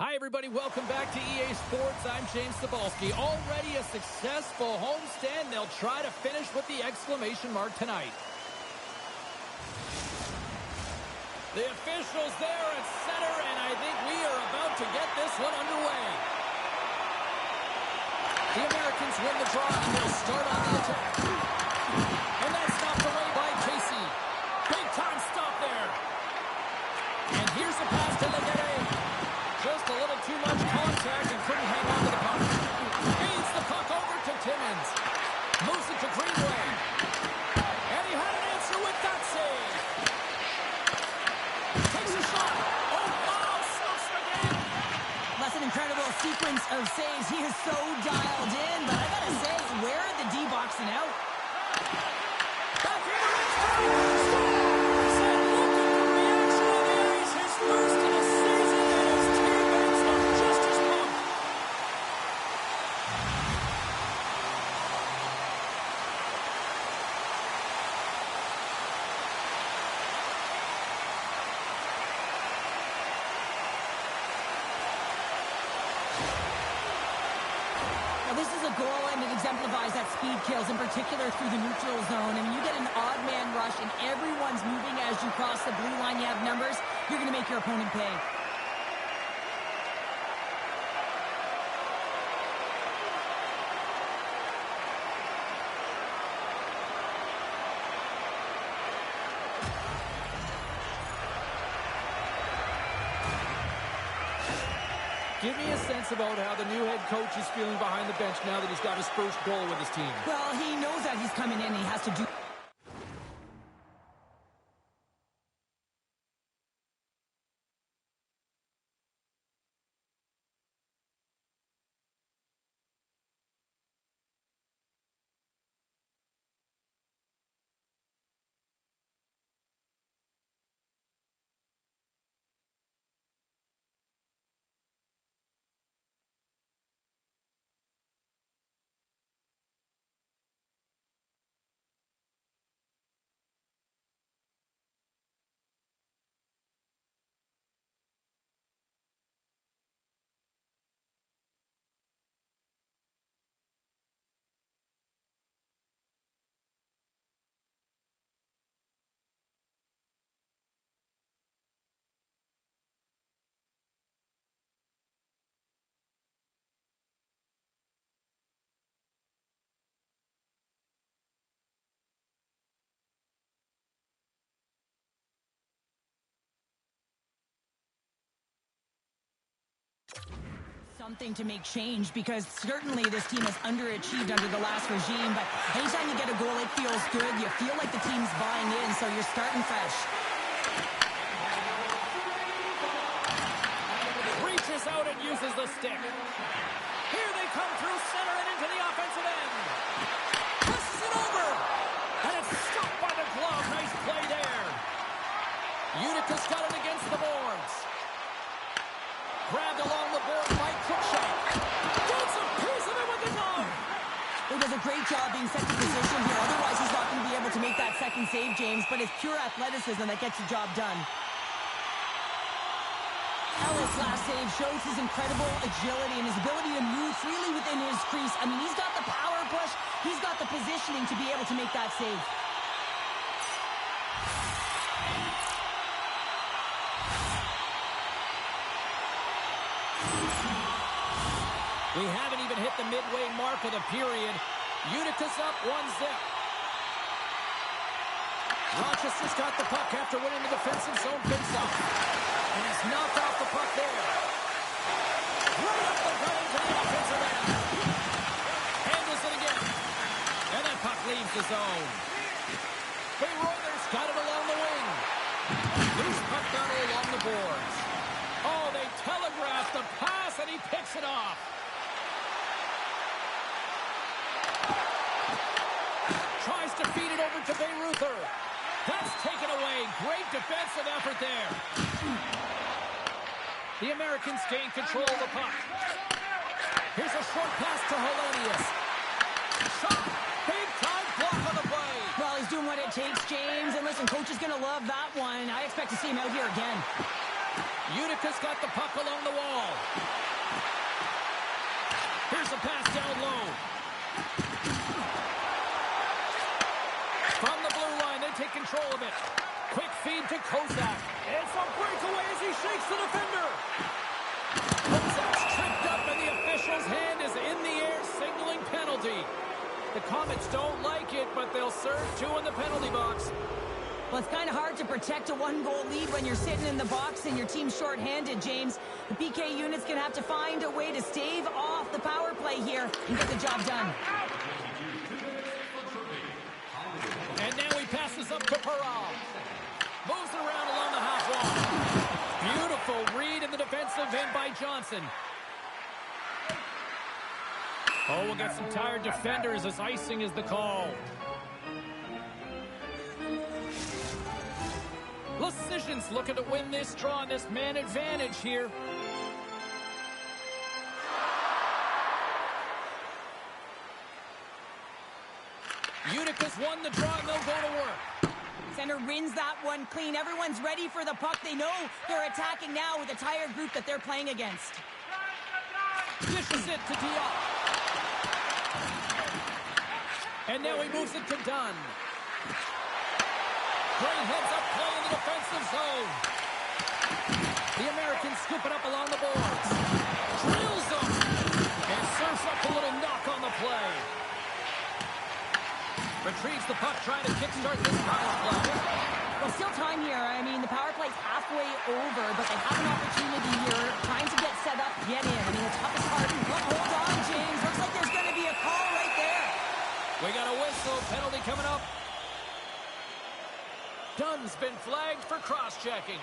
Hi, everybody. Welcome back to EA Sports. I'm James Cebulski. Already a successful homestand. They'll try to finish with the exclamation mark tonight. The officials there at center, and I think we are about to get this one underway. The Americans win the draw, and they'll start on the attack. And that's stopped away by Casey. Big time stop there. And here's a pass to Legere. Just a little too much contact and couldn't hang on to the puck. Feeds the puck over to Timmins. Moves it to Greenway. And he had an answer with that save. Takes a shot. Oh, wow, stops the game. That's an incredible sequence of saves. He is so dialed in, but I gotta say, where are the D boxing out? Back in the red zone. Scores! And look at the reaction on the ice. His first in a season, and his teammates look just as pumped. Now, this is a goal, and it exemplifies that speed kills, in particular through the neutral zone. I mean, you get an odd man rush, and everyone's moving as you cross the blue line. You have numbers. You're going to make your opponent pay. Give me a sense about how the new head coach is feeling behind the bench now that he's got his first goal with his team. Well, he knows that he's coming in. He has to do... something to make change, because certainly this team has underachieved under the last regime, but anytime you get a goal, it feels good. You feel like the team's buying in, so you're starting fresh. Reaches out and uses the stick. Here they come through center and into the offensive end. Passes it over. And it's stopped by the glove. Nice play there. Utica's got it against the boards. Grabbed along the board by Cruikshank. Gets a piece of it with the glove. He does a great job being set to position here. Otherwise, he's not going to be able to make that second save, James, but it's pure athleticism that gets the job done. Ellis' last save shows his incredible agility and his ability to move freely within his crease. I mean, he's got the power push. He's got the positioning to be able to make that save. We haven't even hit the midway mark of the period. Utica's up 1-0. Rochester's got the puck after winning the defensive zone faceoff. And he's knocked off the puck there. Right up the gut into the offensive end. Handles it again. And that puck leaves the zone. Bayreuther's got it along the wing. Loose puck battle along the boards. Oh, they telegraph the pass, and he picks it off. Tries to feed it over to Bayreuther. That's taken away. Great defensive effort there. The Americans gain control of the puck. Here's a short pass to Helenius. Shot. Big time block on the play. Well, he's doing what it takes, James. And listen, coach is going to love that one. I expect to see him out here again. Utica's got the puck along the wall. Here's a pass down low. From the blue line, they take control of it. Quick feed to Kozak. It's a breakaway as he shakes the defender. Kozak's tripped up and the official's hand is in the air signaling penalty. The Comets don't like it, but they'll serve 2 in the penalty box. Well, it's kind of hard to protect a 1-goal lead when you're sitting in the box and your team's shorthanded, James. The PK unit's going to have to find a way to stave off the power play here and get the job done. And now he passes up to Peral. Moves it around along the half wall. Beautiful read in the defensive end by Johnson. Oh, we'll get some tired defenders as icing is the call. Decisions looking to win this draw on this man advantage here. Utica's won the draw and they'll go to work. Center wins that one clean. Everyone's ready for the puck. They know they're attacking now with the tired group that they're playing against. Dishes it to Diop. And now he moves it to Dunn. Great heads-up play in the defensive zone. The Americans scoop it up along the boards. Drills them. And serves up a little knock on the play. Retrieves the puck, trying to kickstart this power play. Well, still time here. I mean, the power play's halfway over, but they have an opportunity here trying to get set up, get in. I mean, the toughest part. Hold on, James. Looks like there's going to be a call right there. We got a whistle. Penalty coming up. Dunn's been flagged for cross-checking.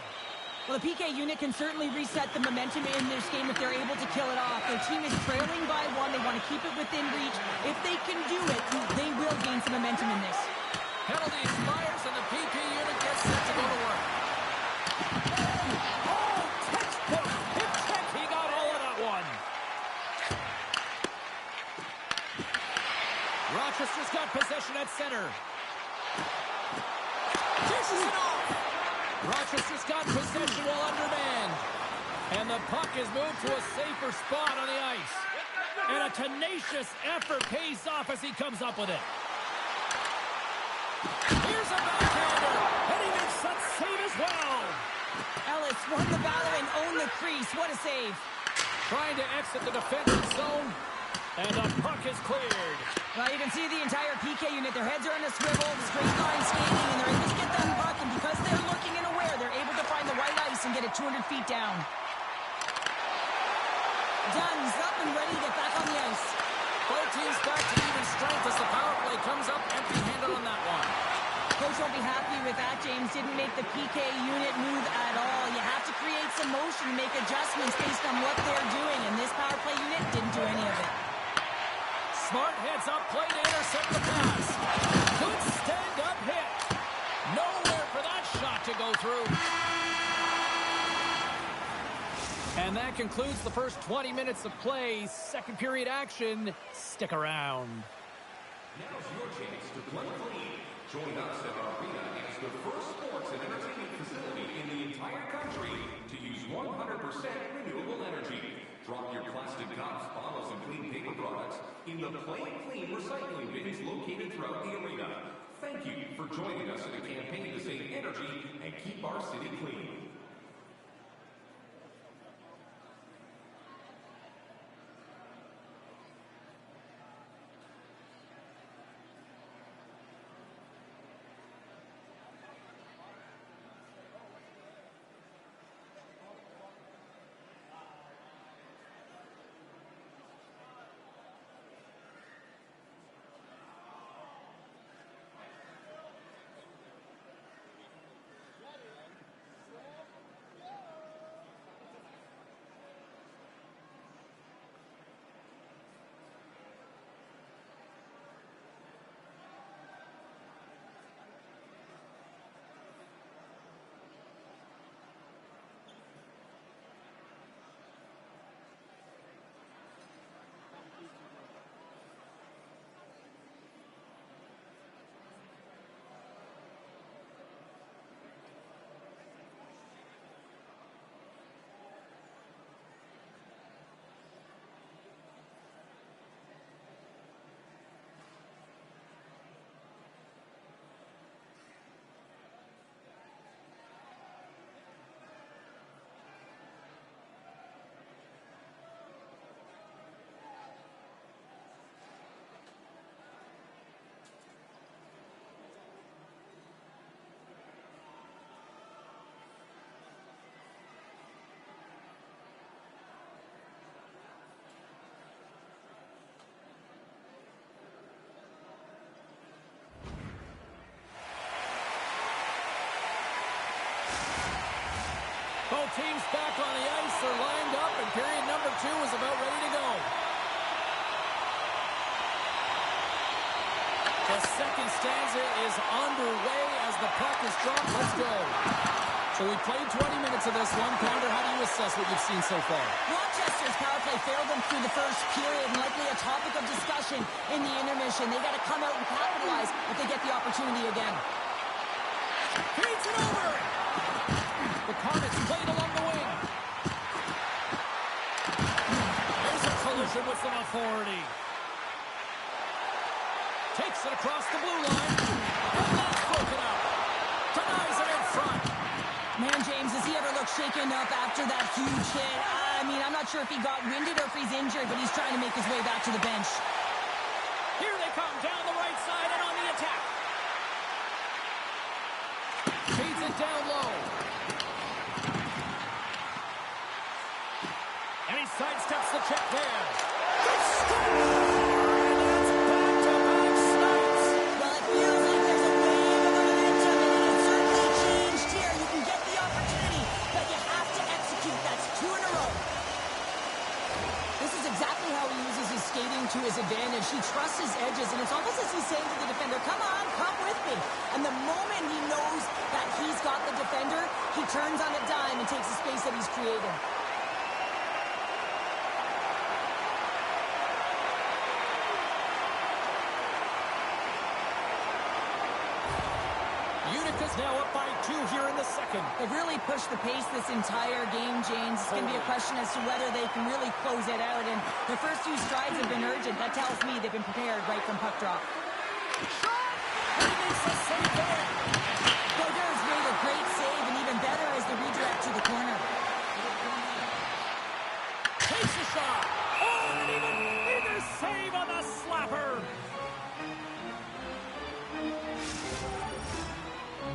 Well, the PK unit can certainly reset the momentum in this game if they're able to kill it off. Their team is trailing by 1. They want to keep it within reach. If they can do it, they will gain some momentum in this. Penalty expires and the PK unit gets set to go to work. Oh, textbook hip check. He got all of that one. Rochester's got possession at center. Dishes it off. Rochester's got possession while undermanned. And the puck is moved to a safer spot on the ice. And a tenacious effort pays off as he comes up with it. Here's a backhander. And he makes that save as well. Ellis won the battle and owned the crease. What a save. Trying to exit the defensive zone. And the puck is cleared. Well, you can see the entire PK unit. Their heads are on a swivel, straight line skating, and they're able to get that puck. And because they're looking and aware, they're able to find the white ice and get it 200 feet down. Dunn's up and ready to get back on the ice. Both teams back to even strength as the power play comes up empty-handed on that one. Coach won't be happy with that. James didn't make the PK unit move at all. You have to create some motion, make adjustments based on what they're doing, and this power play unit didn't do any of it. Smart heads up play to intercept the pass. Good stand-up hit. Nowhere for that shot to go through. And that concludes the first 20 minutes of play. Second period action. Stick around. Now's your chance to play clean. Join us at our arena as the first sports and entertainment facility in the entire country to use 100% renewable energy. Drop your plastic cups, bottles, and clean paper products in the Play Clean recycling bins located throughout the arena. Thank you for joining us in a campaign to save energy and keep our city clean. Both teams back on the ice are lined up, and period number 2 is about ready to go. The second stanza is underway as the puck is dropped. Let's go. So we played 20 minutes of this one. Pounder, how do you assess what you've seen so far? Rochester's power play failed them through the first period and likely a topic of discussion in the intermission. They got to come out and capitalize if they get the opportunity again. Feeds it over. The Comets played along the wing. There's a collision with some authority. Takes it across the blue line. And that's broken up. Denies it in front. Man, James, does he ever look shaken up after that huge hit? I mean, I'm not sure if he got winded or if he's injured, but he's trying to make his way back to the bench. Here they come down the right side and on the attack. Feeds it down low. And he sidesteps the check there. Good stop! And that's back-to-back snaps. Well, it feels like there's a wave of momentum, and it's certainly changed here. You can get the opportunity, but you have to execute. That's 2 in a row. This is exactly how he uses his skating to his advantage. He trusts his edges, and it's almost as he's saying to the defender, come on, come with me. And the moment he knows that he's got the defender, he turns on a dime and takes the space that he's created. Utica's now up by 2 here in the second. They've really pushed the pace this entire game, James. It's going to be a question as to whether they can really close it out. And their first 2 strides have been urgent. That tells me they've been prepared right from puck drop. Shot! And he makes the save there. Beaudre's made a great save, and even better is the redirect to the corner. Takes a shot. Oh, and an even bigger save on the slapper.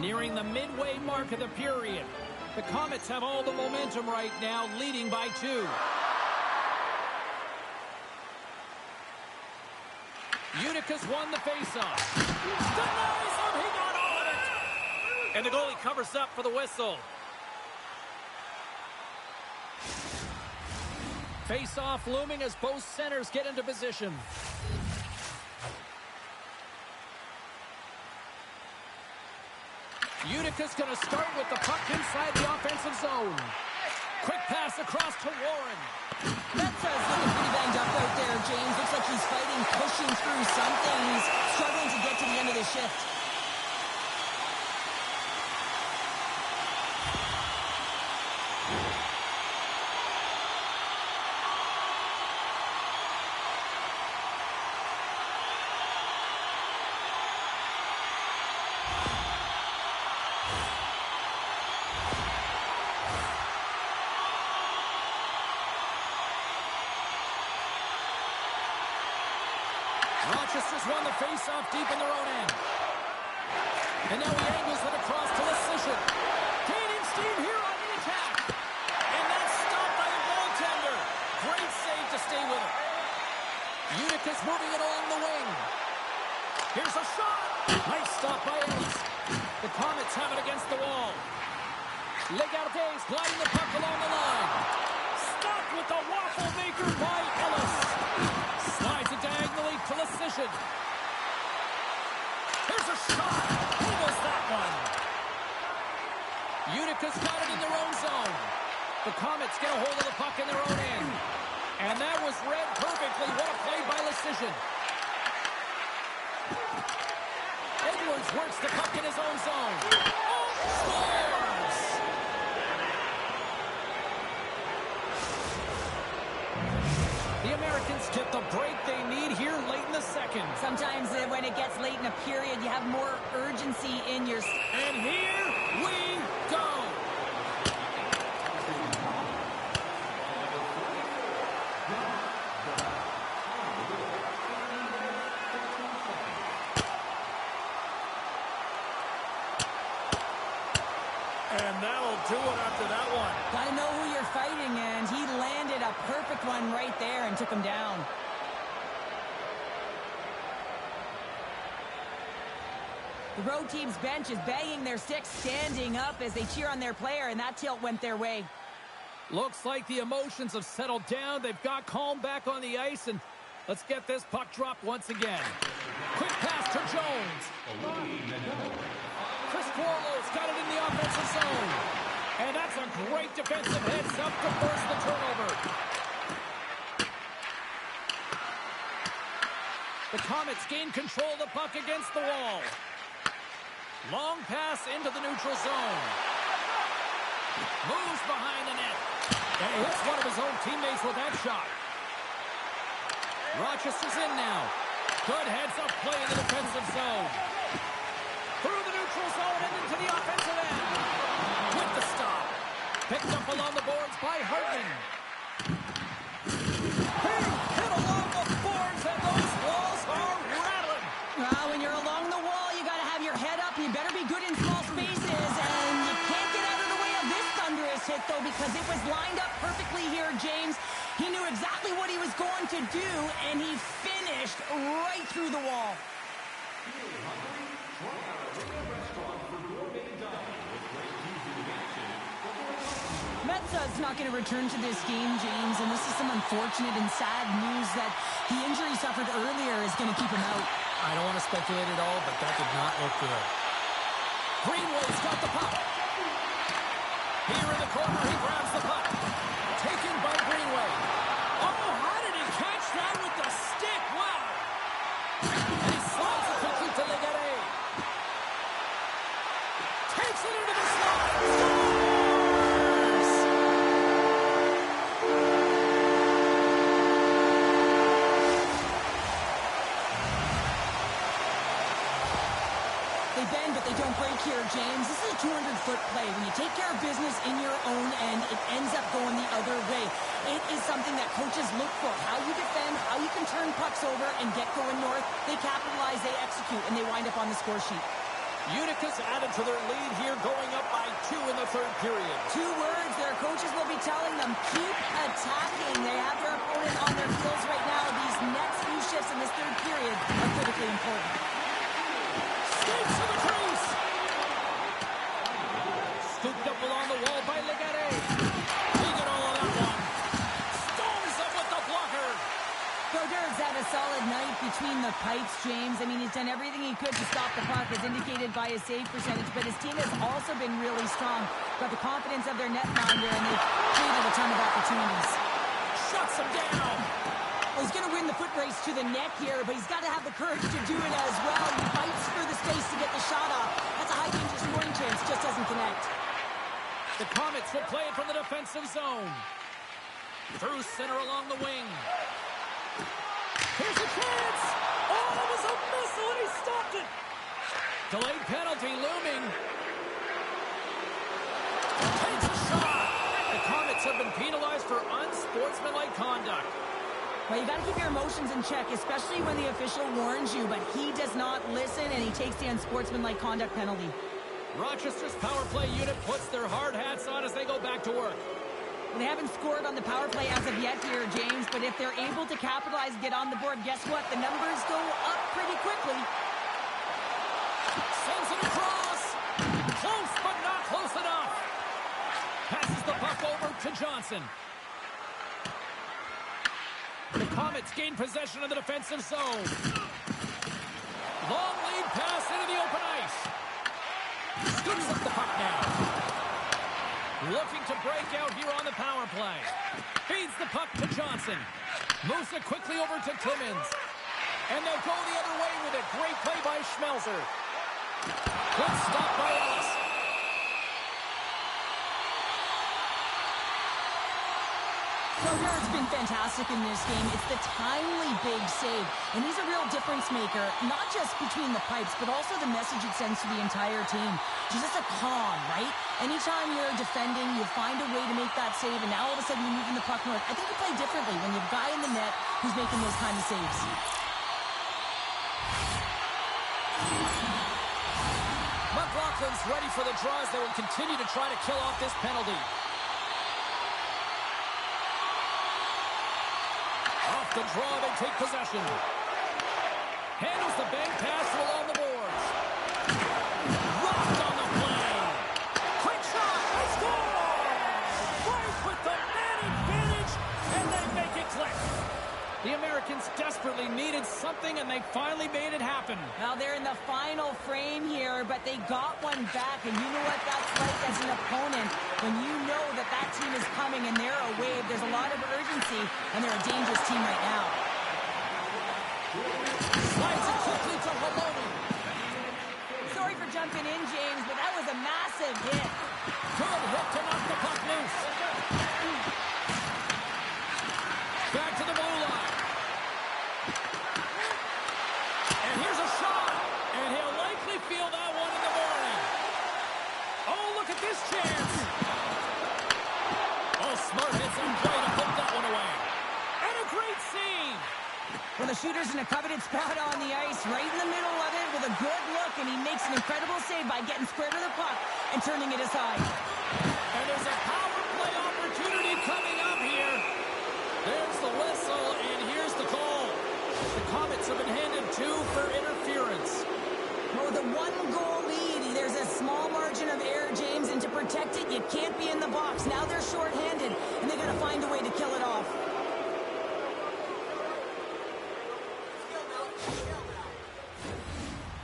Nearing the midway mark of the period. The Comets have all the momentum right now, leading by 2. Utica's won the faceoff. Denies him, he got on it! And the goalie covers up for the whistle. Face-off looming as both centers get into position. Utica's going to start with the puck inside the offensive zone. Quick pass across to Warren. That's looking pretty banged up out there, James. Looks like he's fighting, pushing through something. He's struggling to get to the end of the shift. Rochester's won the face-off deep in their own end. And now he angles it across to Lecition. Gaining steam here on the attack. And that's stopped by the goaltender. Great save to stay with it. Utica's moving it along the wing. Here's a shot. Nice stop by Ellis. The Comets have it against the wall. Legarte's gliding the puck along the line. Stopped with the waffle maker by Ellis. Slides it diagonally to Lecition. Here's a shot. Handles that one. Utica's got it in their own zone. The Comets get a hold of the puck in their own end. And that was read perfectly. What a play by Lecition. Edwards works the puck in his own zone. Oh, scores! The Americans get the break they need here late in the second. Sometimes when it gets late in a period, you have more urgency in your... And here we go. And that'll do it after that one. Gotta know who you're fighting, and he landed a perfect one right there and took him down. The road team's bench is banging their sticks, standing up as they cheer on their player, and that tilt went their way. Looks like the emotions have settled down. They've got calm back on the ice, and let's get this puck dropped once again. Quick pass to Jones. Chris Quarlo's got it in the offensive zone. And that's a great defensive heads-up to force the turnover. The Comets gain control of the puck against the wall. Long pass into the neutral zone. Moves behind the net. And he hits one of his own teammates with that shot. Rochester's in now. Good heads-up play in the defensive zone. Through the neutral zone and into the offensive end. With the stop. Picked up along the boards by Hartman. Hit along the boards, and those walls are rattling. When you're along the wall, you got to have your head up. You better be good in small spaces, and you can't get out of the way of this thunderous hit, though, because it was lined up perfectly here, James. He knew exactly what he was going to do, and he finished right through the wall. Metsah's not going to return to this game, James, and this is some unfortunate and sad news that the injury suffered earlier is going to keep him out. I don't want to speculate at all, but that did not look good. Greenway's got the puck. Here in the corner, he grabs the puck. Taken by Greenway. Oh, how did he catch that with the stick? Wow. And he slides it quickly to Legare. Takes it into the slot. They bend, but they don't break here, James. This is a 200-foot play. When you take care of business in your own end, it ends up going the other way. It is something that coaches look for. How you defend, how you can turn pucks over and get going north. They capitalize, they execute, and they wind up on the score sheet. Utica's added to their lead here, going up by 2 in the third period. 2 words their coaches will be telling them: keep attacking. They have their opponent on their heels right now. These next few shifts in this third period are critically important. Skates to the crease. Scooped up along the wall by Legare. He got all of that one. Storms up with the blocker. Brodeurs had a solid night between the pipes, James. I mean, he's done everything he could to stop the puck, as indicated by his save percentage, but his team has also been really strong. Got the confidence of their netminder, and they've created a ton of opportunities. Shuts him down. Well, he's going to win the foot race to the net here, but he's got to have the courage to do it as well. He fights for the space to get the shot off. That's a high-danger scoring chance, just doesn't connect. The Comets will play it from the defensive zone. Through center along the wing. Here's a chance! Oh, it was a missile, and he stopped it! Delayed penalty looming. Takes a shot! The Comets have been penalized for unsportsmanlike conduct. Well, you got to keep your emotions in check, especially when the official warns you, but he does not listen, and he takes the unsportsmanlike conduct penalty. Rochester's power play unit puts their hard hats on as they go back to work. Well, they haven't scored on the power play as of yet here, James, but if they're able to capitalize and get on the board, guess what? The numbers go up pretty quickly. Sends it across. Close, but not close enough. Passes the puck over to Johnson. The Comets gain possession of the defensive zone. Long lead pass into the open ice. Scoops up the puck now. Looking to break out here on the power play. Feeds the puck to Johnson. Moves it quickly over to Timmins. And they'll go the other way with it. Great play by Schmelzer. Good stop by Ellis. Brodeurs been fantastic in this game. It's the timely big save, and he's a real difference maker, not just between the pipes, but also the message it sends to the entire team. Just a calm, right? Anytime you're defending, you find a way to make that save, and now all of a sudden you're moving the puck north. I think you play differently when you have a guy in the net who's making those kind of saves. McLaughlin's ready for the draws. They will continue to try to kill off this penalty. Off the draw, they take possession. Handles the bank pass along the boards. something, and they finally made it happen. Now they're in the final frame here, but they got one back, and you know what that's like as an opponent. When you know that that team is coming and they're a wave, there's a lot of urgency, and they're a dangerous team right now. Slides it quickly to Maloney. Sorry for jumping in, James, but that was a massive hit. Good hit to knock the puck loose. Back to the blue line. And here's a shot. And he'll likely feel that one in the morning. Oh, look at this chance. Oh, Smart hits on play to put that one away. And a great save. Well, the shooter's in a coveted spot on the ice, right in the middle of it with a good look, and he makes an incredible save by getting square to the puck and turning it aside. And there's a power play opportunity coming up here. There's the whistle, and here's the call. The Comets have been handed 2 for interference. Well, with a 1-goal lead, there's a small margin of error, James, and to protect it, you can't be in the box. Now they're shorthanded, and they got to find a way to kill it off.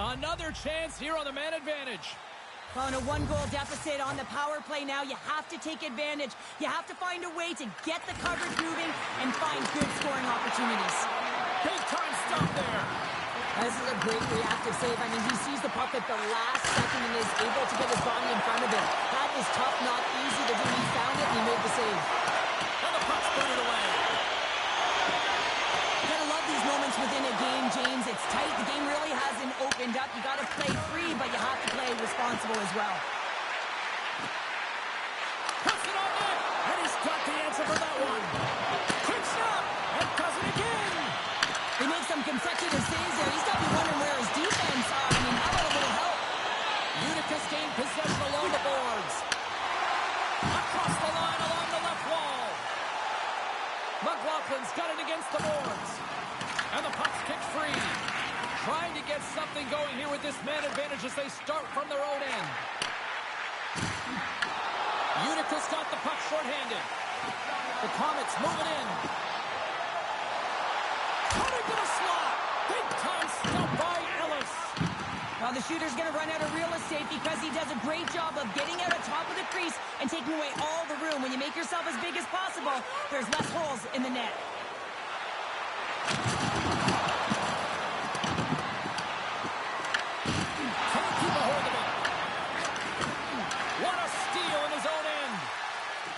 Another chance here on the man advantage. Well, in a 1-goal deficit on the power play now, you have to take advantage. You have to find a way to get the coverage moving and find good scoring opportunities. Big time stop there. This is a great reactive save. I mean, he sees the puck at the last second and is able to get his body in front of it. That is tough, not easy to do. He found it and he made the save. And the puck's put it away. You gotta love these moments within a game, James. It's tight. The game really hasn't opened up. You gotta play free, but you have to play responsible as well. Puts it on net. And he's got the answer for that one. Quick shot. And does it again. They make some consecutive saves there. He's got to be wondering where his defense are. I mean, how about a little help? Unicus gained possession along the boards. Across the line along the left wall. McLaughlin's got it against the boards. And the puck's kicked free. Trying to get something going here with this man advantage as they start from their own end. Unicus got the puck shorthanded. The Comets moving in. Coming to the slot. Big time stop by Ellis. Well, the shooter's going to run out of real estate because he does a great job of getting out on top of the crease and taking away all the room. When you make yourself as big as possible, there's less holes in the net. Can't keep a hold of it. What a steal in his own end.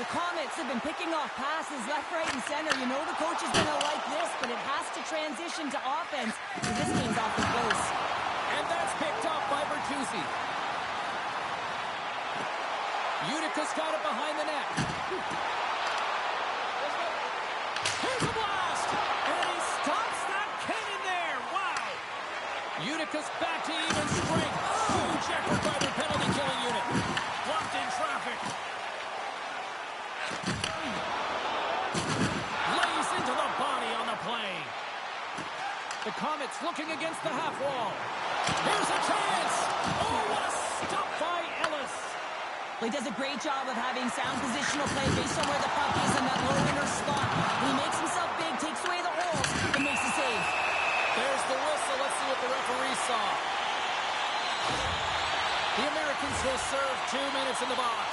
The Comets have been picking off passes left, right, and center. You know the coach is going to like this, but it has to transition to offense because this game's awfully close. And that's picked up by Bertuzzi. Unicus got it behind the net. Here's a blast! And he stops that cannon there. Wow! Unicus back to even strength. Huge effort by their penalty killing unit. Blocked in traffic. Lays into the body on the play. The Comets looking against the half wall. Here's a chance! Oh, what a stop by Ellis! Well, he does a great job of having sound positional play based on where the puck is in that low inner slot. And he makes himself big, takes away the holes, and makes the save. There's the whistle. Let's see what the referee saw. The Americans will serve 2 minutes in the box.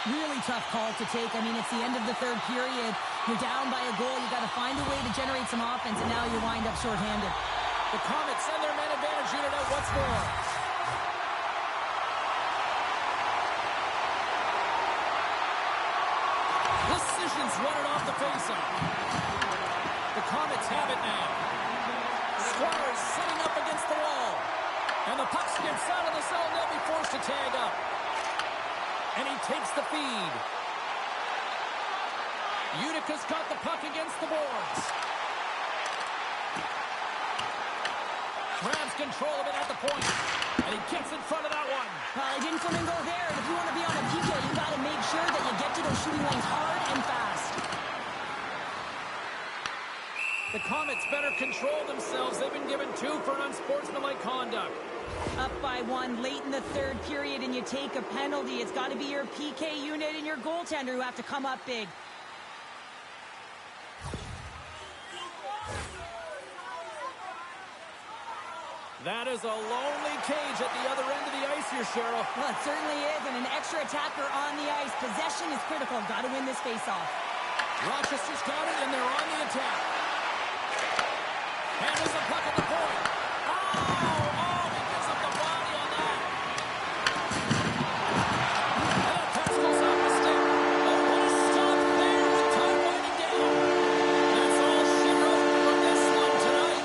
Really tough call to take. I mean, it's the end of the third period. You're down by a goal. You got to find a way to generate some offense, and now you wind up shorthanded. The Comets send their man advantage unit out once more. Decisions run it off the faceoff. The Comets have it now. Squires sitting up against the wall. And the puck skips out of the zone. They'll be forced to tag up. And he takes the feed. Unicus got the puck against the boards. Grabs control of it at the point. And he gets in front of that one. Well, he didn't flamingo there. And if you want to be on a PK, you got to make sure that you get to those shooting lanes hard and fast. The Comets better control themselves. They've been given 2 for unsportsmanlike conduct. Up by 1 late in the third period, and you take a penalty. It's got to be your PK unit and your goaltender who have to come up big. That is a lonely cage at the other end of the ice here, Cheryl. Well, it certainly is, and an extra attacker on the ice. Possession is critical. Got to win this faceoff. Rochester's got it, and they're on the attack. And there's a puck at the point. Oh, he gives up the body on that. And that pass goes off the stick. Oh, what a stop there with time winding down. That's all she wrote from this one tonight.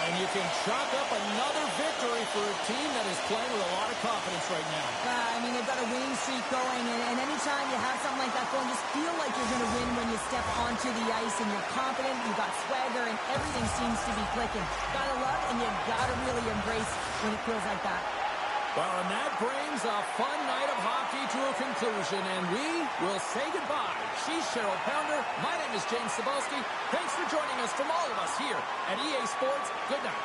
And you can chalk up another victory for a team that is playing with a lot of confidence right now. I mean, they've got a winning streak going, and anytime you have something like that going, just feel like you're going to win when you step onto the ice, and you're confident, you've got swagger, and everything seems to be clicking. Gotta love, and you gotta really embrace when it feels like that. Well, and that brings a fun night of hockey to a conclusion, and we will say goodbye. She's Cheryl Pounder. My name is James Cebulski. Thanks for joining us from all of us here at EA Sports. Good night.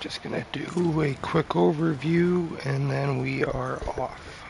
Just gonna do a quick overview and then we are off.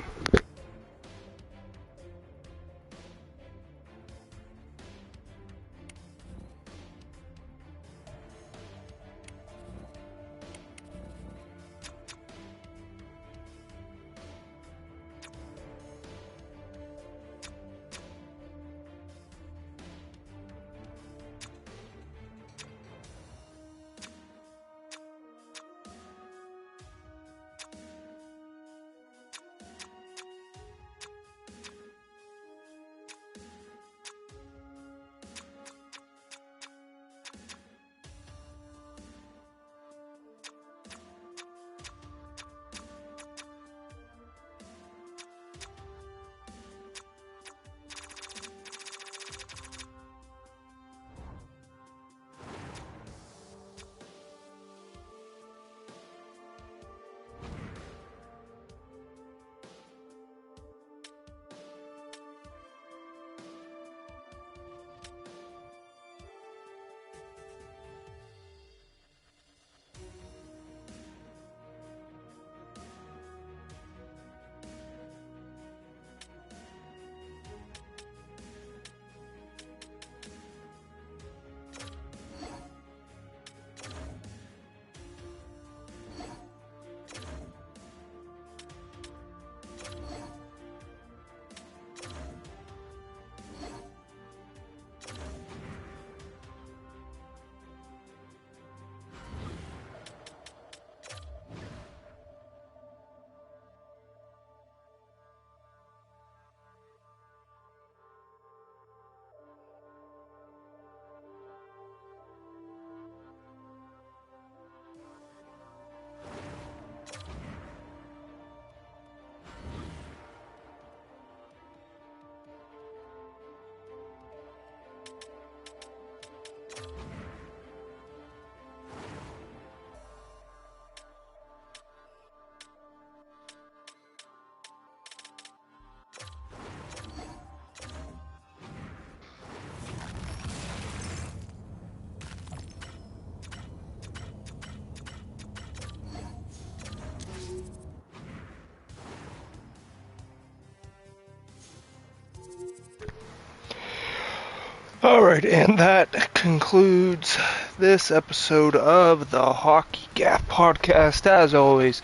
Alright, and that concludes this episode of the Hockey Gaff podcast. As always,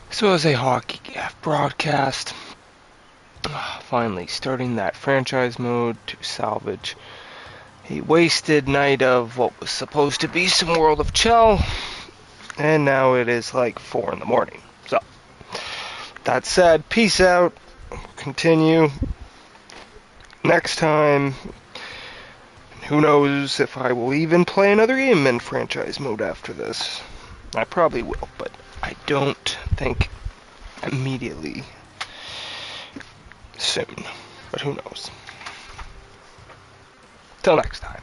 this was a Hockey Gaff broadcast. Finally starting that franchise mode to salvage a wasted night of what was supposed to be some World of Chell, and now it is like 4 in the morning. So, that said, peace out. Continue next time. Who knows if I will even play another game in franchise mode after this. I probably will, but I don't think immediately soon. But who knows. Till next time.